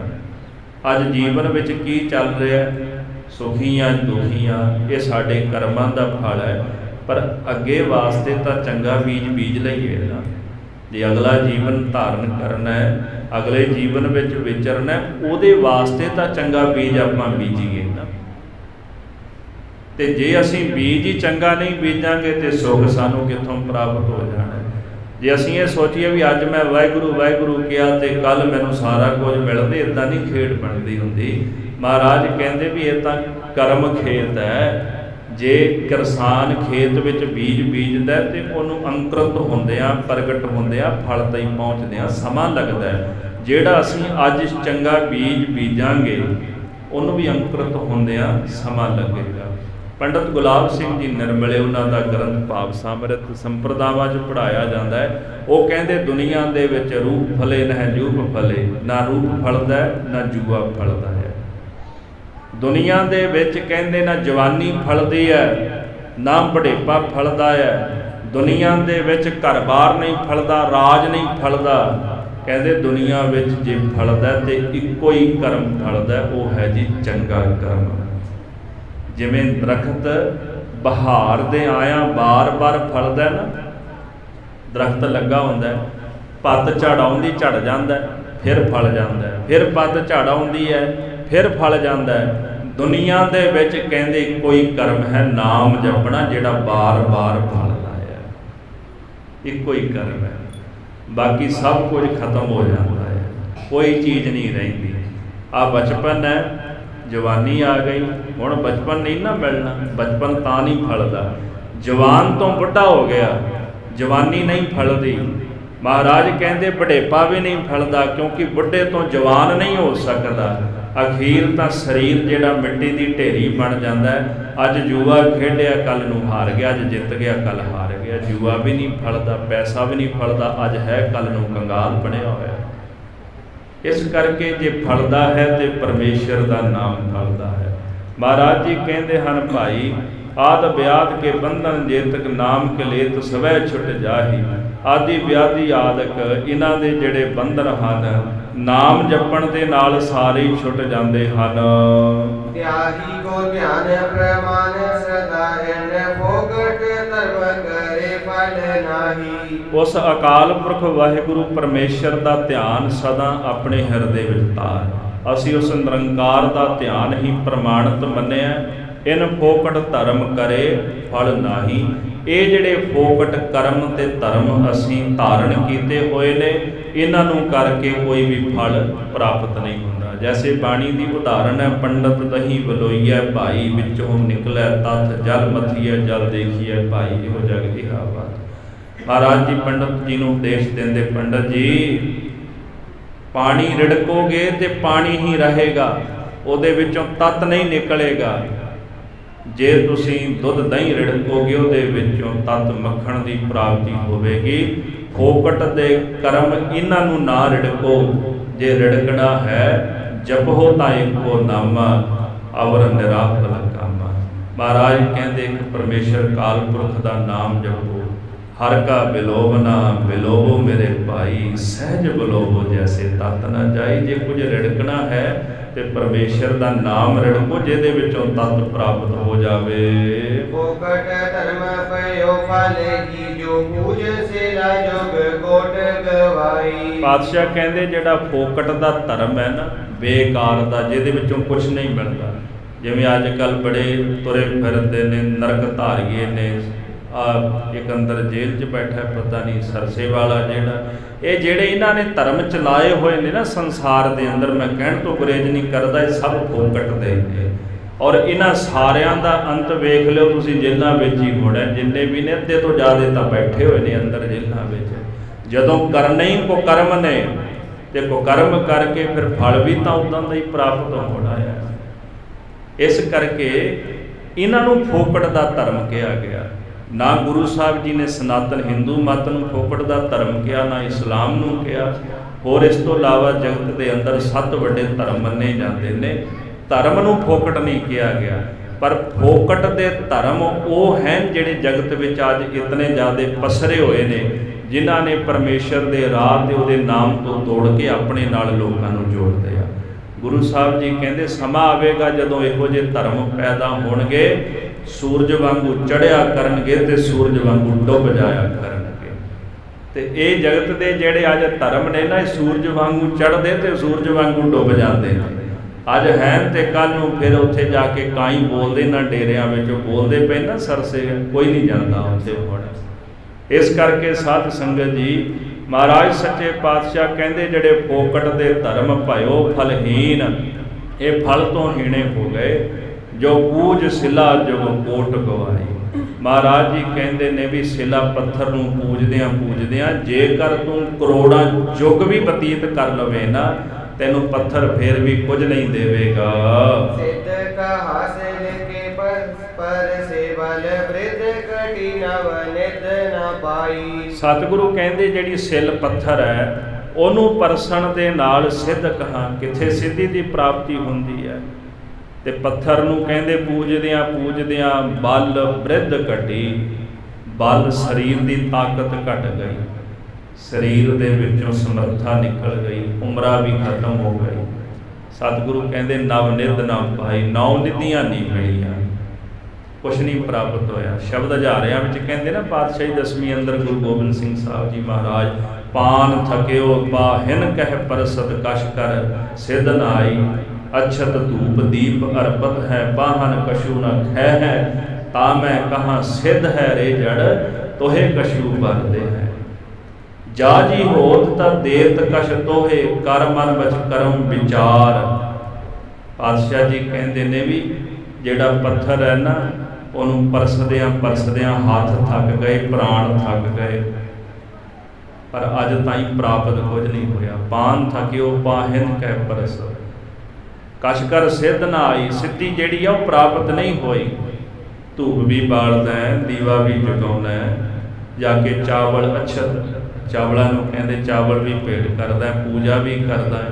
C: ਅੱਜ ਜੀਵਨ ਵਿੱਚ ਕੀ ਚੱਲ ਰਿਹਾ, ਸੁਖੀਆਂ ਦੁਖੀਆਂ, ਇਹ ਸਾਡੇ ਕਰਮਾਂ ਦਾ ਫਲ ਹੈ। ਪਰ ਅੱਗੇ ਵਾਸਤੇ ਤਾਂ ਚੰਗਾ ਬੀਜ ਲਈਏ ਨਾ। ਜੇ ਅਗਲਾ ਜੀਵਨ ਧਾਰਨ ਕਰਨਾ ਹੈ, ਅਗਲੇ ਜੀਵਨ ਵਿੱਚ ਵਿਚਰਨਾ, ਉਹਦੇ ਵਾਸਤੇ ਤਾਂ ਚੰਗਾ ਬੀਜ ਆਪਾਂ ਬੀਜੀਏ ਨਾ। ਤੇ ਜੇ ਅਸੀਂ ਬੀਜ ਹੀ ਚੰਗਾ ਨਹੀਂ ਬੀਜਾਂਗੇ ਤੇ ਸੁੱਖ ਸਾਨੂੰ ਕਿੱਥੋਂ ਪ੍ਰਾਪਤ ਹੋ ਜਾਣਾ। ਜੇ ਅਸੀਂ ਇਹ ਸੋਚੀਏ ਵੀ ਅੱਜ ਮੈਂ ਵਾਹਿਗੁਰੂ ਵਾਹਿਗੁਰੂ ਕਿਹਾ ਤੇ ਕੱਲ ਮੈਨੂੰ ਸਾਰਾ ਕੁਝ ਮਿਲਦੇ, ਇੱਦਾਂ ਨਹੀਂ ਖੇਡ ਬਣਦੀ ਹੁੰਦੀ। ਮਹਾਰਾਜ ਕਹਿੰਦੇ ਵੀ ਇਹ ਤਾਂ ਕਰਮ ਖੇਤ ਹੈ। ਜੇ ਕਿਸਾਨ ਖੇਤ ਵਿੱਚ ਬੀਜ ਬੀਜਦਾ ਤੇ ਉਹਨੂੰ ਅੰਕੁਰਿਤ ਹੁੰਦਿਆਂ, ਪ੍ਰਗਟ ਹੁੰਦਿਆਂ, ਫਲ ਤਾਈਂ ਪਹੁੰਚਦਿਆਂ ਸਮਾਂ ਲੱਗਦਾ ਹੈ। ਜਿਹੜਾ ਅਸੀਂ ਅੱਜ ਚੰਗਾ ਬੀਜ ਬੀਜਾਂਗੇ ਉਹਨੂੰ ਵੀ ਅੰਕੁਰਿਤ ਹੁੰਦਿਆਂ ਸਮਾਂ ਲੱਗੇਗਾ। ਪੰਡਤ ਗੁਲਾਬ ਸਿੰਘ ਜੀ ਨਿਰਮਲੇ, ਉਹਨਾਂ ਦਾ ਗ੍ਰੰਥ ਭਾਵ ਅੰਮ੍ਰਿਤ ਸੰਪਰਦਾਵਾਂ 'ਚ ਪੜ੍ਹਾਇਆ ਜਾਂਦਾ ਹੈ। ਉਹ ਕਹਿੰਦੇ ਦੁਨੀਆ ਦੇ ਵਿੱਚ ਰੂਪ ਫਲੇ ਨਾ ਜੂਪ ਫਲੇ, ਨਾ ਰੂਪ ਫਲਦਾ ਨਾ ਜੂਆ ਫਲਦਾ ਹੈ। ਦੁਨੀਆ ਦੇ ਵਿੱਚ ਕਹਿੰਦੇ ਨਾ ਜਵਾਨੀ ਫਲਦੀ ਹੈ ਨਾ ਬੁਢੇਪਾ ਫਲਦਾ ਹੈ। ਦੁਨੀਆ ਦੇ ਵਿੱਚ ਘਰ-ਬਾਰ ਨਹੀਂ ਫਲਦਾ, ਰਾਜ ਨਹੀਂ ਫਲਦਾ। ਕਹਿੰਦੇ ਦੁਨੀਆ ਵਿੱਚ ਜੇ ਫਲਦਾ ਤੇ ਇੱਕੋ ਹੀ ਕਰਮ ਫਲਦਾ, ਉਹ ਹੈ ਜੀ ਚੰਗਾ ਕਰਮ। ਜਿਵੇਂ ਦਰਖਤ ਬਹਾਰ ਦੇ ਆਇਆਂ ਬਾਰ-ਬਾਰ ਫਲਦਾ ਨਾ, ਦਰਖਤ ਲੱਗਾ ਹੁੰਦਾ, ਪੱਤ ਝੜ ਆਉਂਦੀ ਝੜ ਜਾਂਦਾ, ਫਿਰ ਫਲ ਜਾਂਦਾ, ਫਿਰ ਪੱਤ ਝੜ ਆਉਂਦੀ ਹੈ, ਫਿਰ ਫਲ ਜਾਂਦਾ। ਦੁਨੀਆ ਦੇ ਵਿੱਚ ਕਹਿੰਦੇ ਕੋਈ ਕਰਮ ਹੈ ਨਾਮ ਜਪਣਾ ਜਿਹੜਾ ਬਾਰ-ਬਾਰ ਫਲ ਲਾਇਆ, ਇੱਕੋ ਹੀ ਕਰਮ ਹੈ। ਬਾਕੀ ਸਭ ਕੁਝ ਖਤਮ ਹੋ ਜਾਂਦਾ ਹੈ, ਕੋਈ ਚੀਜ਼ ਨਹੀਂ ਰਹਿੰਦੀ। ਆ ਬਚਪਨ ਹੈ, ਜਵਾਨੀ ਆ ਗਈ, ਹੁਣ ਬਚਪਨ ਨਹੀਂ ਨਾ ਮਿਲਣਾ, ਬਚਪਨ ਤਾਂ ਨਹੀਂ ਫਲਦਾ। ਜਵਾਨ ਤੋਂ ਬੁੱਢਾ ਹੋ ਗਿਆ, ਜਵਾਨੀ ਨਹੀਂ ਫਲਦੀ। ਮਹਾਰਾਜ ਕਹਿੰਦੇ ਬੁਢੇਪਾ ਵੀ ਨਹੀਂ ਫਲਦਾ, ਕਿਉਂਕਿ ਬੁੱਢੇ ਤੋਂ ਜਵਾਨ ਨਹੀਂ ਹੋ ਸਕਦਾ। ਅਖੀਰ ਤਾਂ ਸਰੀਰ ਜਿਹੜਾ ਮਿੱਟੀ ਦੀ ਢੇਰੀ ਬਣ ਜਾਂਦਾ ਹੈ। ਅੱਜ ਜੂਆ ਖੇਡਿਆ, ਕੱਲ ਨੂੰ ਹਾਰ ਗਿਆ, ਅੱਜ ਜਿੱਤ ਗਿਆ, ਕੱਲ ਹਾਰ ਗਿਆ। ਜੂਆ ਵੀ ਨਹੀਂ ਫਲਦਾ, ਪੈਸਾ ਵੀ ਨਹੀਂ ਫਲਦਾ, ਅੱਜ ਹੈ ਕੱਲ ਨੂੰ ਕੰਗਾਲ ਬਣਿਆ ਹੋਇਆ। ਇਸ ਕਰਕੇ ਜੇ ਫਲਦਾ ਹੈ ਤੇ ਪਰਮੇਸ਼ਰ ਦਾ ਨਾਮ ਫਲਦਾ ਹੈ। ਮਹਾਰਾਜ ਜੀ ਕਹਿੰਦੇ ਹਨ, ਭਾਈ ਆਦ ਵਿਆਦ ਕੇ ਬੰਧਨ ਜੇਤਕ ਨਾਮ ਕਲੇਤ ਸਵੈ ਛੁੱਟ ਜਾਹੀ। ਆਦਿ ਵਿਆਦੀ ਆਦਿਕ ਇਹਨਾਂ ਦੇ ਜਿਹੜੇ ਬੰਧਨ ਹਨ, ਨਾਮ ਜਪਣ ਦੇ ਨਾਲ ਸਾਰੇ ਹੀ ਛੁੱਟ ਜਾਂਦੇ ਹਨ।
B: ਧਿਆਹੀ ਕੋ ਧਿਆਨ ਪ੍ਰਮਾਨ ਸਦਾ ਹਿਰਦੈ ਫੋਕਟ ਧਰਮ ਕਰੇ ਫਲ ਨਾਹੀ।
C: ਉਸ ਅਕਾਲ ਪੁਰਖ ਵਾਹਿਗੁਰੂ ਪਰਮੇਸ਼ਰ ਦਾ ਧਿਆਨ ਸਦਾ ਆਪਣੇ ਹਿਰਦੇ ਵਿੱਚ ਧਾਰ। ਅਸੀਂ ਉਸ ਨਿਰੰਕਾਰ ਦਾ ਧਿਆਨ ਹੀ ਪ੍ਰਮਾਣਿਤ ਮੰਨਿਆ। ਇਨ ਫੋਕਟ ਧਰਮ ਕਰੇ ਫਲ ਨਾਹੀ। ਇਹ ਜਿਹੜੇ ਫੋਕਟ ਕਰਮ ਤੇ ਧਰਮ ਅਸੀਂ ਧਾਰਨ ਕੀਤੇ ਹੋਏ ਨੇ, ਇਹਨਾਂ ਨੂੰ ਕਰਕੇ ਕੋਈ ਵੀ ਫਲ ਪ੍ਰਾਪਤ ਨਹੀਂ ਹੁੰਦਾ। ਜੈਸੇ ਬਾਣੀ ਦੀ ਉਦਾਹਰਣ ਹੈ, ਪੰਡਤ ਦਹੀਂ ਵਲੋਈਐ ਭਾਈ, ਵਿੱਚੋਂ ਨਿਕਲੈ ਤੱਥ ਜਲ ਮਥੀਐ ਜਲ ਦੇਖੀਐ ਭਾਈ। ਇਹੋ ਜਗ ਇਹਾ ਬਾਤ। ਮਹਾਰਾਜ ਜੀ ਪੰਡਤ ਜੀ ਨੂੰ ਉਪਦੇਸ਼ ਦਿੰਦੇ, ਪੰਡਤ ਜੀ ਪਾਣੀ ਰਿੜਕੋਗੇ ਤੇ ਪਾਣੀ ਹੀ ਰਹੇਗਾ, ਉਹਦੇ ਵਿੱਚੋਂ ਤੱਤ ਨਹੀਂ ਨਿਕਲੇਗਾ। ਜੇ ਤੁਸੀਂ ਦੁੱਧ ਦਹੀਂ ਰਿੜਕੋਗੇ, ਉਹਦੇ ਵਿੱਚੋਂ ਤੱਤ ਮੱਖਣ ਦੀ ਪ੍ਰਾਪਤੀ ਹੋਵੇਗੀ। ਫੋਕਟ ਦੇ ਕਰਮ ਇਹਨਾਂ ਨੂੰ ਨਾ ਰਿੜਕੋ। ਜੇ ਰਿੜਕਣਾ ਹੈ ਜਪੋ ਤਾਂ ਇੱਕੋ ਨਾਮਾ ਅਵਰ ਨਿਰਾਫਲ ਕਾਮਾ। ਮਹਾਰਾਜ ਕਹਿੰਦੇ ਇੱਕ ਪਰਮੇਸ਼ਰ ਕਾਲ ਪੁਰਖ ਦਾ ਨਾਮ ਜਪੋ। ਹਰ ਕਾ ਬਿਲੋਵਨਾ ਬਿਲੋਵੋ ਮੇਰੇ ਭਾਈ, ਸਹਿਜ ਬਿਲੋਵੋ ਜੈਸੇ ਤਤ ਨਾ ਜਾਈ। ਜੇ ਕੁਝ ਰਿੜਕਣਾ ਹੈ ਤੇ ਪਰਮੇਸ਼ਰ ਦਾ ਨਾਮ ਰਿੜਕੋ, ਜਿਹਦੇ ਵਿੱਚੋਂ ਤਤ ਪ੍ਰਾਪਤ ਹੋ ਜਾਵੇ।
B: ਫੋਕਟ ਧਰਮ ਪਇਓ ਫਲੇਗੀ, ਜੋ ਪੂਜ ਸਿਲਾ ਜੁਗ ਕੋਟ ਗਵਾਈ।
C: ਪਾਤਸ਼ਾਹ ਕਹਿੰਦੇ ਜਿਹੜਾ ਫੋਕਟ ਦਾ ਧਰਮ ਹੈ ਨਾ, ਬੇਕਾਰ ਦਾ, ਜਿਹਦੇ ਵਿੱਚੋਂ ਕੁਝ ਨਹੀਂ ਮਿਲਦਾ। ਜਿਵੇਂ ਅੱਜ ਕੱਲ੍ਹ ਬੜੇ ਤੁਰੇ ਫਿਰਦੇ ਨੇ, ਨਰਕ ਧਾਰੀਏ ਨੇ। ਇੱਕ ਅੰਦਰ ਜੇਲ੍ਹ 'ਚ ਬੈਠਾ, ਪਤਾ ਨਹੀਂ ਸਰਸੇ ਵਾਲਾ ਜਿਹੜਾ, ਇਹ ਜਿਹੜੇ ਇਹਨਾਂ ਨੇ ਧਰਮ ਚਲਾਏ ਹੋਏ ਨੇ ਨਾ ਸੰਸਾਰ ਦੇ ਅੰਦਰ, ਮੈਂ ਕਹਿਣ ਤੋਂ ਗੁਰੇਜ਼ ਨਹੀਂ ਕਰਦਾ, ਇਹ ਸਭ ਫੋਕਟ ਦੇ ਨੇ। ਔਰ ਇਹਨਾਂ ਸਾਰਿਆਂ ਦਾ ਅੰਤ ਵੇਖ ਲਿਓ ਤੁਸੀਂ, ਜੇਲ੍ਹਾਂ ਵਿੱਚ ਹੀ ਹੋਣਾ। ਜਿੰਨੇ ਵੀ ਨੇ ਅੱਧੇ ਤੋਂ ਜ਼ਿਆਦਾ ਤਾਂ ਬੈਠੇ ਹੋਏ ਨੇ ਅੰਦਰ ਜੇਲ੍ਹਾਂ ਵਿੱਚ। ਜਦੋਂ ਕਰਨੇ ਹੀ ਕੁਕਰਮ ਨੇ ਤੇ ਕੁਕਰਮ ਕਰਕੇ ਫਿਰ ਫਲ ਵੀ ਤਾਂ ਉਦਾਂ ਦਾ ਹੀ ਪ੍ਰਾਪਤ ਹੋਣਾ ਹੈ। ਇਸ ਕਰਕੇ ਇਹਨਾਂ ਨੂੰ ਫੋਕਟ ਦਾ ਧਰਮ ਕਿਹਾ ਗਿਆ। ਨਾ ਗੁਰੂ ਸਾਹਿਬ ਜੀ ਨੇ ਸਨਾਤਨ ਹਿੰਦੂ ਮਤ ਨੂੰ ਫੋਕਟ ਦਾ ਧਰਮ ਕਿਹਾ, ਨਾ ਇਸਲਾਮ ਨੂੰ ਕਿਹਾ। ਹੋਰ ਇਸ ਤੋਂ ਇਲਾਵਾ ਜਗਤ ਦੇ ਅੰਦਰ 7 ਵੱਡੇ ਧਰਮ ਮੰਨੇ ਜਾਂਦੇ ਨੇ, ਧਰਮ ਨੂੰ ਫੋਕਟ ਨਹੀਂ ਕਿਹਾ ਗਿਆ। ਪਰ ਫੋਕਟ ਦੇ ਧਰਮ ਉਹ ਹਨ ਜਿਹੜੇ ਜਗਤ ਵਿੱਚ ਅੱਜ ਇਤਨੇ ਜ਼ਿਆਦਾ ਪਸਰੇ ਹੋਏ ਨੇ, ਜਿਨ੍ਹਾਂ ਨੇ ਪਰਮੇਸ਼ਰ ਦੇ ਰਾਹ ਤੇ ਉਹਦੇ ਨਾਮ ਤੋਂ ਤੋੜ ਕੇ ਆਪਣੇ ਨਾਲ ਲੋਕਾਂ ਨੂੰ ਜੋੜਦੇ ਆ। ਗੁਰੂ ਸਾਹਿਬ ਜੀ ਕਹਿੰਦੇ ਸਮਾਂ ਆਵੇਗਾ ਜਦੋਂ ਇਹੋ ਜਿਹੇ ਧਰਮ ਪੈਦਾ ਹੋਣਗੇ, ਸੂਰਜ ਵਾਂਗੂ ਚੜ੍ਹਿਆ ਕਰਨਗੇ ਤੇ ਸੂਰਜ ਵਾਂਗੂ ਡੁੱਬ ਜਾਇਆ ਕਰਨਗੇ। ਤੇ ਇਹ ਜਗਤ ਦੇ ਜਿਹੜੇ ਅੱਜ ਧਰਮ ਨੇ ਨਾ, ਇਹ ਸੂਰਜ ਵਾਂਗੂ ਚੜ੍ਹਦੇ ਤੇ ਸੂਰਜ ਵਾਂਗੂ ਡੁੱਬ ਜਾਂਦੇ ਨੇ। ਅੱਜ ਹੈ ਤੇ ਕੱਲ ਨੂੰ ਫਿਰ ਉੱਥੇ ਜਾ ਕੇ ਕਾਈ ਬੋਲਦੇ ਨਾ, ਡੇਰਿਆਂ ਵਿੱਚ ਬੋਲਦੇ ਪਏ ਨਾ ਸਰਸੇ, ਕੋਈ ਨਹੀਂ ਜਾਂਦਾ ਉੱਥੇ ਹੁਣ। ਇਸ ਕਰਕੇ ਸਾਧ ਸੰਗਤ ਜੀ, ਮਹਾਰਾਜ ਸੱਚੇ ਪਾਤਸ਼ਾਹ ਕਹਿੰਦੇ ਜਿਹੜੇ ਫੋਕਟ ਦੇ ਧਰਮ ਭਇਓ ਫਲਹੀਨ, ਇਹ ਫਲ ਤੋਂ ਹੀਣੇ ਹੋ ਗਏ। ਜੋ ਪੂਜ ਸਿਲਾ ਜੁਗ ਕੋਟ ਗਵਾਈ। ਮਹਾਰਾਜ ਜੀ ਕਹਿੰਦੇ ਨੇ ਵੀ ਸਿਲਾ ਪੱਥਰ ਨੂੰ ਪੂਜਦਿਆਂ ਜੇਕਰ ਤੂੰ ਕਰੋੜਾਂ ਯੁੱਗ ਵੀ ਬਤੀਤ ਕਰ ਲਵੇ ਨਾ, ਤੈਨੂੰ ਪੱਥਰ ਫੇਰ ਵੀ ਕੁਝ ਨਹੀਂ ਦੇਵੇਗਾ।
B: ਸਿੱਧ ਕਾ ਹਾਸਿਲ ਕੇ ਪਰ ਸੇਵਲ ਬ੍ਰਿਧ ਕਟੀ ਨਵ ਨਿਤ ਨਾ ਪਾਈ।
C: ਸਤਿਗੁਰੂ ਕਹਿੰਦੇ ਜਿਹੜੀ ਸਿਲ ਪੱਥਰ ਹੈ, ਉਹਨੂੰ ਪਰਸਣ ਦੇ ਨਾਲ ਸਿੱਧ ਕਹਾਂ, ਕਿੱਥੇ ਸਿੱਧੀ ਦੀ ਪ੍ਰਾਪਤੀ ਹੁੰਦੀ ਹੈ। ਤੇ ਪੱਥਰ ਨੂੰ ਕਹਿੰਦੇ ਪੂਜਦਿਆਂ ਬਲ ਬ੍ਰਿਧ ਘਟੀ। ਬਲ ਸਰੀਰ ਦੀ ਤਾਕਤ ਘਟ ਗਈ, ਸਰੀਰ ਦੇ ਵਿੱਚੋਂ ਸਮਰੱਥਾ ਨਿਕਲ ਗਈ, ਉਮਰਾਂ ਵੀ ਖਤਮ ਹੋ ਗਈ। ਸਤਿਗੁਰੂ ਕਹਿੰਦੇ ਨਵ ਨਿਧ ਨਾ ਪਾਈ, 9 ਨਿਧੀਆਂ ਨਹੀਂ ਮਿਲੀਆਂ, ਕੁਛ ਨਹੀਂ ਪ੍ਰਾਪਤ ਹੋਇਆ। ਸ਼ਬਦ ਹਜ਼ਾਰਿਆਂ ਵਿੱਚ ਕਹਿੰਦੇ ਨਾ ਪਾਤਸ਼ਾਹੀ ਦਸਵੀਂ ਅੰਦਰ ਗੁਰੂ ਗੋਬਿੰਦ ਸਿੰਘ ਸਾਹਿਬ ਜੀ ਮਹਾਰਾਜ, ਪਾਨ ਥਕਿਓ ਬਾਹਿਨ ਕਹਿ ਪਰਸਤ ਕਸ਼ ਕਰ ਸਿੱਧ ਨਾ ਆਈ। अक्षत धूप दीप अर्पत है, पाहन कछु न खै है, ता मैं कहाँ सिद्ध है रे जड़, तोहे कछु बरदे है। जा जी होत ता देत कछ तोहे, कर मन बच करम विचार। पातशाह जी कहते ने भी जेड़ा पत्थर है ना, ਉਹਨੂੰ ਪਰਸਦਿਆਂ ਪਰਸਦਿਆਂ ਹੱਥ ਥੱਕ ਗਏ, ਪ੍ਰਾਣ ਥੱਕ ਗਏ, ਪਰ ਅੱਜ ਤਾਈਂ ਪ੍ਰਾਪਤ ਕੁਝ ਨਹੀਂ ਹੋਇਆ। ਪਾਨ ਥਕਿਓ ਪਾਹਿਨ ਕਹਿ ਪਰਸ, ਕਛ ਕਰ ਸਿੱਧ ਨਾ ਆਈ। ਸਿੱਧੀ ਜਿਹੜੀ ਆ ਉਹ ਪ੍ਰਾਪਤ ਨਹੀਂ ਹੋਈ। ਧੂਪ ਵੀ ਬਾਲਦਾ, ਦੀਵਾ ਵੀ ਜਗਾਉਂਦਾ, ਜਾ ਕੇ ਚਾਵਲ ਅਛਤ, ਚਾਵਲਾਂ ਨੂੰ ਕਹਿੰਦੇ ਚਾਵਲ ਵੀ ਭੇਟ ਕਰਦਾ, ਪੂਜਾ ਵੀ ਕਰਦਾ।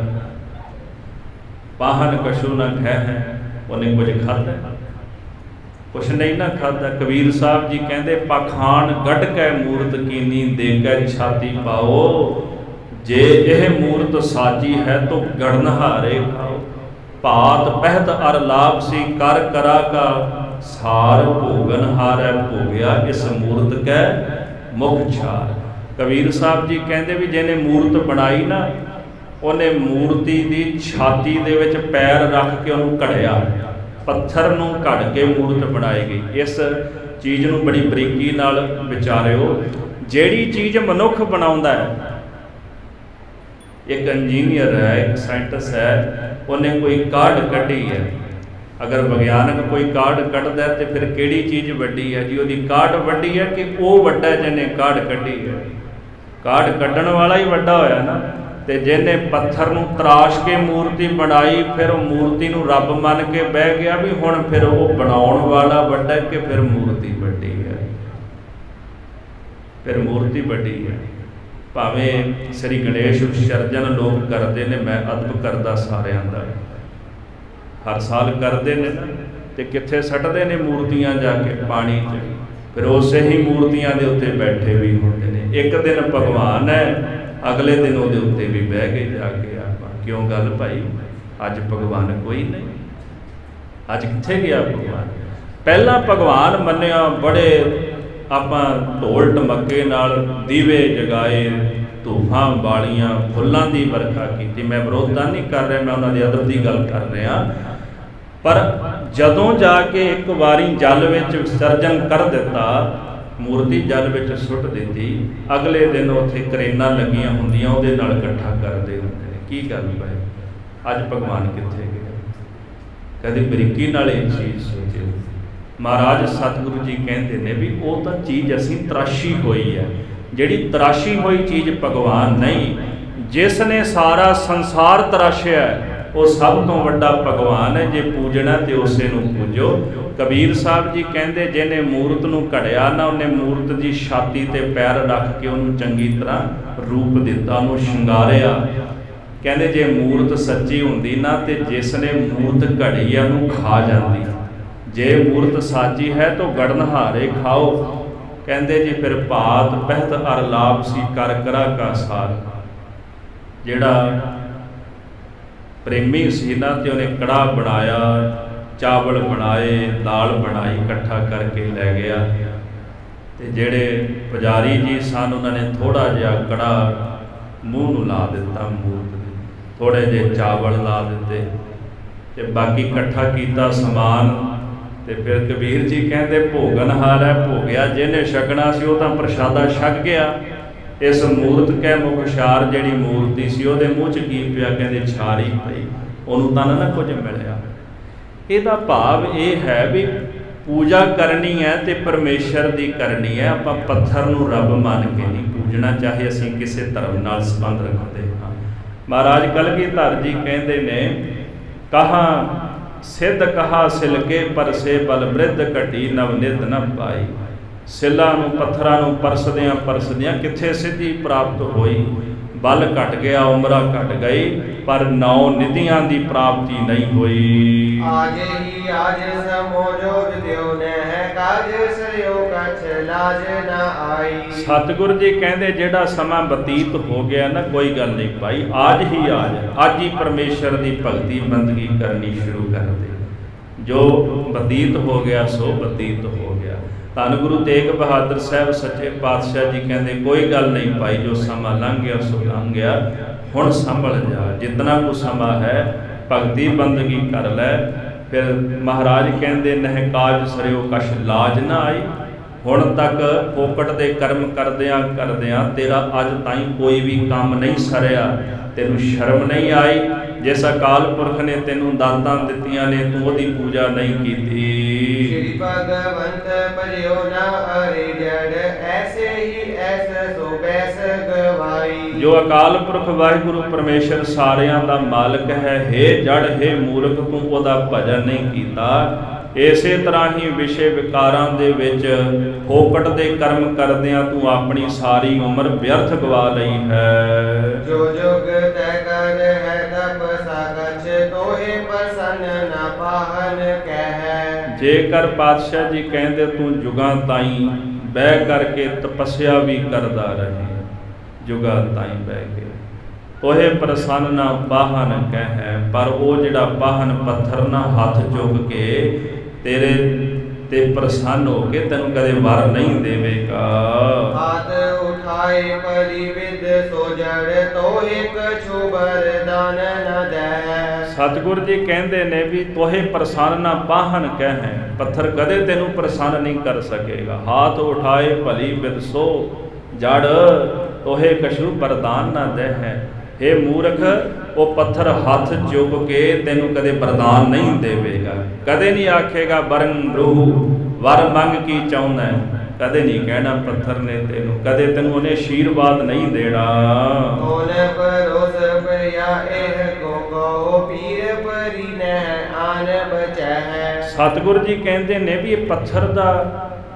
C: ਪਾਹਨ ਕਛੂ ਨਾ ਖੈ ਹੈ, ਉਹਨੇ ਕੁਝ ਖਾਧਾ? ਕੁਛ ਨਹੀਂ ਨਾ ਖਾਧਾ। ਕਬੀਰ ਸਾਹਿਬ ਜੀ ਕਹਿੰਦੇ ਪਖਾਨ ਗੱਢ ਕੇ ਮੂਰਤ ਕੀਨੀ, ਦੇ ਕੇ ਛਾਤੀ ਪਾਓ, ਜੇ ਇਹ ਮੂਰਤ ਸਾਜੀ ਹੈ ਤੋ ਗੜਨਹਾਰੇ ਖਾਓ। ਭਾਤ ਪਹਿਤ ਅਰ ਲਾਭ ਸੀ, ਕਰ ਕਰਾ ਕਾ ਸਾਰ, ਭੋਗਨ ਹਾਰੈ ਭੋਗਿਆ, ਇਸ ਮੂਰਤ ਕੈ ਮੁਖ ਛਾਰ। ਕਬੀਰ ਸਾਹਿਬ ਜੀ ਕਹਿੰਦੇ ਵੀ ਜਿਹਨੇ ਮੂਰਤ ਬਣਾਈ ਨਾ, ਉਹਨੇ ਮੂਰਤੀ ਦੀ ਛਾਤੀ ਦੇ ਵਿੱਚ ਪੈਰ ਰੱਖ ਕੇ ਉਹਨੂੰ ਘੜਿਆ, ਪੱਥਰ ਨੂੰ ਘੜ ਕੇ ਮੂਰਤ ਬਣਾਈ ਗਈ। ਇਸ ਚੀਜ਼ ਨੂੰ ਬੜੀ ਬਰੀਕੀ ਨਾਲ ਵਿਚਾਰਿਓ। ਜਿਹੜੀ ਚੀਜ਼ ਮਨੁੱਖ ਬਣਾਉਂਦਾ ਹੈ, ਇੱਕ ਇੰਜੀਨੀਅਰ ਹੈ, ਇੱਕ ਸਾਇੰਟਿਸਟ ਹੈ, ਉਹਨੇ ਕੋਈ ਕਾਢ ਕੱਢੀ ਹੈ। ਅਗਰ ਵਿਗਿਆਨਕ ਕੋਈ ਕਾਢ ਕੱਢਦਾ ਤੇ ਫਿਰ ਕਿਹੜੀ ਚੀਜ਼ ਵੱਡੀ ਹੈ ਜੀ? ਉਹਦੀ ਕਾਢ ਵੱਡੀ ਹੈ ਕਿ ਉਹ ਵੱਡਾ ਜਿਹਨੇ ਕਾਢ ਕੱਢੀ ਹੈ? ਕਾਢ ਕੱਢਣ ਵਾਲਾ ਹੀ ਵੱਡਾ ਹੋਇਆ ਨਾ। ਤੇ ਜਿਹਨੇ ਪੱਥਰ ਨੂੰ ਤਰਾਸ਼ ਕੇ ਮੂਰਤੀ ਬਣਾਈ, ਫਿਰ ਉਹ ਮੂਰਤੀ ਨੂੰ ਰੱਬ ਮੰਨ ਕੇ ਬਹਿ ਗਿਆ ਵੀ ਹੁਣ ਫਿਰ ਉਹ ਬਣਾਉਣ ਵਾਲਾ ਵੱਡਾ ਕਿ ਫਿਰ ਮੂਰਤੀ ਵੱਡੀ ਹੈ? ਫਿਰ ਮੂਰਤੀ ਵੱਡੀ ਹੈ। ਭਾਵੇਂ ਸ੍ਰੀ ਗਣੇਸ਼ ਵਿਸਰਜਨ ਲੋਕ ਕਰਦੇ ਨੇ, ਮੈਂ ਅਦਬ ਕਰਦਾ ਸਾਰਿਆਂ ਦਾ, ਹਰ ਸਾਲ ਕਰਦੇ ਨੇ ਨਾ, ਤੇ ਕਿੱਥੇ ਸੱਟਦੇ ਨੇ ਮੂਰਤੀਆਂ ਜਾ ਕੇ ਪਾਣੀ 'ਚ, ਫਿਰ ਉਸੇ ਹੀ ਮੂਰਤੀਆਂ ਦੇ ਉੱਤੇ ਬੈਠੇ ਵੀ ਹੁੰਦੇ ਨੇ। ਇੱਕ ਦਿਨ ਭਗਵਾਨ ਹੈ, ਅਗਲੇ ਦਿਨ ਉਹਦੇ ਉੱਤੇ ਵੀ ਬਹਿ ਗਏ ਜਾ ਕੇ ਆਪਾਂ। ਕਿਉਂ ਗੱਲ ਭਾਈ? ਅੱਜ ਭਗਵਾਨ ਕੋਈ ਨਹੀਂ। ਅੱਜ ਕਿੱਥੇ ਗਿਆ ਭਗਵਾਨ? ਪਹਿਲਾਂ ਭਗਵਾਨ ਮੰਨਿਆ, ਬੜੇ ਆਪਾਂ ਢੋਲ ਢਮੱਕੇ ਨਾਲ ਦੀਵੇ ਜਗਾਏ, ਧੂਫਾਂ ਬਾਲੀਆਂ, ਫੁੱਲਾਂ ਦੀ ਵਰਖਾ ਕੀਤੀ। ਮੈਂ ਵਿਰੋਧਤਾ ਨਹੀਂ ਕਰ ਰਿਹਾ, ਮੈਂ ਉਹਨਾਂ ਦੇ ਅਦਬ ਦੀ ਗੱਲ ਕਰ ਰਿਹਾ। ਪਰ ਜਦੋਂ ਜਾ ਕੇ ਇੱਕ ਵਾਰੀ ਜਲ ਵਿੱਚ ਵਿਸਰਜਨ ਕਰ ਦਿੱਤਾ, ਮੂਰਤੀ ਜਲ ਵਿੱਚ ਸੁੱਟ ਦਿੱਤੀ, ਅਗਲੇ ਦਿਨ ਉੱਥੇ ਕਰੇਨਾਂ ਲੱਗੀਆਂ ਹੁੰਦੀਆਂ, ਉਹਦੇ ਨਾਲ ਇਕੱਠਾ ਕਰਦੇ ਹੁੰਦੇ ਨੇ। ਕੀ ਗੱਲ ਭਾਈ? ਅੱਜ ਭਗਵਾਨ ਕਿੱਥੇ ਗਿਆ? ਕਦੇ ਬਰੀਕੀ ਨਾਲ ਇਹ ਚੀਜ਼ ਸੋਚਿਓ। ਮਹਾਰਾਜ ਸਤਿਗੁਰੂ ਜੀ ਕਹਿੰਦੇ ਨੇ ਵੀ ਉਹ ਤਾਂ ਚੀਜ਼ ਅਸੀਂ ਤਰਾਸ਼ੀ ਹੋਈ ਹੈ। ਜਿਹੜੀ ਤਰਾਸ਼ੀ ਹੋਈ ਚੀਜ਼ ਭਗਵਾਨ ਨਹੀਂ। ਜਿਸ ਨੇ ਸਾਰਾ ਸੰਸਾਰ ਤਰਾਸ਼ਿਆ, ਉਹ ਸਭ ਤੋਂ ਵੱਡਾ ਭਗਵਾਨ ਹੈ। ਜੇ ਪੂਜਣਾ ਤੇ ਉਸੇ ਨੂੰ ਪੂਜੋ। ਕਬੀਰ ਸਾਹਿਬ ਜੀ ਕਹਿੰਦੇ ਜਿਹਨੇ ਮੂਰਤ ਨੂੰ ਘੜਿਆ ਨਾ, ਉਹਨੇ ਮੂਰਤ ਦੀ ਛਾਤੀ ਤੇ ਪੈਰ ਰੱਖ ਕੇ ਉਹਨੂੰ ਚੰਗੀ ਤਰ੍ਹਾਂ ਰੂਪ ਦਿੱਤਾ, ਉਹਨੂੰ ਸ਼ਿੰਗਾਰਿਆ। ਕਹਿੰਦੇ ਜੇ ਮੂਰਤ ਸੱਚੀ ਹੁੰਦੀ ਨਾ, ਤੇ ਜਿਸ ਨੇ ਮੂਰਤ ਘੜੀ ਆ ਉਹਨੂੰ ਖਾ ਜਾਂਦੀ। ਜੇ ਮੂਰਤ ਸਾਚੀ ਹੈ ਤਾਂ ਗੜਨਹਾਰੇ ਖਾਓ। ਕਹਿੰਦੇ ਜੀ ਫਿਰ ਭਾਤ ਪਹਿਤ ਅਰ ਲਾਭ ਸੀ, ਕਰ ਕਰਾ ਕਾ ਸਾਰ। ਜਿਹੜਾ ਪ੍ਰੇਮੀ ਸੀ ਨਾ, ਤੇ ਉਹਨੇ ਕੜਾਹ ਬਣਾਇਆ, ਚਾਵਲ ਬਣਾਏ, ਦਾਲ ਬਣਾਈ, ਇਕੱਠਾ ਕਰਕੇ ਲੈ ਗਿਆ। ਤੇ ਜਿਹੜੇ ਪੁਜਾਰੀ ਜੀ ਸਨ, ਉਹਨਾਂ ਨੇ ਥੋੜ੍ਹਾ ਜਿਹਾ ਕੜਾਹ ਮੂੰਹ ਨੂੰ ਲਾ ਦਿੱਤਾ ਮੂਰਤ ਦੇ, ਥੋੜ੍ਹੇ ਜਿਹੇ ਚਾਵਲ ਲਾ ਦਿੱਤੇ, ਤੇ ਬਾਕੀ ਇਕੱਠਾ ਕੀਤਾ ਸਮਾਨ। ਤੇ ਫਿਰ ਕਬੀਰ ਜੀ ਕਹਿੰਦੇ ਭੋਗਨਹਾਰ ਹੈ, ਭੋਗਿਆ। ਜਿਹਨੇ ਛਕਣਾ ਸੀ ਉਹ ਤਾਂ ਪ੍ਰਸ਼ਾਦਾ ਛਕ ਗਿਆ। ਇਸ ਮੂਰਤ ਕੈ ਮੁਖ ਛਾਰ, ਜਿਹੜੀ ਮੂਰਤੀ ਸੀ ਉਹਦੇ ਮੂੰਹ 'ਚ ਕੀ ਪਿਆ? ਕਹਿੰਦੇ ਛਾਰੀ ਪਈ, ਉਹਨੂੰ ਤਾਂ ਨਾ ਕੁਝ ਮਿਲਿਆ। ਇਹਦਾ ਭਾਵ ਇਹ ਹੈ ਵੀ ਪੂਜਾ ਕਰਨੀ ਹੈ ਤੇ ਪਰਮੇਸ਼ਰ ਦੀ ਕਰਨੀ ਹੈ। ਆਪਾਂ ਪੱਥਰ ਨੂੰ ਰੱਬ ਮੰਨ ਕੇ ਨਹੀਂ ਪੂਜਣਾ, ਚਾਹੇ ਅਸੀਂ ਕਿਸੇ ਧਰਮ ਨਾਲ ਸੰਬੰਧ ਰੱਖਦੇ ਹਾਂ। ਮਹਾਰਾਜ ਕਲਗੀਧਰ ਜੀ ਕਹਿੰਦੇ ਨੇ, ਕਹਾ ਸਿੱਧ ਕਹਾ ਸਿਲਕੇ ਪਰਸੇ, ਬਲ ਬ੍ਰਿਧ ਘਟੀ ਨਵ ਨਿਧ ਨ ਪਾਈ। ਸਿੱਲਾਂ ਨੂੰ ਪੱਥਰਾਂ ਨੂੰ ਪਰਸਦਿਆਂ ਪਰਸਦਿਆਂ ਕਿੱਥੇ ਸਿੱਧੀ ਪ੍ਰਾਪਤ ਹੋਈ? ਬਲ ਘਟ ਗਿਆ, ਉਮਰਾਂ ਘਟ ਗਈ, ਪਰ ਨੌ ਨਿਧੀਆਂ ਦੀ ਪ੍ਰਾਪਤੀ ਨਹੀਂ ਹੋਈ।
B: ਆਜ ਹੀ ਆਜ ਸਮੋਜੋਗ ਦਿਓ ਨਹਿ, ਕਾਜ ਸਰਿਓ ਕਛ ਲਾਜ ਨਾ ਆਈ। ਸਤਿਗੁਰ ਜੀ ਕਹਿੰਦੇ ਜਿਹੜਾ ਸਮਾਂ ਬਤੀਤ ਹੋ ਗਿਆ ਨਾ, ਕੋਈ ਗੱਲ ਨਹੀਂ ਭਾਈ, ਆਜ ਹੀ ਆਜ, ਅੱਜ ਹੀ ਪਰਮੇਸ਼ਰ ਦੀ ਭਗਤੀ ਬੰਦਗੀ ਕਰਨੀ ਸ਼ੁਰੂ ਕਰ ਦੇ। ਜੋ ਬਤੀਤ ਹੋ ਗਿਆ ਸੋ ਬਤੀਤ ਹੋ ਗਿਆ। ਧੰਨ ਗੁਰੂ ਤੇਗ ਬਹਾਦਰ ਸਾਹਿਬ ਸੱਚੇ ਪਾਤਸ਼ਾਹ ਜੀ ਕਹਿੰਦੇ ਕੋਈ ਗੱਲ ਨਹੀਂ ਭਾਈ, ਜੋ ਸਮਾਂ ਲੰਘ ਗਿਆ ਸੋ ਲੰਘ ਗਿਆ, ਹੁਣ ਸੰਭਲ ਜਾ। ਜਿਤਨਾ ਕੁ ਸਮਾਂ ਹੈ ਭਗਤੀ ਬੰਦਗੀ ਕਰ ਲੈ। ਫਿਰ ਮਹਾਰਾਜ ਕਹਿੰਦੇ ਨਹਿ ਕਾਜ ਸਰਿਓ ਕਛ ਲਾਜ ਨਾ ਆਈ। ਹੁਣ ਤੱਕ ਫੋਕਟ ਦੇ ਕਰਮ ਕਰਦਿਆਂ ਕਰਦਿਆਂ ਤੇਰਾ ਅੱਜ ਤਾਈਂ ਕੋਈ ਵੀ ਕੰਮ ਨਹੀਂ ਸਰਿਆ, ਤੈਨੂੰ ਸ਼ਰਮ ਨਹੀਂ ਆਈ। ਜਿਸ ਅਕਾਲ ਪੁਰਖ ਨੇ ਤੈਨੂੰ ਦਾਤਾਂ ਦਿੱਤੀਆਂ ਨੇ ਤੂੰ ਉਹਦੀ ਪੂਜਾ ਨਹੀਂ ਕੀਤੀ।
D: श्री भगवंत परियो न अरे जड़ ऐसे ही ऐस सो बैस गवाई।
B: ਜੋ ਅਕਾਲ ਪੁਰਖ ਵਾਹਿਗੁਰੂ ਪਰਮੇਸ਼ਰ ਸਾਰਿਆਂ ਦਾ ਮਾਲਕ ਹੈ, ਹੇ ਜੜ ਹੇ ਮੂਰਖ ਤੂੰ ਉਹਦਾ ਭਜਨ ਨਹੀਂ ਕੀਤਾ। ਇਸੇ ਤਰ੍ਹਾਂ ਹੀ ਵਿਸ਼ੇ ਵਿਕਾਰਾਂ ਦੇ ਵਿੱਚ ਫੋਕਟ ਦੇ ਕਰਮ ਕਰਦਿਆਂ ਤੂੰ ਆਪਣੀ ਸਾਰੀ ਉਮਰ ਵਿਅਰਥ ਗਵਾ ਲਈ ਹੈ।
D: जो जोग तय कर है तपसा कछ तोहे प्रसन्न न पाहन कह।
B: ਜੇਕਰ ਪਾਤਸ਼ਾਹ ਜੀ ਕਹਿੰਦੇ ਤੂੰ ਜੁਗਾਂ ਤਾਈਂ ਬਹਿ ਕਰਕੇ ਤਪੱਸਿਆ ਵੀ ਕਰਦਾ ਰਹੇ, ਜੁਗਾਂ ਤਾਈਂ ਬਹਿ ਕੇ ਤੋਹੇ ਪ੍ਰਸੰਨ ਨਾ ਪਾਹਨ ਕਹਿ, ਪਰ ਉਹ ਜਿਹੜਾ ਪਾਹਨ ਪੱਥਰ ਨਾ ਹੱਥ ਚੁੱਕ ਕੇ ਤੇਰੇ ਤੇ ਪ੍ਰਸੰਨ ਹੋ ਕੇ ਤੈਨੂੰ ਕਦੇ ਵਰ ਨਹੀਂ ਦੇਵੇਗਾ।
D: हाथ उठाए परिविद सो जड़ तोहे कछु वरदान न दे।
B: ਸਤਿਗੁਰ ਜੀ ਕਹਿੰਦੇ ਨੇ ਵੀ ਤੋਹੇ ਪ੍ਰਸੰਨ ਨਾ ਪਾਹਨ ਕਹਿ, ਪੱਥਰ ਕਦੇ ਤੈਨੂੰ ਪ੍ਰਸੰਨ ਨਹੀਂ ਕਰ ਸਕੇਗਾ। ਹਾਥ ਉਠਾਏ ਭਲੀ ਬਿਦ ਸੋ ਜੜ ਤੋਹੇ ਕਛੂ ਵਰਦਾਨ ਨਾ ਦੇ ਹੈ। ਹੇ ਮੂਰਖ ਉਹ ਪੱਥਰ ਹੱਥ ਚੁੱਕ ਕੇ ਤੈਨੂੰ ਕਦੇ ਵਰਦਾਨ ਨਹੀਂ ਦੇਵੇਗਾ। ਕਦੇ ਨਹੀਂ ਆਖੇਗਾ ਵਰਨ ਰੂਹ ਵਰ ਮੰਗ ਕੀ ਚਾਹੁੰਦਾ, ਕਦੇ ਨਹੀਂ ਕਹਿਣਾ ਪੱਥਰ ਨੇ ਤੈਨੂੰ, ਕਦੇ ਤੈਨੂੰ ਉਹਨੇ ਆਸ਼ੀਰਵਾਦ ਨਹੀਂ ਦੇਣਾ।
D: कौन परोस पया एह को कहो पीर परी नह आन बचह।
B: ਸਤਿਗੁਰ ਜੀ ਕਹਿੰਦੇ ਨੇ ਵੀ ਇਹ ਪੱਥਰ ਦਾ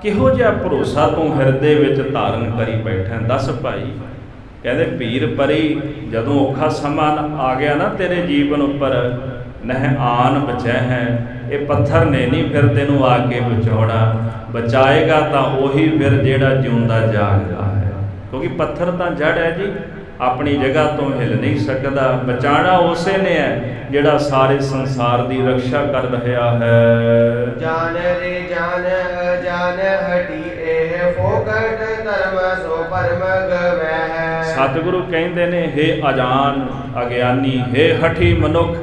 B: ਕਿਹੋ ਜਿਹਾ ਭਰੋਸਾ ਤੂੰ ਹਿਰਦੇ ਵਿੱਚ ਧਾਰਨ ਕਰੀ ਬੈਠਾ। ਦੱਸ ਭਾਈ, ਕਹਿੰਦੇ ਪੀਰ ਪਰੀ ਜਦੋਂ ਔਖਾ ਸਮਾਂ ਆ ਗਿਆ ਨਾ ਤੇਰੇ ਜੀਵਨ ਉੱਪਰ, ਨਹਿ ਆਨ ਬਚੈ ਹੈ, ਇਹ ਪੱਥਰ ਨੇ ਨਹੀਂ ਫਿਰ ਤੈਨੂੰ ਆ ਕੇ ਬਚਾਉਣਾ। ਬਚਾਏਗਾ ਤਾਂ ਉਹੀ ਫਿਰ ਜਿਹੜਾ ਜਿਉਂਦਾ ਜਾਗਦਾ ਹੈ, ਕਿਉਂਕਿ ਪੱਥਰ ਤਾਂ ਜੜ ਹੈ ਜੀ, ਆਪਣੀ ਜਗ੍ਹਾ ਤੋਂ ਹਿੱਲ ਨਹੀਂ ਸਕਦਾ। ਬਚਾਉਣਾ ਉਸੇ ਨੇ ਹੈ ਜਿਹੜਾ ਸਾਰੇ ਸੰਸਾਰ ਦੀ ਰੱਖਿਆ ਕਰ ਰਿਹਾ ਹੈ।
D: जान रे जान अजान हटी एह फोकट धर्म सो परम गवह।
B: ਸਤਿਗੁਰੂ ਕਹਿੰਦੇ ਨੇ ਹੇ ਅਜਾਨ ਅਗਿਆਨੀ, ਹੇ ਹਠੀ ਮਨੁੱਖ,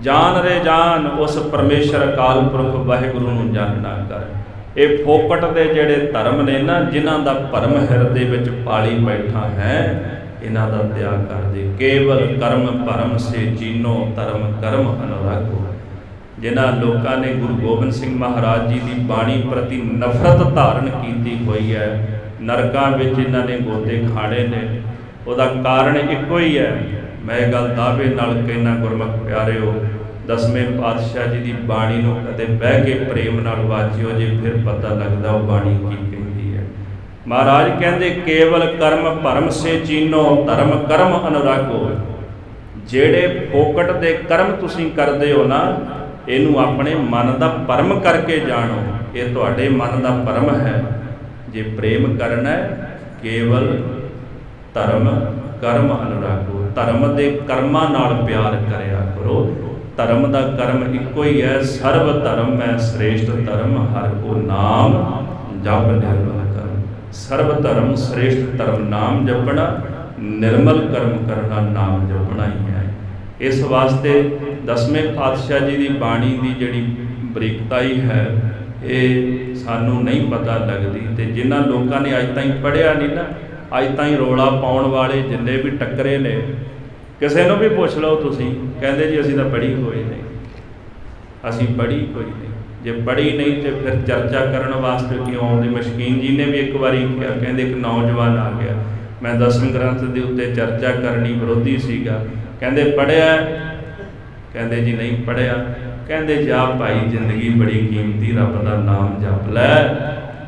B: ਜਾਨ ਰੇ ਜਾਨ ਉਸ ਪਰਮੇਸ਼ਰ ਅਕਾਲ ਪੁਰਖ ਵਾਹਿਗੁਰੂ ਨੂੰ ਜਾਣਨਾ ਕਰ। ਇਹ ਫੋਕਟ ਦੇ ਜਿਹੜੇ ਧਰਮ ਨੇ ਨਾ, ਜਿਨ੍ਹਾਂ ਦਾ ਭਰਮ ਹਿਰਦੇ ਵਿੱਚ ਪਾਲੀ ਬੈਠਾ ਹੈ, ਇਹਨਾਂ ਦਾ ਤਿਆਗ ਕਰ ਦੇ। ਕੇਵਲ ਕਰਮ ਭਰਮ ਸੇ ਚੀਨੋ ਧਰਮ ਕਰਮ ਅਨੁਰਾਗੋ। ਜਿਨ੍ਹਾਂ ਲੋਕਾਂ ਨੇ ਗੁਰੂ ਗੋਬਿੰਦ ਸਿੰਘ ਮਹਾਰਾਜ ਜੀ ਦੀ ਬਾਣੀ ਪ੍ਰਤੀ ਨਫ਼ਰਤ ਧਾਰਨ ਕੀਤੀ ਹੋਈ ਹੈ, ਨਰਕਾਂ ਵਿੱਚ ਇਹਨਾਂ ਨੇ ਗੋਤੇ ਖਾਣੇ ਨੇ, ਉਹਦਾ ਕਾਰਨ ਇੱਕੋ ਹੀ ਹੈ। ਮੈਂ ਇਹ ਗੱਲ ਦਾਅਵੇ ਨਾਲ ਕਹਿਣਾ ਗੁਰਮੁਖ ਪਿਆਰਿਓ, ਦਸਵੇਂ ਪਾਤਸ਼ਾਹ ਜੀ ਦੀ ਬਾਣੀ ਨੂੰ ਕਦੇ ਬਹਿ ਕੇ ਪ੍ਰੇਮ ਨਾਲ ਵਾਚਿਓ ਜੇ, ਫਿਰ ਪਤਾ ਲੱਗਦਾ ਉਹ ਬਾਣੀ ਕੀ ਕਹਿੰਦੀ ਹੈ। ਮਹਾਰਾਜ ਕਹਿੰਦੇ ਕੇਵਲ ਕਰਮ ਭਰਮ ਸੇ ਚੀਨੋ ਧਰਮ ਕਰਮ ਅਨੁਰਾਗੋ। ਜਿਹੜੇ ਫੋਕਟ ਦੇ ਕਰਮ ਤੁਸੀਂ ਕਰਦੇ ਹੋ ਨਾ, ਇਹਨੂੰ ਆਪਣੇ ਮਨ ਦਾ ਭਰਮ ਕਰਕੇ ਜਾਣੋ, ਇਹ ਤੁਹਾਡੇ ਮਨ ਦਾ ਭਰਮ ਹੈ। ਜੇ ਪ੍ਰੇਮ ਕਰਨਾ ਹੈ, ਕੇਵਲ ਧਰਮ ਕਰਮ ਅਨੁਰਾਗੋ, ਧਰਮ ਦੇ ਕਰਮਾਂ ਨਾਲ ਪਿਆਰ ਕਰਿਆ ਕਰੋ। ਧਰਮ ਦਾ ਕਰਮ ਇੱਕੋ ਹੀ ਹੈ, ਸਰਬ ਧਰਮ ਮੈਂ ਸ੍ਰੇਸ਼ਟ ਧਰਮ ਹਰਿ ਕੋ ਨਾਮ ਜਪ ਨਿਰਮਲ ਕਰਮ। ਸਰਬ ਧਰਮ ਸ੍ਰੇਸ਼ਟ ਧਰਮ ਨਾਮ ਜਪਣਾ, ਨਿਰਮਲ ਕਰਮ ਕਰਨਾ, ਨਾਮ ਜਪਣਾ ਹੀ ਹੈ। ਇਸ ਵਾਸਤੇ ਦਸਵੇਂ ਪਾਤਸ਼ਾਹ ਜੀ ਦੀ ਬਾਣੀ ਦੀ ਜਿਹੜੀ ਬਰੀਕਤਾਈ ਹੈ, ਇਹ ਸਾਨੂੰ ਨਹੀਂ ਪਤਾ ਲੱਗਦੀ। ਤੇ ਜਿਨ੍ਹਾਂ ਲੋਕਾਂ ਨੇ ਅੱਜ ਤਾਈਂ ਪੜ੍ਹਿਆ ਨਹੀਂ ਨਾ, ਅੱਜ ਤਾਈਂ ਰੌਲਾ ਪਾਉਣ ਵਾਲੇ ਜਿੰਨੇ ਵੀ ਟੱਕਰੇ ਨੇ, ਕਿਸੇ ਨੂੰ ਵੀ ਪੁੱਛ ਲਓ ਤੁਸੀਂ, ਕਹਿੰਦੇ ਜੀ ਅਸੀਂ ਤਾਂ ਪੜ੍ਹੀ ਹੋਈ ਨਹੀਂ, ਅਸੀਂ ਪੜ੍ਹੀ ਹੋਈ ਨਹੀਂ। ਜੇ ਪੜ੍ਹੀ ਨਹੀਂ ਤੇ ਫਿਰ ਚਰਚਾ ਕਰਨ ਵਾਸਤੇ ਕਿਉਂ ਆਉਂਦੇ? ਮਸ਼ਕੀਨ ਜੀ ਨੇ ਵੀ ਇੱਕ ਵਾਰੀ ਕਿਹਾ, ਕਹਿੰਦੇ ਇੱਕ ਨੌਜਵਾਨ ਆ ਗਿਆ, ਮੈਂ ਦਸਮ ਗ੍ਰੰਥ ਦੇ ਉੱਤੇ ਚਰਚਾ ਕਰਨੀ ਵਿਰੋਧੀ ਸੀਗਾ, ਕਹਿੰਦੇ ਪੜ੍ਹਿਆ? ਕਹਿੰਦੇ ਜੀ ਨਹੀਂ ਪੜ੍ਹਿਆ। ਕਹਿੰਦੇ ਜਾ ਭਾਈ, ਜ਼ਿੰਦਗੀ ਬੜੀ ਕੀਮਤੀ, ਰੱਬ ਦਾ ਨਾਮ ਜਪ ਲੈ,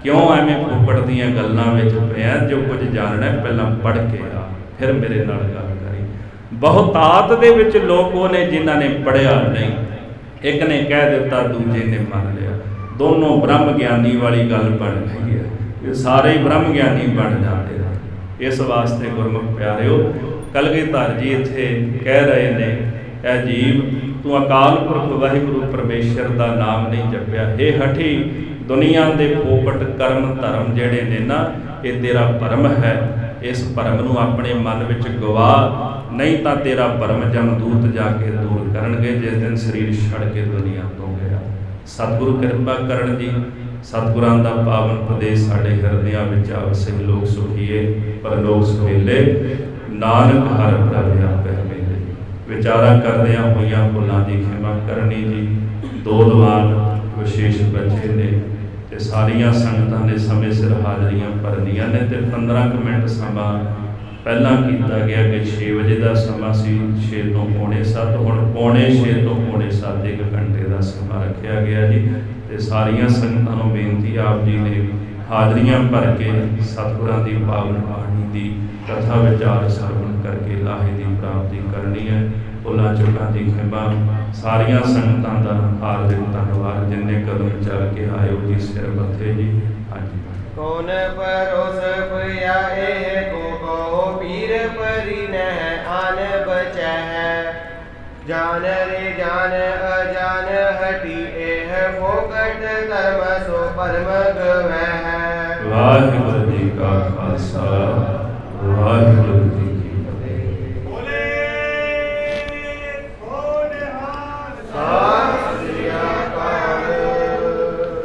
B: ਕਿਉਂ ਐਵੇਂ ਫੋਕਟ ਦੀਆਂ ਗੱਲਾਂ ਵਿੱਚ ਪਿਆ? ਜੋ ਕੁਝ ਜਾਣਨਾ ਪਹਿਲਾਂ ਪੜ੍ਹ ਕੇ ਆ, ਫਿਰ ਮੇਰੇ ਨਾਲ ਗੱਲ ਕਰੀ। ਬਹੁਤਾਤ ਦੇ ਵਿੱਚ ਲੋਕ ਉਹ ਨੇ ਜਿਨ੍ਹਾਂ ਨੇ ਪੜ੍ਹਿਆ ਨਹੀਂ, ਇੱਕ ਨੇ ਕਹਿ ਦਿੱਤਾ ਦੂਜੇ ਨੇ ਮੰਨ ਲਿਆ, ਦੋਨੋਂ ਬ੍ਰਹਮ ਗਿਆਨੀ ਵਾਲੀ ਗੱਲ ਬਣ ਗਈ ਹੈ, ਇਹ ਸਾਰੇ ਹੀ ਬ੍ਰਹਮ ਗਿਆਨੀ ਬਣ ਜਾਂਦੇ ਨੇ। ਇਸ ਵਾਸਤੇ ਗੁਰਮੁਖ ਪਿਆਰਿਓ, ਕਲਗੀਧਰ ਜੀ ਇੱਥੇ ਕਹਿ ਰਹੇ ਨੇ, ਇਹ ਜੀਵ ਤੂੰ ਅਕਾਲ ਪੁਰਖ ਵਾਹਿਗੁਰੂ ਪਰਮੇਸ਼ਰ ਦਾ ਨਾਮ ਨਹੀਂ ਜਪਿਆ। ਇਹ ਹਠੀ ਦੁਨੀਆ ਦੇ ਫੋਕਟ ਕਰਮ ਧਰਮ ਜਿਹੜੇ ਨੇ ਨਾ, ਇਹ ਤੇਰਾ ਭਰਮ ਹੈ।
C: ਇਸ ਭਰਮ ਨੂੰ ਆਪਣੇ ਮਨ ਵਿੱਚ ਗਵਾ, ਨਹੀਂ ਤਾਂ ਤੇਰਾ ਭਰਮ ਜਮਦੂਤ ਜਾ ਕੇ ਦੂਰ ਕਰਨਗੇ ਜਿਸ ਦਿਨ ਸਰੀਰ ਛੱਡ ਕੇ ਦੁਨੀਆ ਤੋਂ ਗਿਆ। ਸਤਿਗੁਰੂ ਕਿਰਪਾ ਕਰਨ ਜੀ। ਸਤਿਗੁਰਾਂ ਦਾ ਪਾਵਨ ਉਪਦੇਸ਼ ਸਾਡੇ ਹਿਰਦਿਆਂ ਵਿੱਚ ਆਵਸੇ। ਲੋਕ ਸੁਖੀਏ ਪਰਲੋਕ ਸੁਹੇਲੇ, ਨਾਨਕ ਹਰਿ ਪ੍ਰਭ ਆਪੇ ਮਿਲੇ। ਵਿਚਾਰਾਂ ਕਰਦਿਆਂ ਹੋਈਆਂ ਭੁੱਲਾਂ ਦੀ ਖਿਮਾ ਕਰਨੀ ਜੀ। ਦੋ ਦੀਵਾਨ ਵਿਸ਼ੇਸ਼ ਬੱਚੇ ਨੇ ਤੇ ਸਾਰੀਆਂ ਸੰਗਤਾਂ ਨੇ ਸਮੇਂ ਸਿਰ ਹਾਜ਼ਰੀਆਂ ਭਰਨੀਆਂ ਨੇ ਤੇ 15 ਕੁ ਮਿੰਟ ਸਮਾਂ ਪਹਿਲਾਂ ਕੀਤਾ ਗਿਆ ਕਿ 6 ਵਜੇ ਦਾ ਸਮਾਂ ਸੀ, 6 ਤੋਂ ਪੌਣੇ 7, ਹੁਣ ਪੌਣੇ 6 ਤੋਂ ਪੌਣੇ 7 1 ਘੰਟੇ ਦਾ ਸਮਾਂ ਰੱਖਿਆ ਗਿਆ ਜੀ। ਤੇ ਸਾਰੀਆਂ ਸੰਗਤਾਂ ਨੂੰ ਬੇਨਤੀ, ਆਪ ਜੀ ਨੇ ਹਾਜ਼ਰੀਆਂ ਭਰ ਕੇ ਸਤਿਗੁਰਾਂ ਦੀ ਪਾਵਨ ਬਾਣੀ ਦੀ ਕਥਾ ਵਿਚਾਰ ਸਰਵਣ ਕਰਕੇ ਲਾਹੇ ਦੀ ਪ੍ਰਾਪਤੀ ਕਰਨੀ ਹੈ। ਭੁੱਲਾਂ ਚੁੱਕਾਂ ਦੀ ਖਿਮਾ। ਸਾਰੀਆਂ ਸੰਗਤਾਂ ਦਾ ਹਾਰਦਿਕ ਧੰਨਵਾਦ ਜਿੰਨੇ ਕਦਮ ਚੱਲ ਕੇ ਆਇਓ ਜੀ ਸਿਰ ਮੱਥੇ ਜੀ। ਹਾਂਜੀ।
D: ਕੌਣ ਪਰੋਸ ਪਿਆ ਇਹ ਕੋ ਕਹੋ ਪੀਰ ਪਰੀ ਨਹਿ ਆਨ ਬਚੈ। ਜਾਨ ਰੇ ਜਾਨ ਅਜਾਨ ਹਟੀ ਇਹ ਫੋਕਟ ਧਰਮ ਸੋ ਪਰਮ ਗਵੈ।
C: ਵਾਹਿਗੁਰੂ ਜੀ ਕਾ ਖਾਲਸਾ, ਵਾਹਿਗੁਰੂ ਜੀ